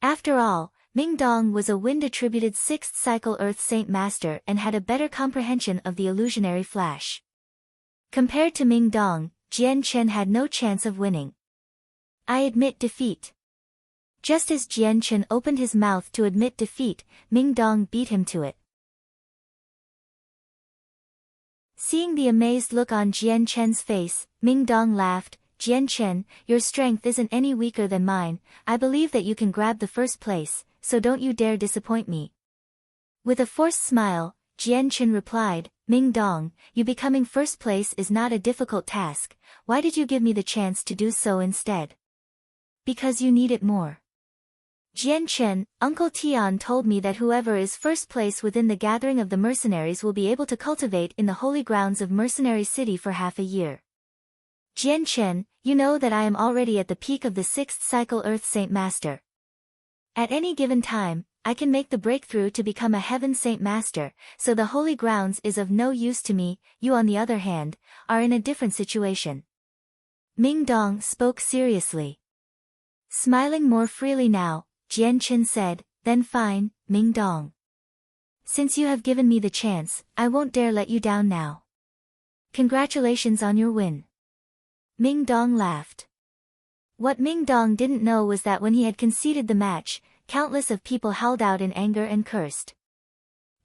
After all, Ming Dong was a wind-attributed 6th cycle Earth Saint Master and had a better comprehension of the illusionary flash. Compared to Ming Dong, Jian Chen had no chance of winning. I admit defeat. Just as Jian Chen opened his mouth to admit defeat, Ming Dong beat him to it. Seeing the amazed look on Jian Chen's face, Ming Dong laughed. Jian Chen, your strength isn't any weaker than mine, I believe that you can grab the 1st place, so don't you dare disappoint me. With a forced smile, Jian Chen replied, Ming Dong, you becoming 1st place is not a difficult task, why did you give me the chance to do so instead? Because you need it more. Jian Chen, Uncle Tian told me that whoever is 1st place within the gathering of the mercenaries will be able to cultivate in the holy grounds of Mercenary City for half a year. Jian Chen, you know that I am already at the peak of the 6th cycle Earth Saint Master. At any given time, I can make the breakthrough to become a Heaven Saint Master, so the holy grounds is of no use to me. You on the other hand, are in a different situation. Ming Dong spoke seriously. Smiling more freely now, Jian Chen said, then fine, Ming Dong. Since you have given me the chance, I won't dare let you down now. Congratulations on your win. Ming Dong laughed. What Ming Dong didn't know was that when he had conceded the match, countless of people howled out in anger and cursed.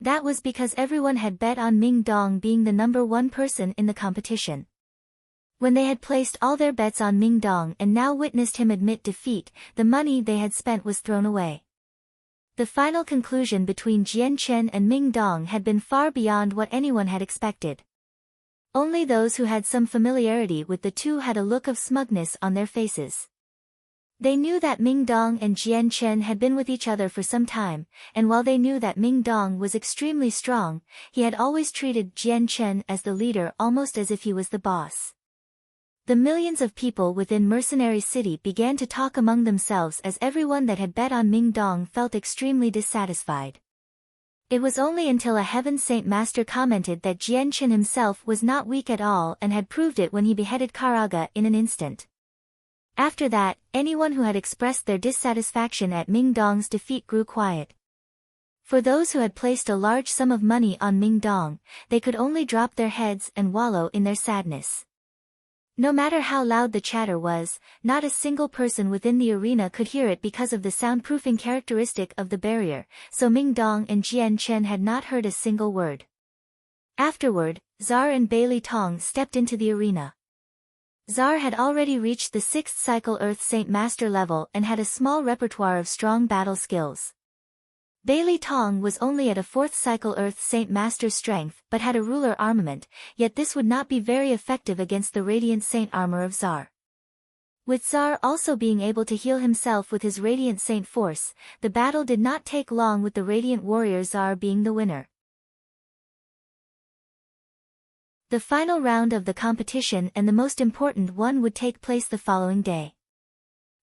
That was because everyone had bet on Ming Dong being the number 1 person in the competition. When they had placed all their bets on Ming Dong and now witnessed him admit defeat, the money they had spent was thrown away. The final conclusion between Jian Chen and Ming Dong had been far beyond what anyone had expected. Only those who had some familiarity with the 2 had a look of smugness on their faces. They knew that Ming Dong and Jian Chen had been with each other for some time, and while they knew that Ming Dong was extremely strong, he had always treated Jian Chen as the leader, almost as if he was the boss. The millions of people within Mercenary City began to talk among themselves as everyone that had bet on Ming Dong felt extremely dissatisfied. It was only until a Heaven Saint Master commented that Jian Chen himself was not weak at all and had proved it when he beheaded Karaga in an instant. After that, anyone who had expressed their dissatisfaction at Ming Dong's defeat grew quiet. For those who had placed a large sum of money on Ming Dong, they could only drop their heads and wallow in their sadness. No matter how loud the chatter was, not a single person within the arena could hear it because of the soundproofing characteristic of the barrier, so Ming Dong and Jian Chen had not heard a single word. Afterward, Czar and Bailey Tong stepped into the arena. Czar had already reached the 6th cycle Earth Saint Master level and had a small repertoire of strong battle skills. Bailey Tong was only at a 4th cycle Earth Saint Master strength but had a ruler armament, yet this would not be very effective against the Radiant Saint armor of Zar. With Zar also being able to heal himself with his Radiant Saint force, the battle did not take long with the Radiant Warrior Zar being the winner. The final round of the competition and the most important one would take place the following day.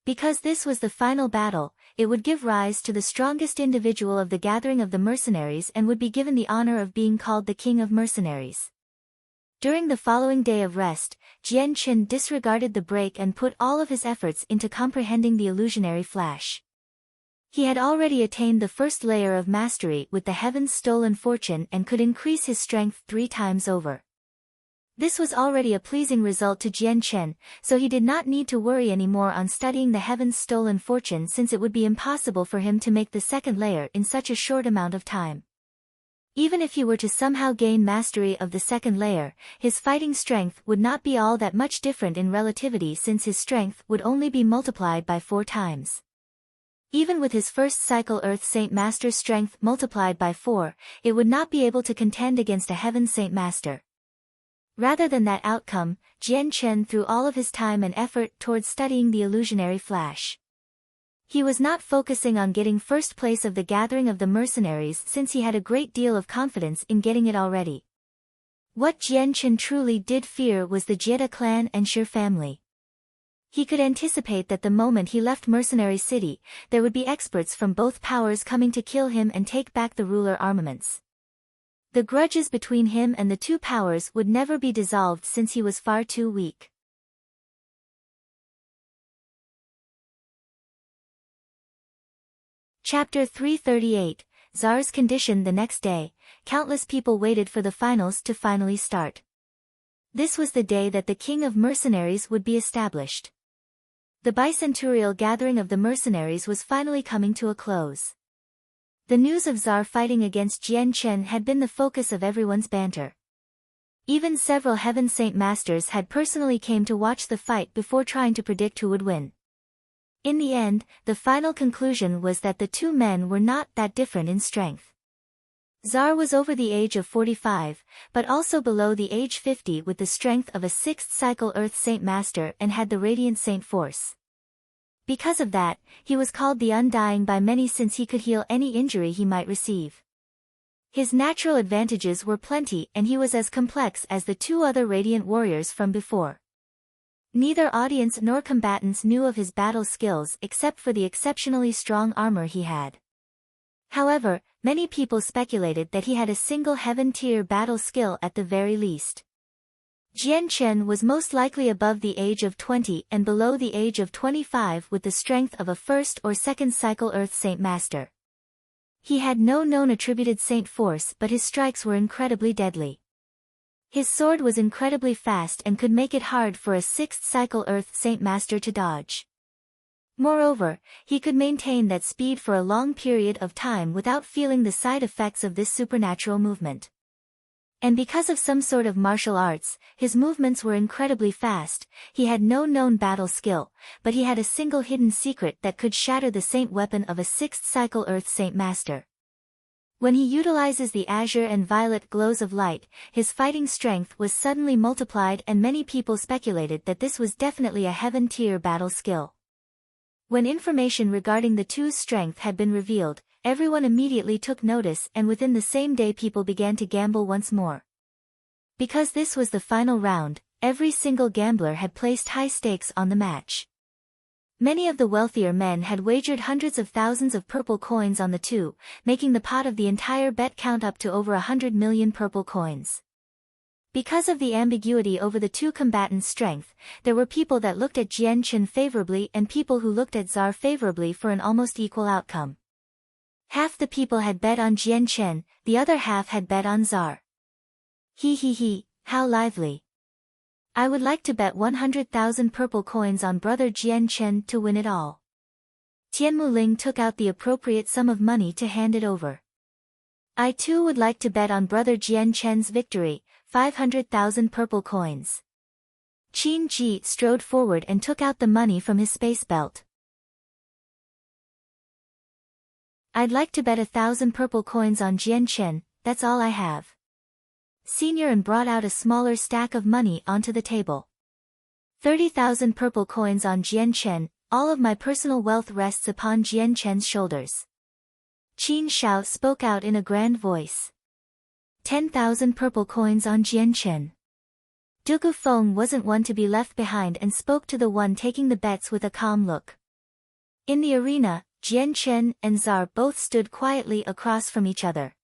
Because this was the final battle, it would give rise to the strongest individual of the gathering of the mercenaries and would be given the honor of being called the King of Mercenaries. During the following day of rest, Jian Qin disregarded the break and put all of his efforts into comprehending the illusionary flash. He had already attained the first layer of mastery with the Heaven's Stolen Fortune and could increase his strength 3 times over. This was already a pleasing result to Jian Qin, so he did not need to worry anymore on studying the Heaven's Stolen Fortune since it would be impossible for him to make the second layer in such a short amount of time. Even if he were to somehow gain mastery of the second layer, his fighting strength would not be all that much different in relativity since his strength would only be multiplied by 4 times. Even with his first cycle Earth Saint Master strength multiplied by 4, it would not be able to contend against a Heaven Saint Master. Rather than that outcome, Jian Qin threw all of his time and effort towards studying the illusionary flash. He was not focusing on getting first place of the gathering of the mercenaries since he had a great deal of confidence in getting it already. What Jian Qin truly did fear was the Jieda clan and Shi family. He could anticipate that the moment he left Mercenary City, there would be experts from both powers coming to kill him and take back the ruler armaments. The grudges between him and the 2 powers would never be dissolved since he was far too weak. Chapter 338, Zar's Condition. The next day, countless people waited for the finals to finally start. This was the day that the King of Mercenaries would be established. The bicentennial gathering of the mercenaries was finally coming to a close. The news of Zar fighting against Jian Qin had been the focus of everyone's banter. Even several Heaven Saint Masters had personally came to watch the fight before trying to predict who would win. In the end, the final conclusion was that the 2 men were not that different in strength. Zar was over the age of 45, but also below the age 50 with the strength of a 6th cycle Earth Saint Master and had the Radiant Saint Force. Because of that, he was called the Undying by many since he could heal any injury he might receive. His natural advantages were plenty and he was as complex as the 2 other Radiant Warriors from before. Neither audience nor combatants knew of his battle skills except for the exceptionally strong armor he had. However, many people speculated that he had a single heaven-tier battle skill at the very least. Jian Qin was most likely above the age of 20 and below the age of 25 with the strength of a 1st or 2nd cycle Earth Saint Master. He had no known attributed saint force but his strikes were incredibly deadly. His sword was incredibly fast and could make it hard for a 6th cycle Earth Saint Master to dodge. Moreover, he could maintain that speed for a long period of time without feeling the side effects of this supernatural movement. And because of some sort of martial arts, his movements were incredibly fast. He had no known battle skill, but he had a single hidden secret that could shatter the saint weapon of a 6th cycle Earth Saint Master. When he utilizes the azure and violet glows of light, his fighting strength was suddenly multiplied and many people speculated that this was definitely a heaven-tier battle skill. When information regarding the 2's strength had been revealed, everyone immediately took notice and within the same day people began to gamble once more. Because this was the final round, every single gambler had placed high stakes on the match. Many of the wealthier men had wagered hundreds of thousands of purple coins on the 2, making the pot of the entire bet count up to over 100 million purple coins. Because of the ambiguity over the 2 combatants' strength, there were people that looked at Jian Qin favorably and people who looked at Zar favorably for an almost equal outcome. Half the people had bet on Jian Qin, the other half had bet on Zar. He, how lively. I would like to bet 100,000 purple coins on brother Jian Qin to win it all. Tian Muling took out the appropriate sum of money to hand it over. I too would like to bet on brother Jian Qin's victory, 500,000 purple coins. Qin Ji strode forward and took out the money from his space belt. I'd like to bet 1,000 purple coins on Jian Chen, that's all I have. Senior and brought out a smaller stack of money onto the table. 30,000 purple coins on Jian Chen, all of my personal wealth rests upon Jian Chen's shoulders. Qin Shao spoke out in a grand voice. 10,000 purple coins on Jian Chen. Dugu Feng wasn't one to be left behind and spoke to the one taking the bets with a calm look. In the arena, Jian Chen and Czar both stood quietly across from each other.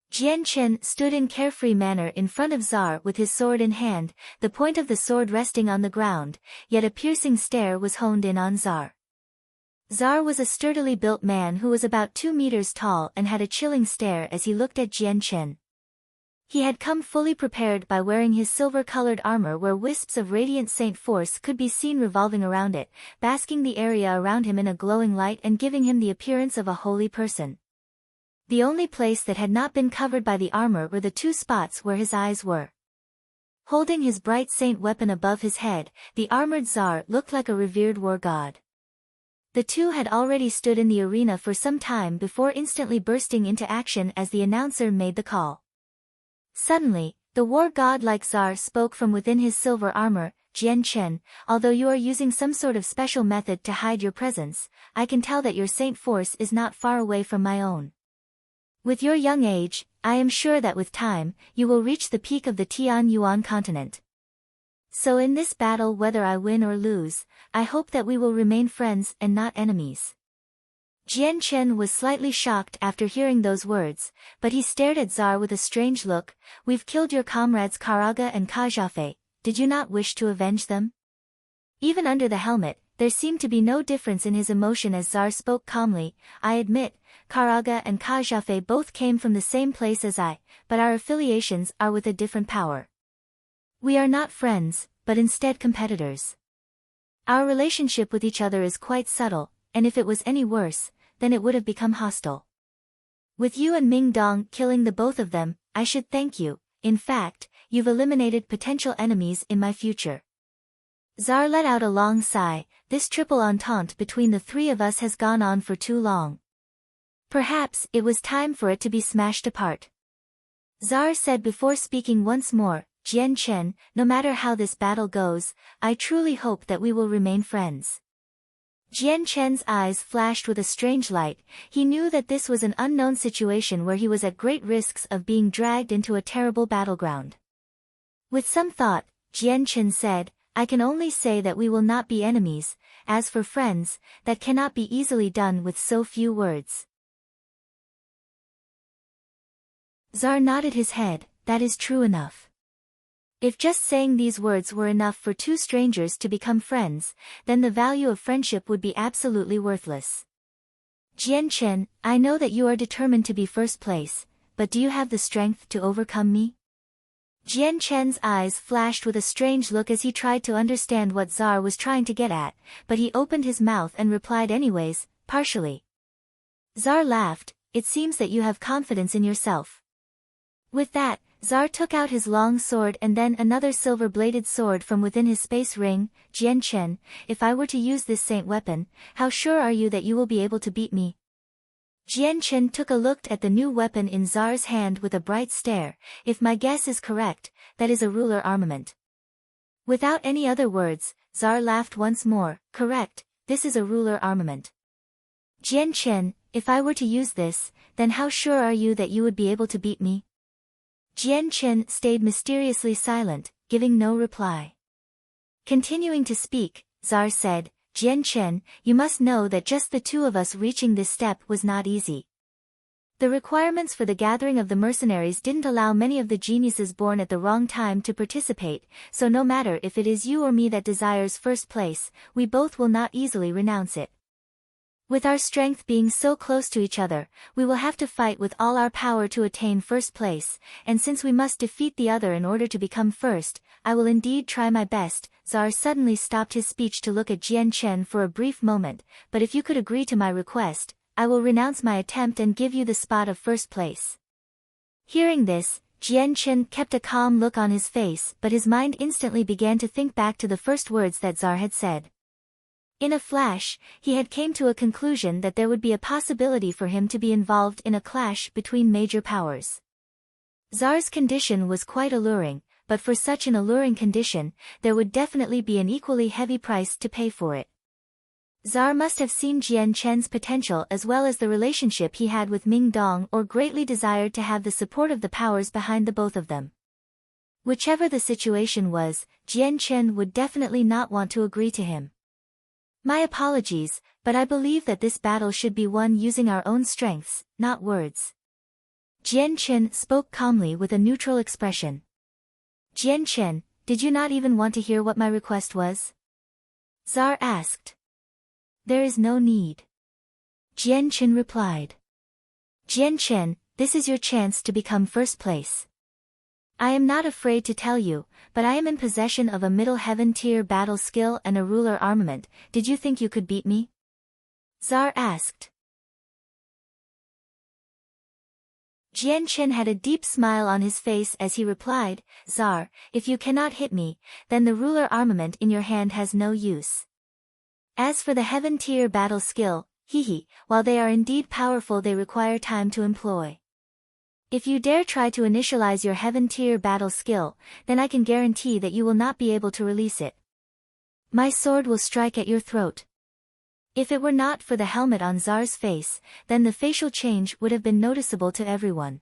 Jian Chen stood in carefree manner in front of Czar with his sword in hand, the point of the sword resting on the ground, yet a piercing stare was honed in on Czar. Czar was a sturdily built man who was about 2 meters tall and had a chilling stare as he looked at Jian Chen. He had come fully prepared by wearing his silver-colored armor where wisps of radiant saint force could be seen revolving around it, basking the area around him in a glowing light and giving him the appearance of a holy person. The only place that had not been covered by the armor were the 2 spots where his eyes were. Holding his bright saint weapon above his head, the armored Czar looked like a revered war god. The two had already stood in the arena for some time before instantly bursting into action as the announcer made the call. Suddenly, the war god-like Czar spoke from within his silver armor, Jian Chen, although you are using some sort of special method to hide your presence, I can tell that your saint force is not far away from my own. With your young age, I am sure that with time, you will reach the peak of the Tian Yuan continent. So in this battle whether I win or lose, I hope that we will remain friends and not enemies. Jian Chen was slightly shocked after hearing those words, but he stared at Czar with a strange look. We've killed your comrades Karaga and Kajafei, did you not wish to avenge them? Even under the helmet, there seemed to be no difference in his emotion as Czar spoke calmly. I admit, Karaga and Kajafei both came from the same place as I, but our affiliations are with a different power. We are not friends, but instead competitors. Our relationship with each other is quite subtle, and if it was any worse, then it would have become hostile. With you and Ming Dong killing the both of them, I should thank you. In fact, you've eliminated potential enemies in my future. Czar let out a long sigh. This triple entente between the 3 of us has gone on for too long. Perhaps it was time for it to be smashed apart. Czar said before speaking once more, Jian Chen, no matter how this battle goes, I truly hope that we will remain friends. Jian Chen's eyes flashed with a strange light. He knew that this was an unknown situation where he was at great risks of being dragged into a terrible battleground. With some thought, Jian Chen said, I can only say that we will not be enemies. As for friends, that cannot be easily done with so few words. Czar nodded his head, that is true enough. If just saying these words were enough for 2 strangers to become friends, then the value of friendship would be absolutely worthless. Jian Chen, I know that you are determined to be first place, but do you have the strength to overcome me? Jian Chen's eyes flashed with a strange look as he tried to understand what Czar was trying to get at, but he opened his mouth and replied anyways, partially. Czar laughed, it seems that you have confidence in yourself. With that, Czar took out his long sword and then another silver-bladed sword from within his space ring. Jian Chen, if I were to use this saint weapon, how sure are you that you will be able to beat me? Jian Chen took a look at the new weapon in Czar's hand with a bright stare. If my guess is correct, that is a ruler armament. Without any other words, Czar laughed once more. Correct, this is a ruler armament. Jian Chen, if I were to use this, then how sure are you that you would be able to beat me? Jian Chen stayed mysteriously silent, giving no reply. Continuing to speak, Czar said, Jian Chen, you must know that just the 2 of us reaching this step was not easy. The requirements for the gathering of the mercenaries didn't allow many of the geniuses born at the wrong time to participate, so no matter if it is you or me that desires first place, we both will not easily renounce it. With our strength being so close to each other, we will have to fight with all our power to attain first place, and since we must defeat the other in order to become first, I will indeed try my best. Czar suddenly stopped his speech to look at Jian Chen for a brief moment, but if you could agree to my request, I will renounce my attempt and give you the spot of first place. Hearing this, Jian Chen kept a calm look on his face, but his mind instantly began to think back to the first words that Czar had said. In a flash, he had came to a conclusion that there would be a possibility for him to be involved in a clash between major powers. Tsar's condition was quite alluring, but for such an alluring condition, there would definitely be an equally heavy price to pay for it. Tsar must have seen Jian Chen's potential as well as the relationship he had with Ming Dong, or greatly desired to have the support of the powers behind the both of them. Whichever the situation was, Jian Chen would definitely not want to agree to him. My apologies, but I believe that this battle should be won using our own strengths, not words. Jian Chen spoke calmly with a neutral expression. Jian Chen, did you not even want to hear what my request was? Tsar asked. There is no need. Jian Chen replied. Jian Chen, this is your chance to become first place. I am not afraid to tell you, but I am in possession of a middle heaven tier battle skill and a ruler armament. Did you think you could beat me? Tsar asked. Jian Chen had a deep smile on his face as he replied, Tsar, if you cannot hit me, then the ruler armament in your hand has no use. As for the heaven tier battle skill, while they are indeed powerful, they require time to employ. If you dare try to initialize your heaven tier battle skill, then I can guarantee that you will not be able to release it. My sword will strike at your throat. If it were not for the helmet on Tsar's face, then the facial change would have been noticeable to everyone.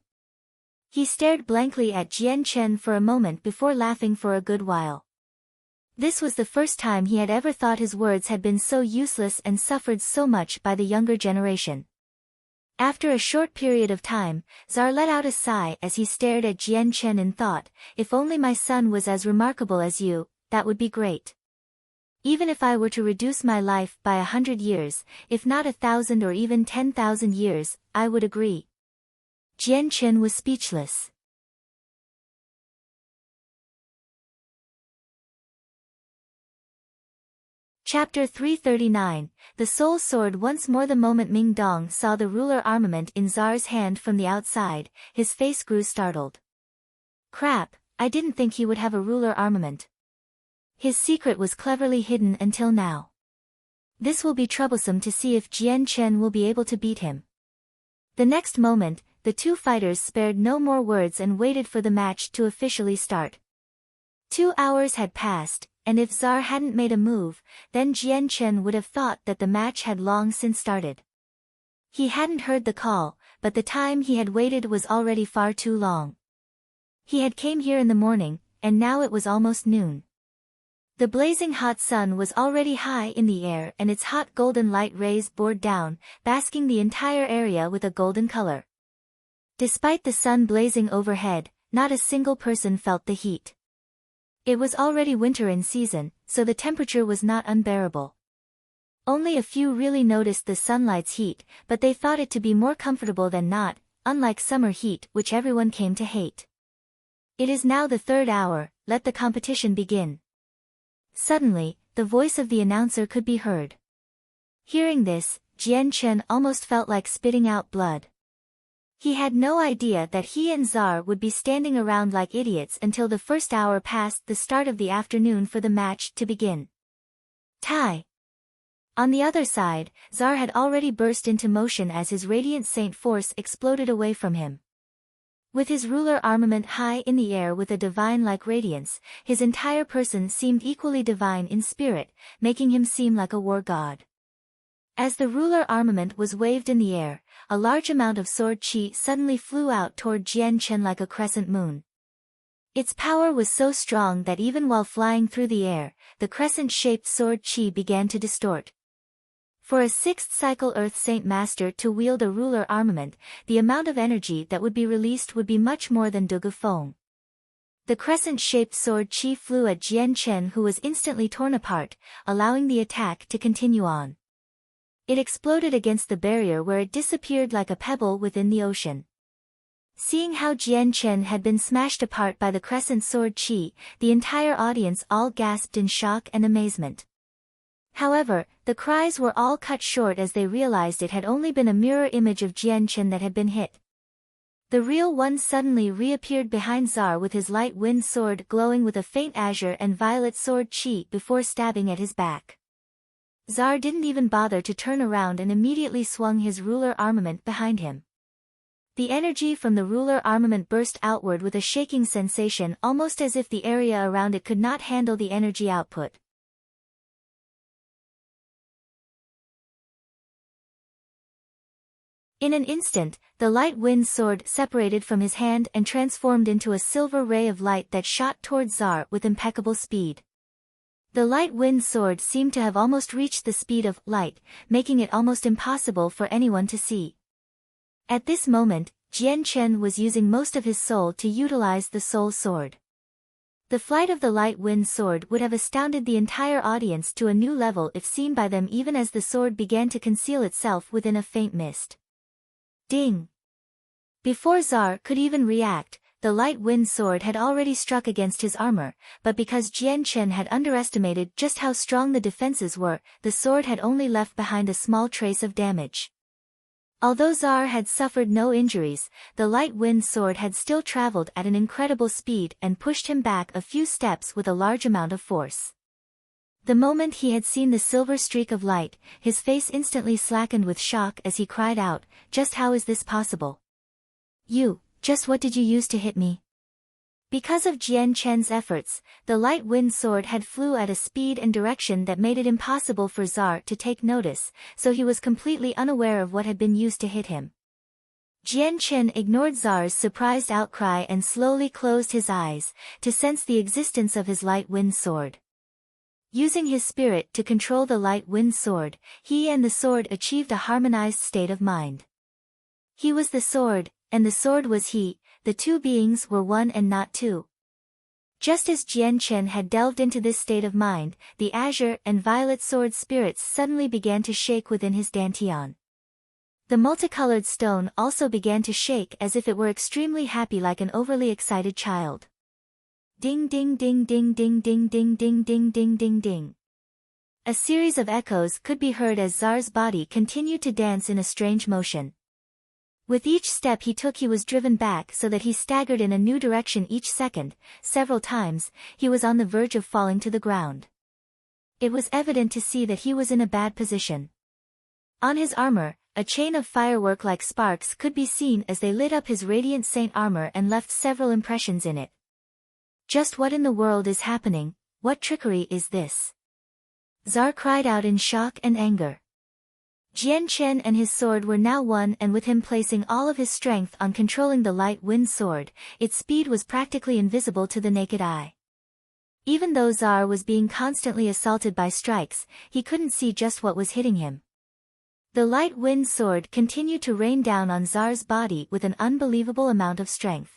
He stared blankly at Jian Chen for a moment before laughing for a good while. This was the first time he had ever thought his words had been so useless and suffered so much by the younger generation. After a short period of time, Tsar let out a sigh as he stared at Jian Chen and thought, if only my son was as remarkable as you, that would be great. Even if I were to reduce my life by 100 years, if not 1,000 or even 10,000 years, I would agree. Jian Chen was speechless. Chapter 339, The Soul Sword. Once more, the moment Ming Dong saw the ruler armament in Tsar's hand from the outside, his face grew startled. Crap, I didn't think he would have a ruler armament. His secret was cleverly hidden until now. This will be troublesome to see if Jian Chen will be able to beat him. The next moment, the two fighters spared no more words and waited for the match to officially start. 2 hours had passed, and if Tsar hadn't made a move, then Jian Chen would have thought that the match had long since started. He hadn't heard the call, but the time he had waited was already far too long. He had came here in the morning, and now it was almost noon. The blazing hot sun was already high in the air and its hot golden light rays poured down, basking the entire area with a golden color. Despite the sun blazing overhead, not a single person felt the heat. It was already winter in season, so the temperature was not unbearable. Only a few really noticed the sunlight's heat, but they thought it to be more comfortable than not, unlike summer heat which everyone came to hate. It is now the 3rd hour, let the competition begin. Suddenly, the voice of the announcer could be heard. Hearing this, Jian Chen almost felt like spitting out blood. He had no idea that he and Tsar would be standing around like idiots until the 1st hour past the start of the afternoon for the match to begin. Tai. On the other side, Tsar had already burst into motion as his radiant saint force exploded away from him. With his ruler armament high in the air with a divine-like radiance, his entire person seemed equally divine in spirit, making him seem like a war god. As the ruler armament was waved in the air, a large amount of sword chi suddenly flew out toward Jian Chen like a crescent moon. Its power was so strong that even while flying through the air, the crescent-shaped sword chi began to distort. For a 6th cycle Earth Saint Master to wield a ruler armament, the amount of energy that would be released would be much more than Dugufeng. The crescent-shaped sword chi flew at Jian Chen, who was instantly torn apart, allowing the attack to continue on. It exploded against the barrier where it disappeared like a pebble within the ocean. Seeing how Jian Chen had been smashed apart by the crescent sword chi, the entire audience all gasped in shock and amazement. However, the cries were all cut short as they realized it had only been a mirror image of Jian Chen that had been hit. The real one suddenly reappeared behind Tsar with his light wind sword glowing with a faint azure and violet sword chi before stabbing at his back. Tsar didn't even bother to turn around and immediately swung his ruler armament behind him. The energy from the ruler armament burst outward with a shaking sensation, almost as if the area around it could not handle the energy output. In an instant, the light wind sword separated from his hand and transformed into a silver ray of light that shot towards Tsar with impeccable speed. The light wind sword seemed to have almost reached the speed of light, making it almost impossible for anyone to see. At this moment, Jian Chen was using most of his soul to utilize the soul sword. The flight of the light wind sword would have astounded the entire audience to a new level if seen by them, even as the sword began to conceal itself within a faint mist. Ding! Before Tsar could even react, the light wind sword had already struck against his armor, but because Jian Chen had underestimated just how strong the defenses were, the sword had only left behind a small trace of damage. Although Tsar had suffered no injuries, the light wind sword had still traveled at an incredible speed and pushed him back a few steps with a large amount of force. The moment he had seen the silver streak of light, his face instantly slackened with shock as he cried out, "Just how is this possible? Just what did you use to hit me?" Because of Jian Chen's efforts, the light wind sword had flew at a speed and direction that made it impossible for Tsar to take notice, so he was completely unaware of what had been used to hit him. Jian Chen ignored Tsar's surprised outcry and slowly closed his eyes, to sense the existence of his light wind sword. Using his spirit to control the light wind sword, he and the sword achieved a harmonized state of mind. He was the sword, and the sword was he. The two beings were one and not two. Just as Jian Chen had delved into this state of mind, the azure and violet sword spirits suddenly began to shake within his dantian. The multicolored stone also began to shake as if it were extremely happy, like an overly excited child. Ding ding ding ding ding ding ding ding ding ding ding ding. A series of echoes could be heard as Tsar's body continued to dance in a strange motion. With each step he took, he was driven back so that he staggered in a new direction each second. Several times, he was on the verge of falling to the ground. It was evident to see that he was in a bad position. On his armor, a chain of firework-like sparks could be seen as they lit up his radiant saint armor and left several impressions in it. Just what in the world is happening? What trickery is this? Tsar cried out in shock and anger. Jian Chen and his sword were now one, and with him placing all of his strength on controlling the light wind sword, its speed was practically invisible to the naked eye. Even though Tsar was being constantly assaulted by strikes, he couldn't see just what was hitting him. The light wind sword continued to rain down on Tsar's body with an unbelievable amount of strength.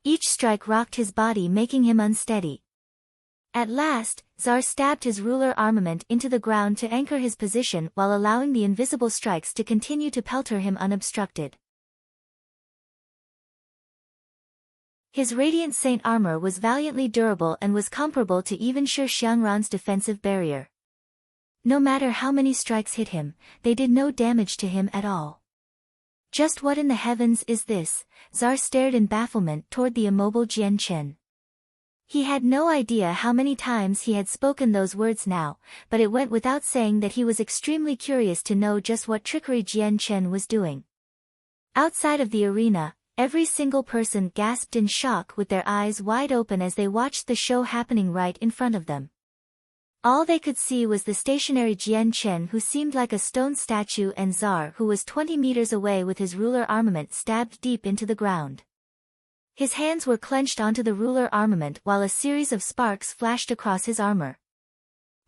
Each strike rocked his body, making him unsteady. At last, Tsar stabbed his ruler armament into the ground to anchor his position while allowing the invisible strikes to continue to pelter him unobstructed. His radiant saint armor was valiantly durable and was comparable to even Shi Xiangran's defensive barrier. No matter how many strikes hit him, they did no damage to him at all. Just what in the heavens is this? Tsar stared in bafflement toward the immobile Jian Chen. He had no idea how many times he had spoken those words now, but it went without saying that he was extremely curious to know just what trickery Jian Chen was doing. Outside of the arena, every single person gasped in shock with their eyes wide open as they watched the show happening right in front of them. All they could see was the stationary Jian Chen, who seemed like a stone statue, and Tsar, who was 20 meters away with his ruler armament stabbed deep into the ground. His hands were clenched onto the ruler armament while a series of sparks flashed across his armor.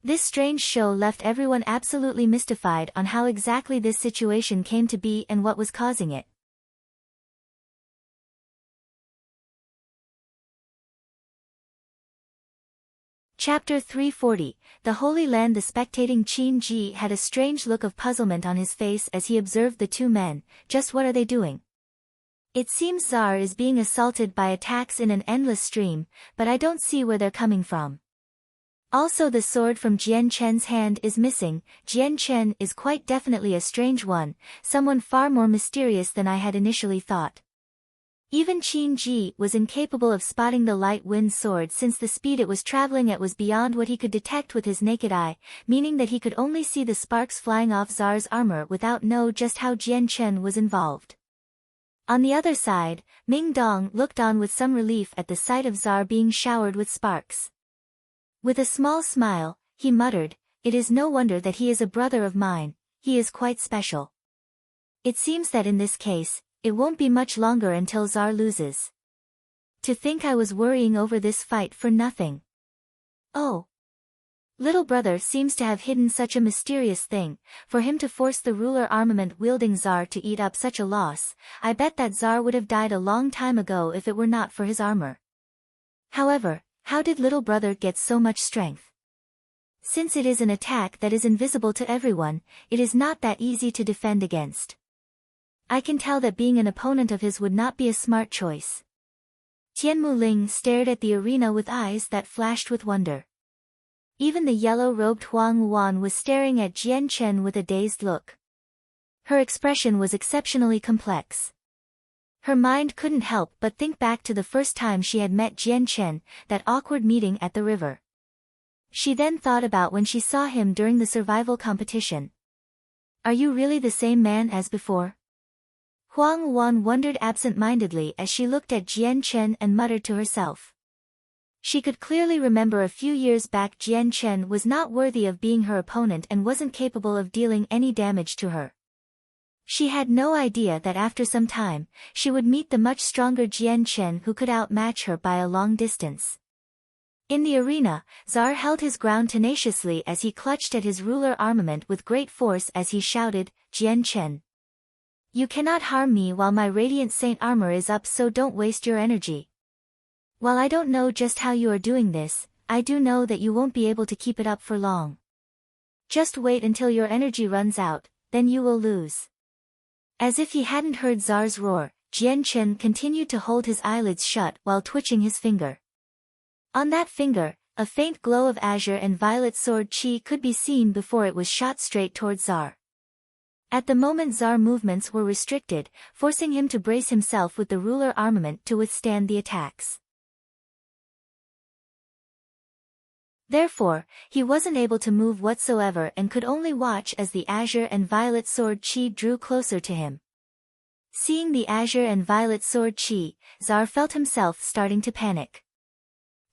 This strange show left everyone absolutely mystified on how exactly this situation came to be and what was causing it. Chapter 340, The Holy Land. The spectating Qin Ji had a strange look of puzzlement on his face as he observed the two men. Just what are they doing? It seems Tsar is being assaulted by attacks in an endless stream, but I don't see where they're coming from. Also, the sword from Jian Chen's hand is missing. Jian Chen is quite definitely a strange one, someone far more mysterious than I had initially thought. Even Qin Ji was incapable of spotting the light wind sword since the speed it was traveling at was beyond what he could detect with his naked eye, meaning that he could only see the sparks flying off Zar's armor without know just how Jian Chen was involved. On the other side, Ming Dong looked on with some relief at the sight of Zar being showered with sparks. With a small smile, he muttered, "It is no wonder that he is a brother of mine, he is quite special. It seems that in this case, it won't be much longer until Zar loses. To think I was worrying over this fight for nothing. Oh. Little brother seems to have hidden such a mysterious thing, for him to force the ruler armament-wielding Zar to eat up such a loss. I bet that Zar would have died a long time ago if it were not for his armor. However, how did little brother get so much strength? Since it is an attack that is invisible to everyone, it is not that easy to defend against. I can tell that being an opponent of his would not be a smart choice." Tian Muling stared at the arena with eyes that flashed with wonder. Even the yellow-robed Huang Wan was staring at Jian Chen with a dazed look. Her expression was exceptionally complex. Her mind couldn't help but think back to the first time she had met Jian Chen, that awkward meeting at the river. She then thought about when she saw him during the survival competition. "Are you really the same man as before?" Huang Wan wondered absent-mindedly as she looked at Jian Chen and muttered to herself. She could clearly remember a few years back Jian Chen was not worthy of being her opponent and wasn't capable of dealing any damage to her. She had no idea that after some time, she would meet the much stronger Jian Chen who could outmatch her by a long distance. In the arena, Zar held his ground tenaciously as he clutched at his ruler armament with great force as he shouted, "Jian Chen. You cannot harm me while my radiant saint armor is up, so don't waste your energy. While I don't know just how you are doing this, I do know that you won't be able to keep it up for long. Just wait until your energy runs out, then you will lose." As if he hadn't heard Zar's roar, Jian Chen continued to hold his eyelids shut while twitching his finger. On that finger, a faint glow of azure and violet sword chi could be seen before it was shot straight towards Zar. At the moment Zar's movements were restricted, forcing him to brace himself with the ruler armament to withstand the attacks. Therefore, he wasn't able to move whatsoever and could only watch as the azure and violet sword chi drew closer to him. Seeing the azure and violet sword chi, Zar felt himself starting to panic.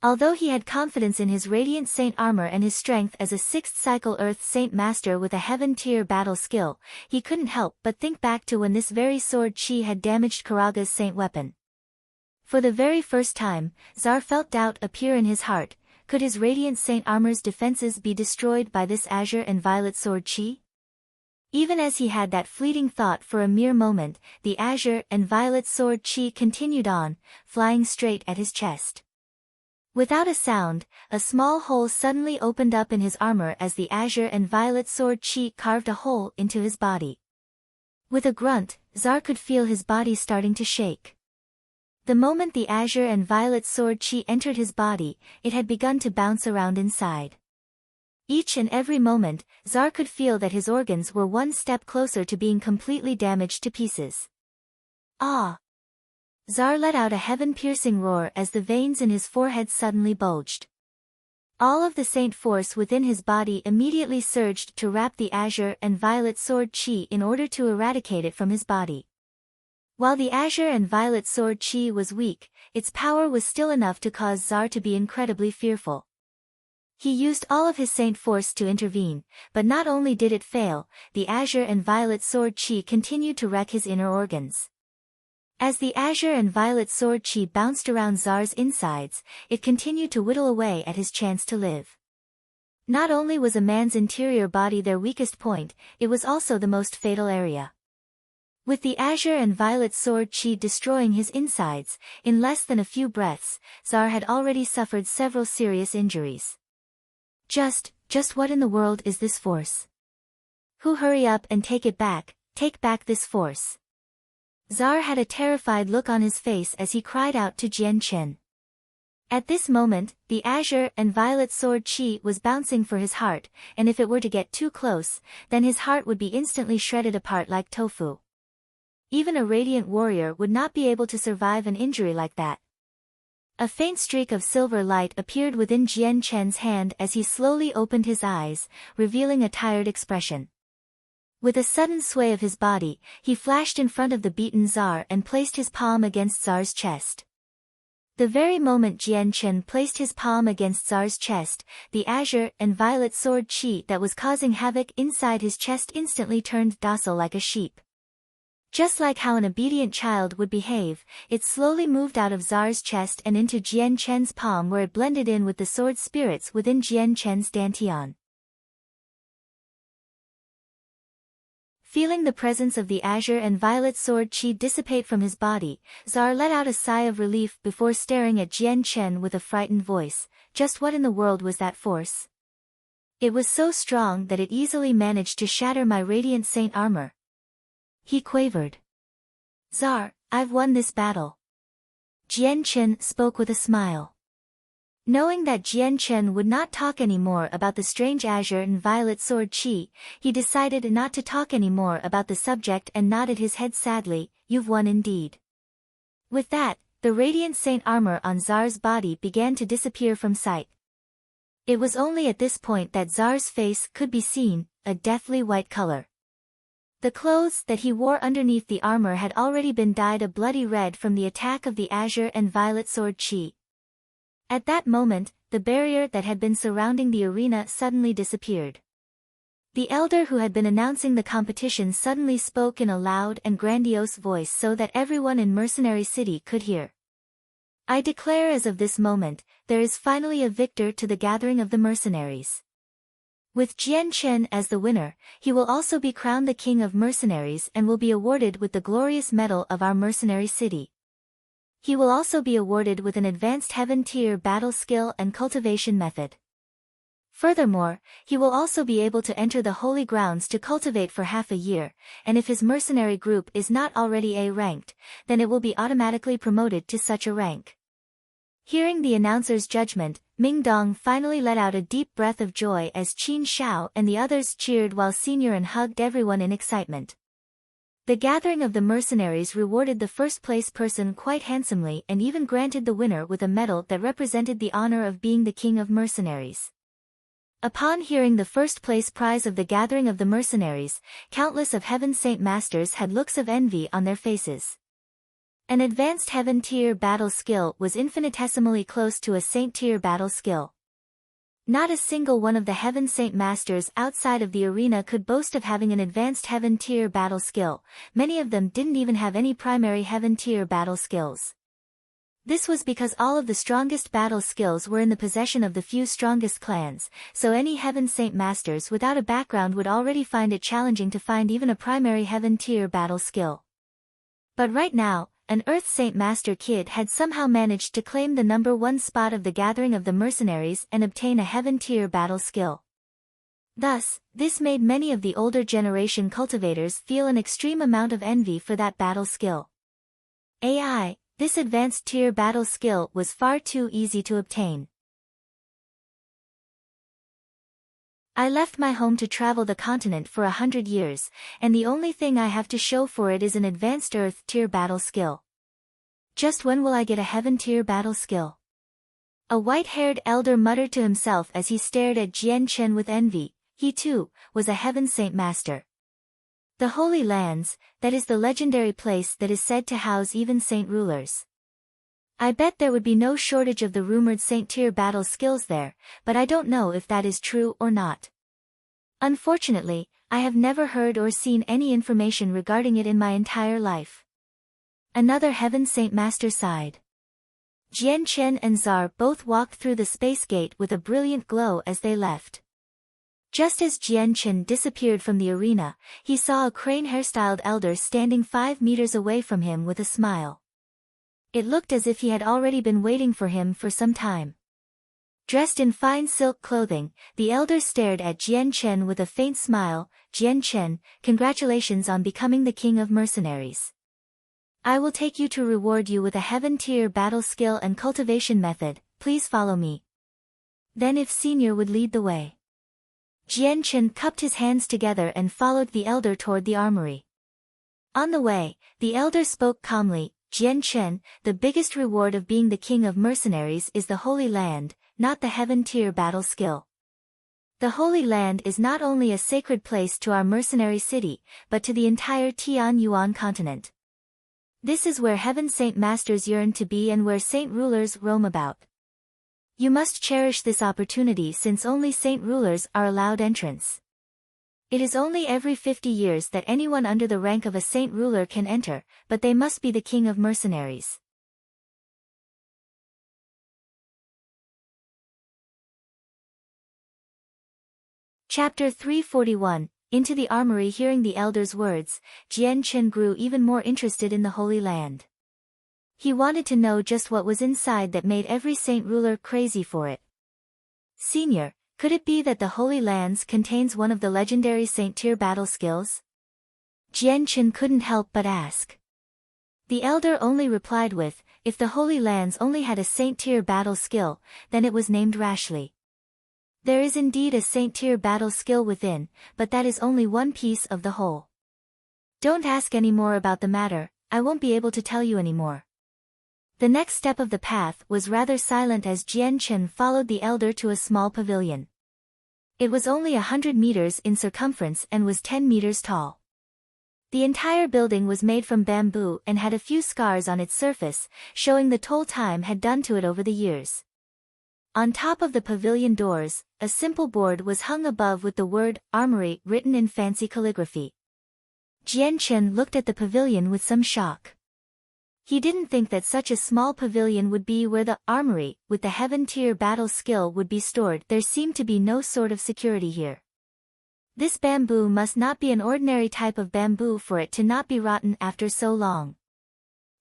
Although he had confidence in his radiant saint armor and his strength as a 6th cycle earth saint master with a heaven-tier battle skill, he couldn't help but think back to when this very sword chi had damaged Karaga's saint weapon. For the very first time, Zar felt doubt appear in his heart. Could his radiant saint armor's defenses be destroyed by this azure and violet sword chi? Even as he had that fleeting thought for a mere moment, the azure and violet sword chi continued on, flying straight at his chest. Without a sound, a small hole suddenly opened up in his armor as the azure and violet sword chi carved a hole into his body. With a grunt, Zar could feel his body starting to shake. The moment the azure and violet sword chi entered his body, it had begun to bounce around inside. Each and every moment, Zar could feel that his organs were one step closer to being completely damaged to pieces. Ah! Zar let out a heaven-piercing roar as the veins in his forehead suddenly bulged. All of the saint force within his body immediately surged to wrap the azure and violet sword chi in order to eradicate it from his body. While the azure and violet sword chi was weak, its power was still enough to cause Zar to be incredibly fearful. He used all of his saint force to intervene, but not only did it fail, the azure and violet sword chi continued to wreck his inner organs. As the azure and violet sword chi bounced around Zar's insides, it continued to whittle away at his chance to live. Not only was a man's interior body their weakest point, it was also the most fatal area. With the azure and violet sword chi destroying his insides, in less than a few breaths, Zar had already suffered several serious injuries. Just what in the world is this force? Who hurry up and take it back, take back this force. Zar had a terrified look on his face as he cried out to Jian Chen. At this moment, the azure and violet sword chi was bouncing for his heart, and if it were to get too close, then his heart would be instantly shredded apart like tofu. Even a radiant warrior would not be able to survive an injury like that. A faint streak of silver light appeared within Jian Chen's hand as he slowly opened his eyes, revealing a tired expression. With a sudden sway of his body, he flashed in front of the beaten Tsar and placed his palm against Tsar's chest. The very moment Jian Chen placed his palm against Tsar's chest, the azure and violet sword qi that was causing havoc inside his chest instantly turned docile like a sheep. Just like how an obedient child would behave, it slowly moved out of Tsar's chest and into Jian Chen's palm, where it blended in with the sword spirits within Jian Chen's dantian. Feeling the presence of the azure and violet sword qi dissipate from his body, Tsar let out a sigh of relief before staring at Jian Chen with a frightened voice. Just what in the world was that force? It was so strong that it easily managed to shatter my radiant saint armor. He quavered. Tsar, I've won this battle. Jian Chen spoke with a smile. Knowing that Jian Chen would not talk anymore about the strange azure and violet sword qi, he decided not to talk anymore about the subject and nodded his head sadly. You've won indeed. With that, the radiant saint armor on Tsar's body began to disappear from sight. It was only at this point that Tsar's face could be seen, a deathly white color. The clothes that he wore underneath the armor had already been dyed a bloody red from the attack of the azure and violet sword qi. At that moment, the barrier that had been surrounding the arena suddenly disappeared. The elder who had been announcing the competition suddenly spoke in a loud and grandiose voice so that everyone in Mercenary City could hear. I declare as of this moment, there is finally a victor to the gathering of the mercenaries. With Jian Chen as the winner, he will also be crowned the king of mercenaries and will be awarded with the glorious medal of our mercenary city. He will also be awarded with an advanced heaven tier battle skill and cultivation method. Furthermore, he will also be able to enter the holy grounds to cultivate for half a year, and if his mercenary group is not already A-ranked, then it will be automatically promoted to such a rank. Hearing the announcer's judgment, Ming Dong finally let out a deep breath of joy as Qin Shao and the others cheered while Senior and hugged everyone in excitement. The gathering of the mercenaries rewarded the first-place person quite handsomely and even granted the winner with a medal that represented the honor of being the king of mercenaries. Upon hearing the first-place prize of the gathering of the mercenaries, countless of Heaven Saint Masters had looks of envy on their faces. An advanced Heaven tier battle skill was infinitesimally close to a Saint tier battle skill. Not a single one of the Heaven Saint Masters outside of the arena could boast of having an advanced Heaven tier battle skill. Many of them didn't even have any primary Heaven tier battle skills. This was because all of the strongest battle skills were in the possession of the few strongest clans, so any Heaven Saint Masters without a background would already find it challenging to find even a primary Heaven tier battle skill. But right now, an Earth Saint Master kid had somehow managed to claim the number 1 spot of the gathering of the mercenaries and obtain a Heaven tier battle skill. Thus, this made many of the older generation cultivators feel an extreme amount of envy for that battle skill. AI, this advanced tier battle skill was far too easy to obtain. I left my home to travel the continent for 100 years, and the only thing I have to show for it is an advanced Earth tier battle skill. Just when will I get a Heaven tier battle skill? A white-haired elder muttered to himself as he stared at Jian Chen with envy. He too was a Heaven Saint Master. The Holy Lands, that is the legendary place that is said to house even saint rulers. I bet there would be no shortage of the rumored Saint tier battle skills there, but I don't know if that is true or not. Unfortunately, I have never heard or seen any information regarding it in my entire life. Another Heaven Saint Master sighed. Jian Chen and Tsar both walked through the space gate with a brilliant glow as they left. Just as Jian Chen disappeared from the arena, he saw a crane-hairstyled elder standing 5 meters away from him with a smile. It looked as if he had already been waiting for him for some time. Dressed in fine silk clothing, the elder stared at Jian Chen with a faint smile. Jian Chen, congratulations on becoming the king of mercenaries. I will take you to reward you with a Heaven tier battle skill and cultivation method. Please follow me. Then if Senior would lead the way. Jian Chen cupped his hands together and followed the elder toward the armory. On the way, the elder spoke calmly, Jian Chen, the biggest reward of being the king of mercenaries is the Holy Land, not the heaven-tier battle skill. The Holy Land is not only a sacred place to our mercenary city, but to the entire Tian Yuan continent. This is where heaven saint masters yearn to be and where saint rulers roam about. You must cherish this opportunity since only saint rulers are allowed entrance. It is only every 50 years that anyone under the rank of a saint ruler can enter, but they must be the king of mercenaries. Chapter 341, Into the Armory. Hearing the elder's words, Jian Chen grew even more interested in the Holy Land. He wanted to know just what was inside that made every saint ruler crazy for it. Senior, could it be that the Holy Lands contains one of the legendary saint-tier battle skills? Jian Chen couldn't help but ask. The elder only replied with, if the Holy Lands only had a saint-tier battle skill, then it was named rashly. There is indeed a saint-tier battle skill within, but that is only one piece of the whole. Don't ask any more about the matter, I won't be able to tell you anymore. The next step of the path was rather silent as Jian Chen followed the elder to a small pavilion. It was only 100 meters in circumference and was 10 meters tall. The entire building was made from bamboo and had a few scars on its surface, showing the toll time had done to it over the years. On top of the pavilion doors, a simple board was hung above with the word, Armory, written in fancy calligraphy. Jian Chen looked at the pavilion with some shock. He didn't think that such a small pavilion would be where the armory, with the heaven-tier battle skill would be stored. There seemed to be no sort of security here. This bamboo must not be an ordinary type of bamboo for it to not be rotten after so long.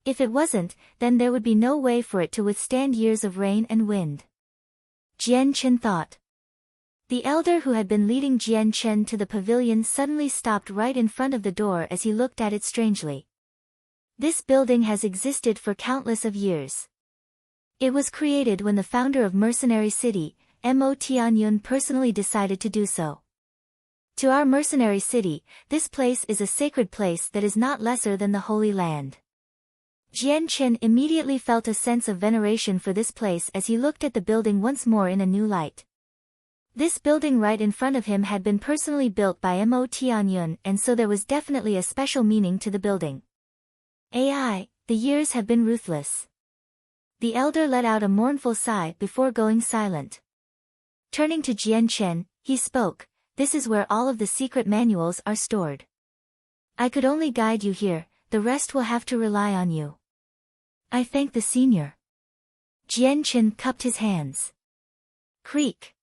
If it wasn't, then there would be no way for it to withstand years of rain and wind. Jian Chen thought. The elder who had been leading Jian Chen to the pavilion suddenly stopped right in front of the door as he looked at it strangely. This building has existed for countless of years. It was created when the founder of Mercenary City, Mo Tianyun, personally decided to do so. To our mercenary city, this place is a sacred place that is not lesser than the Holy Land. Jian Chen immediately felt a sense of veneration for this place as he looked at the building once more in a new light. This building right in front of him had been personally built by Mo Tianyun, and so there was definitely a special meaning to the building. The years have been ruthless. The elder let out a mournful sigh before going silent. Turning to Jian Chen, he spoke, this is where all of the secret manuals are stored. I could only guide you here, the rest will have to rely on you. I thank the senior. Jian Chen cupped his hands. Creak.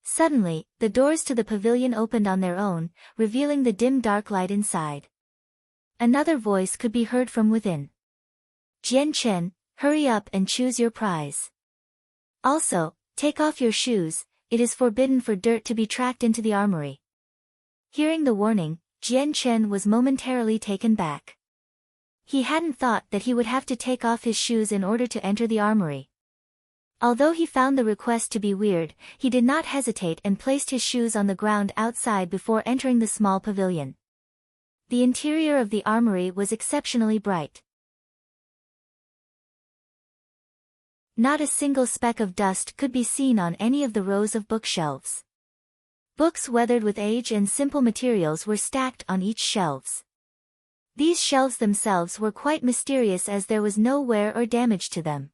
Suddenly, the doors to the pavilion opened on their own, revealing the dim dark light inside. Another voice could be heard from within. Jian Chen, hurry up and choose your prize. Also, take off your shoes, it is forbidden for dirt to be tracked into the armory. Hearing the warning, Jian Chen was momentarily taken back. He hadn't thought that he would have to take off his shoes in order to enter the armory. Although he found the request to be weird, he did not hesitate and placed his shoes on the ground outside before entering the small pavilion. The interior of the armory was exceptionally bright. Not a single speck of dust could be seen on any of the rows of bookshelves. Books weathered with age and simple materials were stacked on each shelves. These shelves themselves were quite mysterious as there was no wear or damage to them.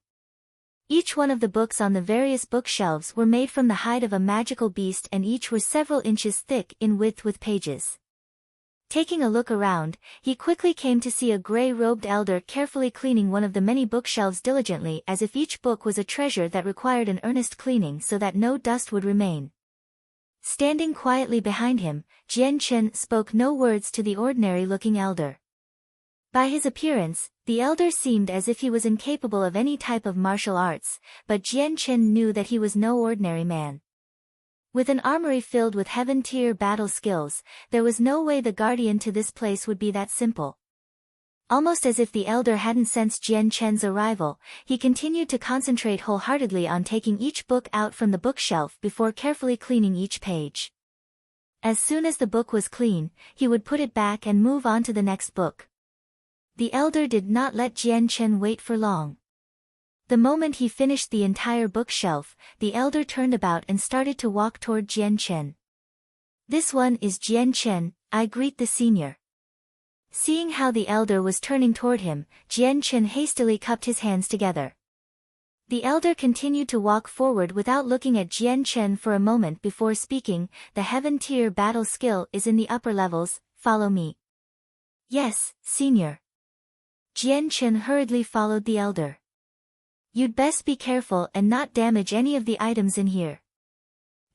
Each one of the books on the various bookshelves were made from the hide of a magical beast and each were several inches thick in width with pages. Taking a look around, he quickly came to see a gray-robed elder carefully cleaning one of the many bookshelves diligently as if each book was a treasure that required an earnest cleaning so that no dust would remain. Standing quietly behind him, Jian Chen spoke no words to the ordinary-looking elder. By his appearance, the elder seemed as if he was incapable of any type of martial arts, but Jian Chen knew that he was no ordinary man. With an armory filled with heaven-tier battle skills, there was no way the guardian to this place would be that simple. Almost as if the elder hadn't sensed Jian Chen's arrival, he continued to concentrate wholeheartedly on taking each book out from the bookshelf before carefully cleaning each page. As soon as the book was clean, he would put it back and move on to the next book. The elder did not let Jian Chen wait for long. The moment he finished the entire bookshelf, the elder turned about and started to walk toward Jian Chen. "This one is Jian Chen, I greet the senior." Seeing how the elder was turning toward him, Jian Chen hastily cupped his hands together. The elder continued to walk forward without looking at Jian Chen for a moment before speaking. "The heaven tier battle skill is in the upper levels, follow me." "Yes, senior." Jian Chen hurriedly followed the elder. "You'd best be careful and not damage any of the items in here."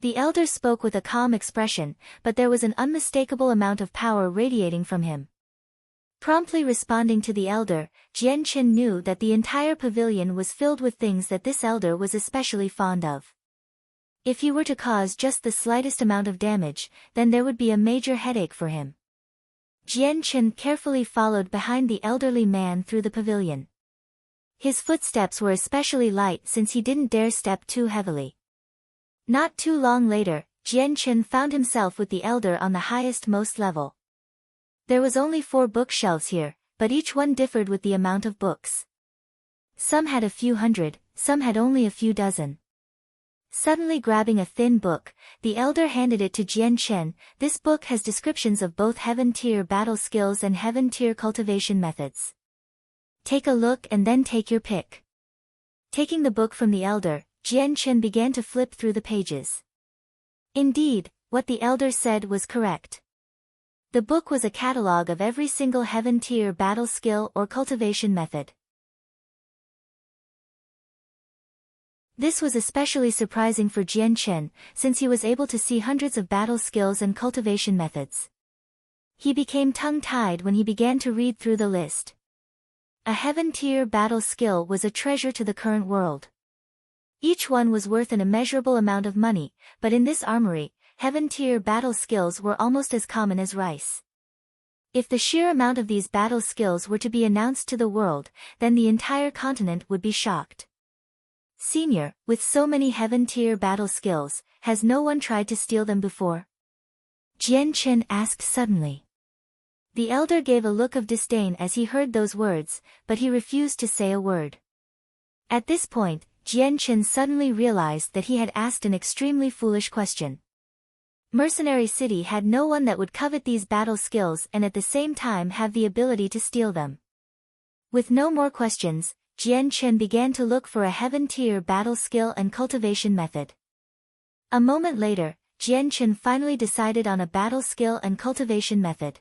The elder spoke with a calm expression, but there was an unmistakable amount of power radiating from him. Promptly responding to the elder, Jian Chen knew that the entire pavilion was filled with things that this elder was especially fond of. If he were to cause just the slightest amount of damage, then there would be a major headache for him. Jian Chen carefully followed behind the elderly man through the pavilion. His footsteps were especially light since he didn't dare step too heavily. Not too long later, Jian Chen found himself with the elder on the highest most level. There was only 4 bookshelves here, but each one differed with the amount of books. Some had a few hundred, some had only a few dozen. Suddenly grabbing a thin book, the elder handed it to Jian Chen. "This book has descriptions of both heaven tier battle skills and heaven tier cultivation methods. Take a look and then take your pick." Taking the book from the elder, Jian Chen began to flip through the pages. Indeed, what the elder said was correct. The book was a catalogue of every single heaven tier battle skill or cultivation method. This was especially surprising for Jian Chen, since he was able to see hundreds of battle skills and cultivation methods. He became tongue-tied when he began to read through the list. A heaven tier battle skill was a treasure to the current world. Each one was worth an immeasurable amount of money, but in this armory, heaven tier battle skills were almost as common as rice. If the sheer amount of these battle skills were to be announced to the world, then the entire continent would be shocked. "Senior, with so many heaven tier battle skills, has no one tried to steal them before?" Jian Chen asked suddenly. The elder gave a look of disdain as he heard those words, but he refused to say a word. At this point, Jian Chen suddenly realized that he had asked an extremely foolish question. Mercenary City had no one that would covet these battle skills and at the same time have the ability to steal them. With no more questions, Jian Chen began to look for a heaven tier battle skill and cultivation method. A moment later, Jian Chen finally decided on a battle skill and cultivation method.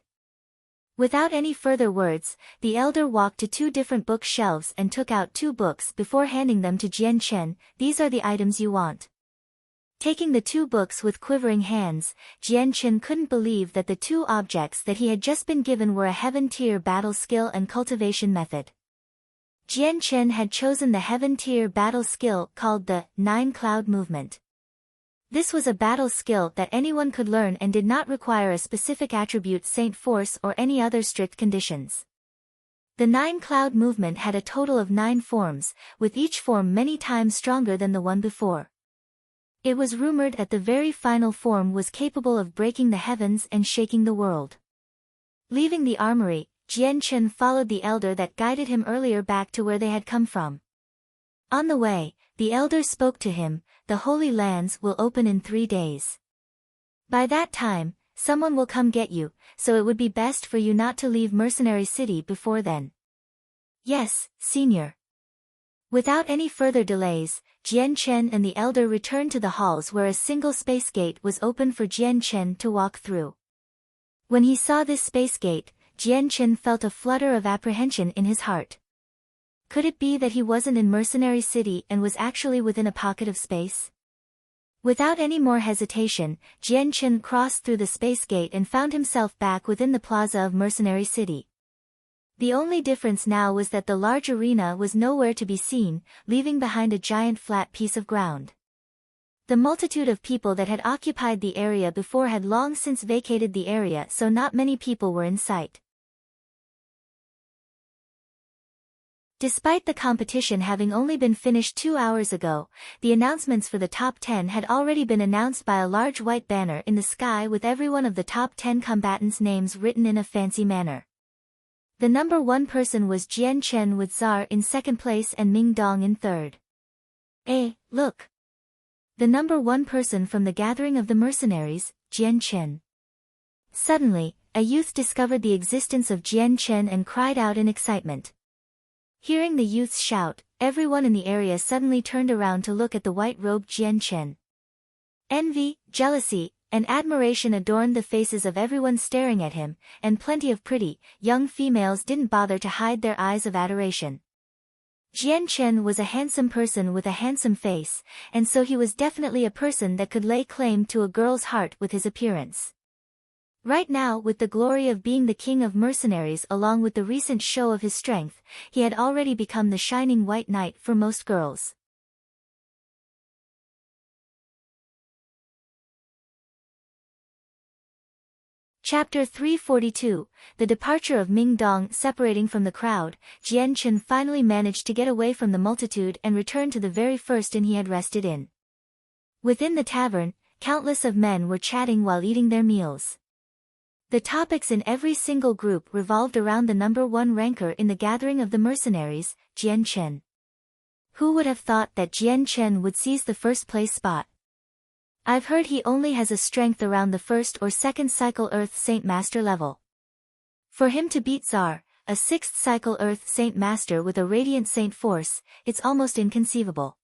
Without any further words, the elder walked to 2 different bookshelves and took out 2 books before handing them to Jian Chen. "These are the items you want." Taking the 2 books with quivering hands, Jian Chen couldn't believe that the 2 objects that he had just been given were a heaven tier battle skill and cultivation method. Jian Chen had chosen the heaven tier battle skill called the 9 Cloud Movement. This was a battle skill that anyone could learn and did not require a specific attribute, Saint Force, or any other strict conditions. The 9 Cloud Movement had a total of 9 forms, with each form many times stronger than the one before. It was rumored that the very final form was capable of breaking the heavens and shaking the world. Leaving the armory, Jian Chen followed the elder that guided him earlier back to where they had come from. On the way, the elder spoke to him. "The Holy Lands will open in 3 days. By that time, someone will come get you, so it would be best for you not to leave Mercenary City before then." "Yes, senior." Without any further delays, Jian Chen and the elder returned to the halls where a single space gate was open for Jian Chen to walk through. When he saw this space gate, Jian Chen felt a flutter of apprehension in his heart. Could it be that he wasn't in Mercenary City and was actually within a pocket of space? Without any more hesitation, Jian Chen crossed through the space gate and found himself back within the plaza of Mercenary City. The only difference now was that the large arena was nowhere to be seen, leaving behind a giant flat piece of ground. The multitude of people that had occupied the area before had long since vacated the area, so not many people were in sight. Despite the competition having only been finished 2 hours ago, the announcements for the top 10 had already been announced by a large white banner in the sky with every one of the top 10 combatants' names written in a fancy manner. The number 1 person was Jian Chen with Zar in second place and Ming Dong in third. Look! The number 1 person from the gathering of the mercenaries, Jian Chen. Suddenly, a youth discovered the existence of Jian Chen and cried out in excitement. Hearing the youth's shout, everyone in the area suddenly turned around to look at the white-robed Jian Chen. Envy, jealousy, and admiration adorned the faces of everyone staring at him, and plenty of pretty, young females didn't bother to hide their eyes of adoration. Jian Chen was a handsome person with a handsome face, and so he was definitely a person that could lay claim to a girl's heart with his appearance. Right now, with the glory of being the king of mercenaries along with the recent show of his strength, he had already become the shining white knight for most girls. Chapter 342, The Departure of Ming Dong. Separating from the crowd, Jian Chen finally managed to get away from the multitude and return to the very first inn he had rested in. Within the tavern, countless of men were chatting while eating their meals. The topics in every single group revolved around the number 1 ranker in the gathering of the mercenaries, Jian Chen. Who would have thought that Jian Chen would seize the first place spot? I've heard he only has a strength around the first or second cycle Earth Saint Master level. For him to beat Zar, a 6th cycle Earth Saint Master with a Radiant Saint force, it's almost inconceivable.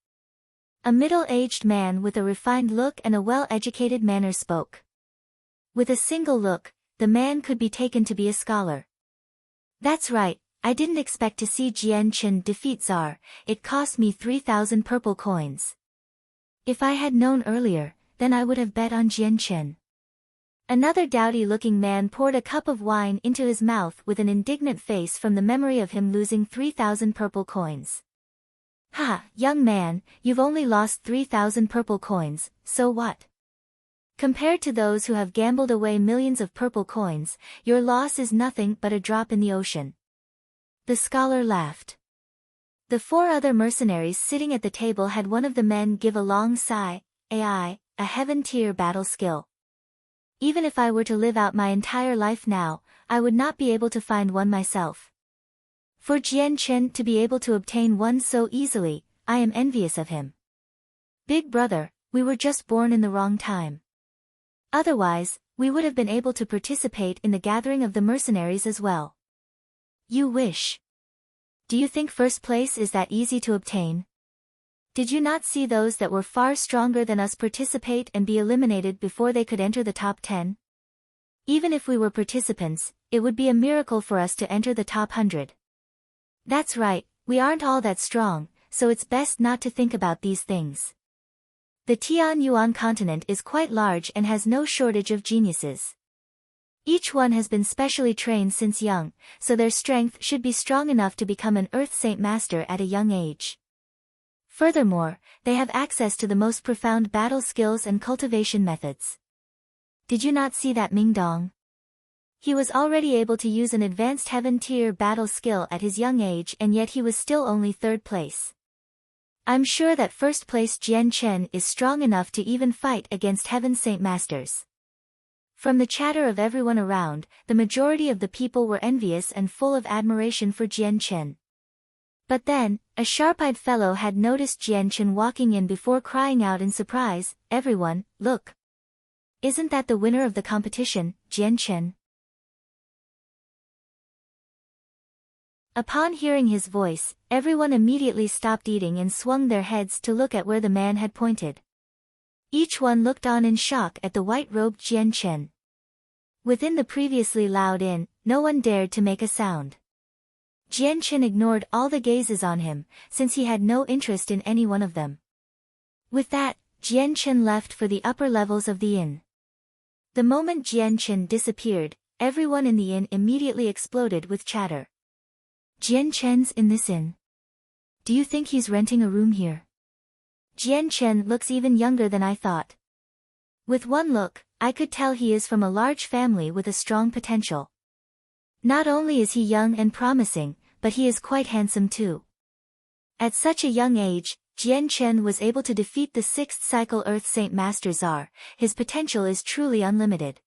A middle-aged man with a refined look and a well-educated manner spoke. With a single look, the man could be taken to be a scholar. That's right, I didn't expect to see Jian Chen defeat Zar, it cost me 3,000 purple coins. If I had known earlier, then I would have bet on Jian Chen. Another dowdy-looking man poured a cup of wine into his mouth with an indignant face from the memory of him losing 3,000 purple coins. Ha, young man, you've only lost 3,000 purple coins, so what? Compared to those who have gambled away millions of purple coins, your loss is nothing but a drop in the ocean. The scholar laughed. The 4 other mercenaries sitting at the table had one of the men give a long sigh. A heaven-tier battle skill. Even if I were to live out my entire life now, I would not be able to find one myself. For Jian Chen to be able to obtain one so easily, I am envious of him. Big brother, we were just born in the wrong time. Otherwise, we would have been able to participate in the gathering of the mercenaries as well. You wish. Do you think first place is that easy to obtain? Did you not see those that were far stronger than us participate and be eliminated before they could enter the top 10? Even if we were participants, it would be a miracle for us to enter the top 100. That's right, we aren't all that strong, so it's best not to think about these things. The Tianyuan continent is quite large and has no shortage of geniuses. Each one has been specially trained since young, so their strength should be strong enough to become an Earth Saint Master at a young age. Furthermore, they have access to the most profound battle skills and cultivation methods. Did you not see that Ming Dong? He was already able to use an advanced heaven-tier battle skill at his young age and yet he was still only 3rd place. I'm sure that first place Jian Chen is strong enough to even fight against Heaven Saint Masters. From the chatter of everyone around, the majority of the people were envious and full of admiration for Jian Chen. But then, a sharp-eyed fellow had noticed Jian Chen walking in before crying out in surprise, "Everyone, look! Isn't that the winner of the competition, Jian Chen?" Upon hearing his voice, everyone immediately stopped eating and swung their heads to look at where the man had pointed. Each one looked on in shock at the white-robed Jian Chen. Within the previously loud inn, no one dared to make a sound. Jian Chen ignored all the gazes on him, since he had no interest in any one of them. With that, Jian Chen left for the upper levels of the inn. The moment Jian Chen disappeared, everyone in the inn immediately exploded with chatter. Jian Chen's in this inn. Do you think he's renting a room here? Jian Chen looks even younger than I thought. With one look, I could tell he is from a large family with a strong potential. Not only is he young and promising, but he is quite handsome too. At such a young age, Jian Chen was able to defeat the 6th cycle Earth Saint Master Czar. His potential is truly unlimited.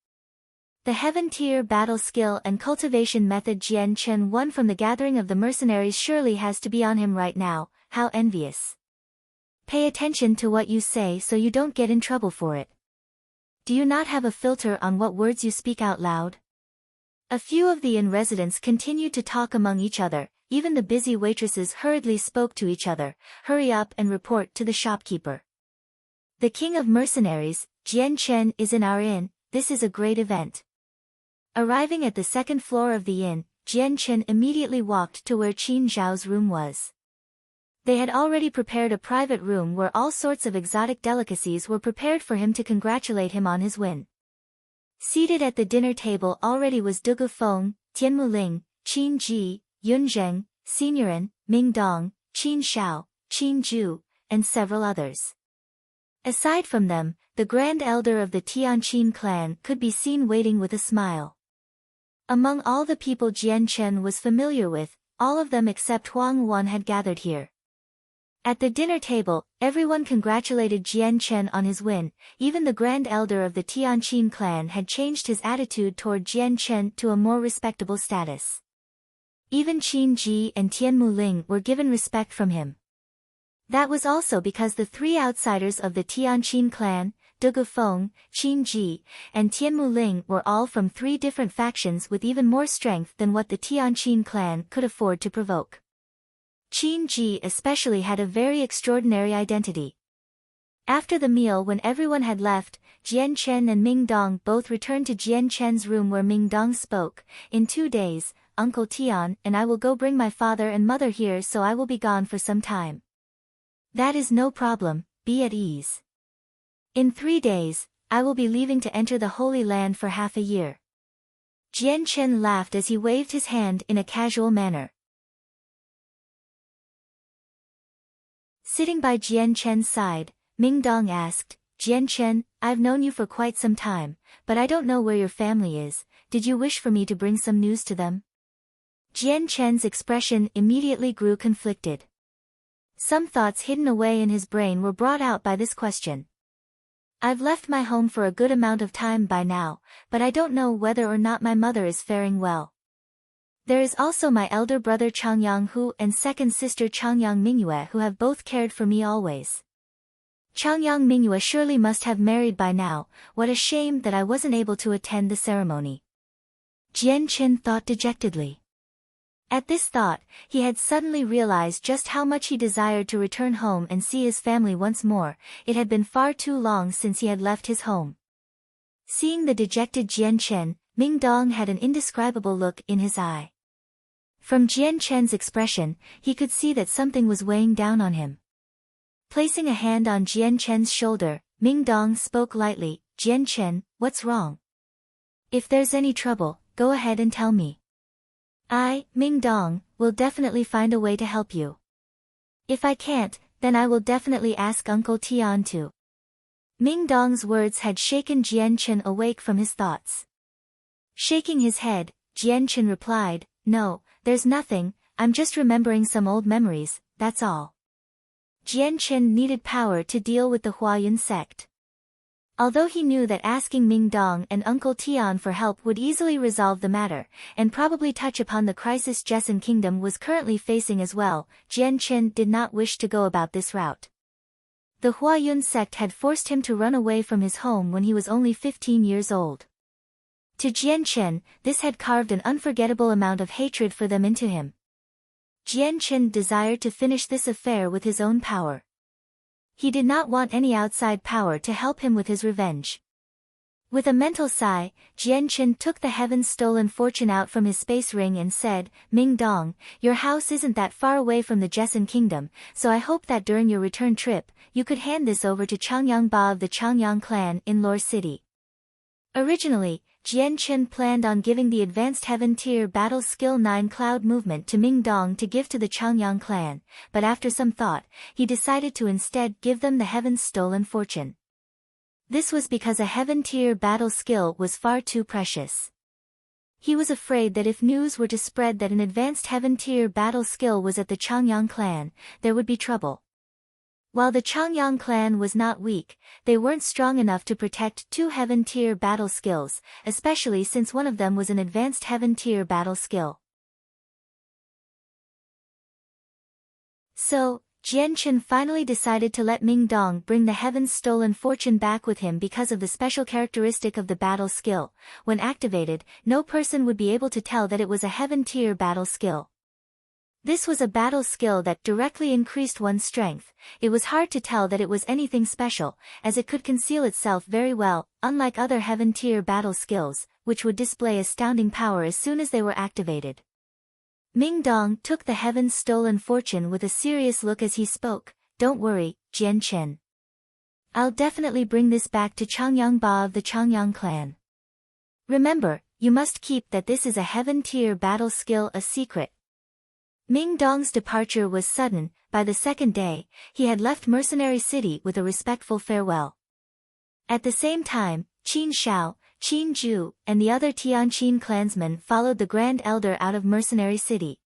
The Heaven Tier battle skill and cultivation method Jian Chen won from the gathering of the mercenaries surely has to be on him right now. How envious. Pay attention to what you say so you don't get in trouble for it. Do you not have a filter on what words you speak out loud? A few of the inn residents continued to talk among each other. Even the busy waitresses hurriedly spoke to each other. Hurry up and report to the shopkeeper. The king of mercenaries, Jian Chen, is in our inn. This is a great event. Arriving at the 2nd floor of the inn, Jian Chen immediately walked to where Qin Zhao's room was. They had already prepared a private room where all sorts of exotic delicacies were prepared for him to congratulate him on his win. Seated at the dinner table already was Du Gufeng, Tian Muling, Qin Ji, Yun Zheng, Signorin, Ming Dong, Qin Shao, Qin Zhu, and several others. Aside from them, the Grand Elder of the Tianqin clan could be seen waiting with a smile. Among all the people Jian Chen was familiar with, all of them except Huang Wan had gathered here. At the dinner table, everyone congratulated Jian Chen on his win. Even the Grand Elder of the Tianqin clan had changed his attitude toward Jian Chen to a more respectable status. Even Qin Ji and Tian Muling were given respect from him. That was also because the 3 outsiders of the Tianqin clan, Du Gufeng, Qin Ji, and Tian Muling were all from 3 different factions with even more strength than what the Tianqin clan could afford to provoke. Qin Ji especially had a very extraordinary identity. After the meal, when everyone had left, Jian Chen and Ming Dong both returned to Jian Chen's room where Ming Dong spoke. In 2 days, Uncle Tian and I will go bring my father and mother here, so I will be gone for some time. That is no problem, be at ease. In 3 days, I will be leaving to enter the Holy Land for half a year. Jian Chen laughed as he waved his hand in a casual manner. Sitting by Jian Chen's side, Ming Dong asked, Jian Chen, I've known you for quite some time, but I don't know where your family is. Did you wish for me to bring some news to them? Jian Chen's expression immediately grew conflicted. Some thoughts hidden away in his brain were brought out by this question. I've left my home for a good amount of time by now, but I don't know whether or not my mother is faring well. There is also my elder brother Changyang Hu and second sister Changyang Mingyue who have both cared for me always. Changyang Mingyue surely must have married by now. What a shame that I wasn't able to attend the ceremony. Jian Chen thought dejectedly. At this thought, he had suddenly realized just how much he desired to return home and see his family once more. It had been far too long since he had left his home. Seeing the dejected Jian Chen, Ming Dong had an indescribable look in his eye. From Jian Chen's expression, he could see that something was weighing down on him. Placing a hand on Jian Chen's shoulder, Ming Dong spoke lightly, Jian Chen, what's wrong? If there's any trouble, go ahead and tell me. I, Ming Dong, will definitely find a way to help you. If I can't, then I will definitely ask Uncle Tian to. Ming Dong's words had shaken Jian Chen awake from his thoughts. Shaking his head, Jian Chen replied, No, there's nothing, I'm just remembering some old memories, that's all. Jian Chen needed power to deal with the Huayun sect. Although he knew that asking Ming Dong and Uncle Tian for help would easily resolve the matter, and probably touch upon the crisis Jessan Kingdom was currently facing as well, Jian Chen did not wish to go about this route. The Huayun sect had forced him to run away from his home when he was only 15 years old. To Jian Chen, this had carved an unforgettable amount of hatred for them into him. Jian Chen desired to finish this affair with his own power. He did not want any outside power to help him with his revenge. With a mental sigh, Jian Chen took the heaven's stolen fortune out from his space ring and said, Ming Dong, your house isn't that far away from the Jessan Kingdom, so I hope that during your return trip, you could hand this over to Changyang Ba of the Changyang clan in Lore City. Originally, Jian Chen planned on giving the Advanced Heaven Tier Battle Skill 9 Cloud Movement to Ming Dong to give to the Changyang clan, but after some thought, he decided to instead give them the Heaven's Stolen Fortune. This was because a Heaven Tier Battle Skill was far too precious. He was afraid that if news were to spread that an advanced heaven-tier battle skill was at the Changyang clan, there would be trouble. While the Changyang clan was not weak, they weren't strong enough to protect two heaven-tier battle skills, especially since one of them was an advanced heaven-tier battle skill. So, Jian Chen finally decided to let Ming Dong bring the Heaven's Stolen Fortune back with him because of the special characteristic of the battle skill. When activated, no person would be able to tell that it was a Heaven-tier battle skill. This was a battle skill that directly increased one's strength. It was hard to tell that it was anything special, as it could conceal itself very well, unlike other Heaven-tier battle skills, which would display astounding power as soon as they were activated. Ming Dong took the Heaven's Stolen Fortune with a serious look as he spoke. "Don't worry, Jian Chen. I'll definitely bring this back to Changyang Ba of the Changyang clan. Remember, you must keep that this is a Heaven-tier battle skill a secret." Ming Dong's departure was sudden. By the second day, he had left Mercenary City with a respectful farewell. At the same time, Qin Shao, Qin Ju, and the other Tianqin clansmen followed the Grand Elder out of Mercenary City.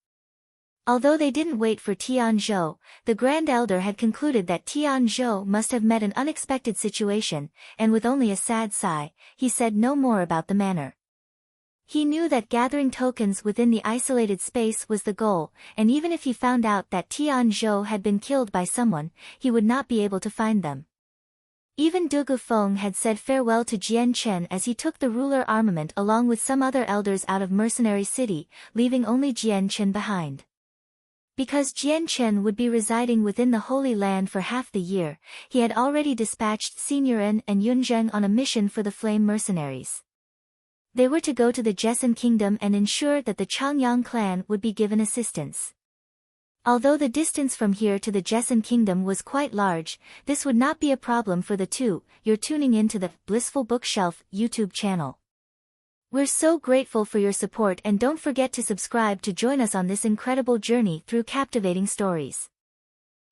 Although they didn't wait for Tian Zhou, the Grand Elder had concluded that Tian Zhou must have met an unexpected situation, and with only a sad sigh, he said no more about the matter. He knew that gathering tokens within the isolated space was the goal, and even if he found out that Tian Zhou had been killed by someone, he would not be able to find them. Even Du Gufeng had said farewell to Jian Chen as he took the ruler armament along with some other elders out of Mercenary City, leaving only Jian Chen behind. Because Jian Chen would be residing within the Holy Land for half the year, he had already dispatched Xinyan and Yunzheng on a mission for the Flame Mercenaries. They were to go to the Jessen Kingdom and ensure that the Changyang clan would be given assistance. Although the distance from here to the Jessen Kingdom was quite large, this would not be a problem for the two. You're tuning in to the Blissful Bookshelf YouTube channel. We're so grateful for your support, and don't forget to subscribe to join us on this incredible journey through captivating stories.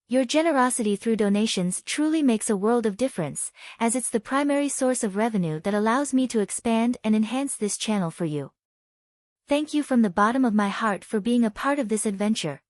Your generosity through donations truly makes a world of difference, as it's the primary source of revenue that allows me to expand and enhance this channel for you. Thank you from the bottom of my heart for being a part of this adventure.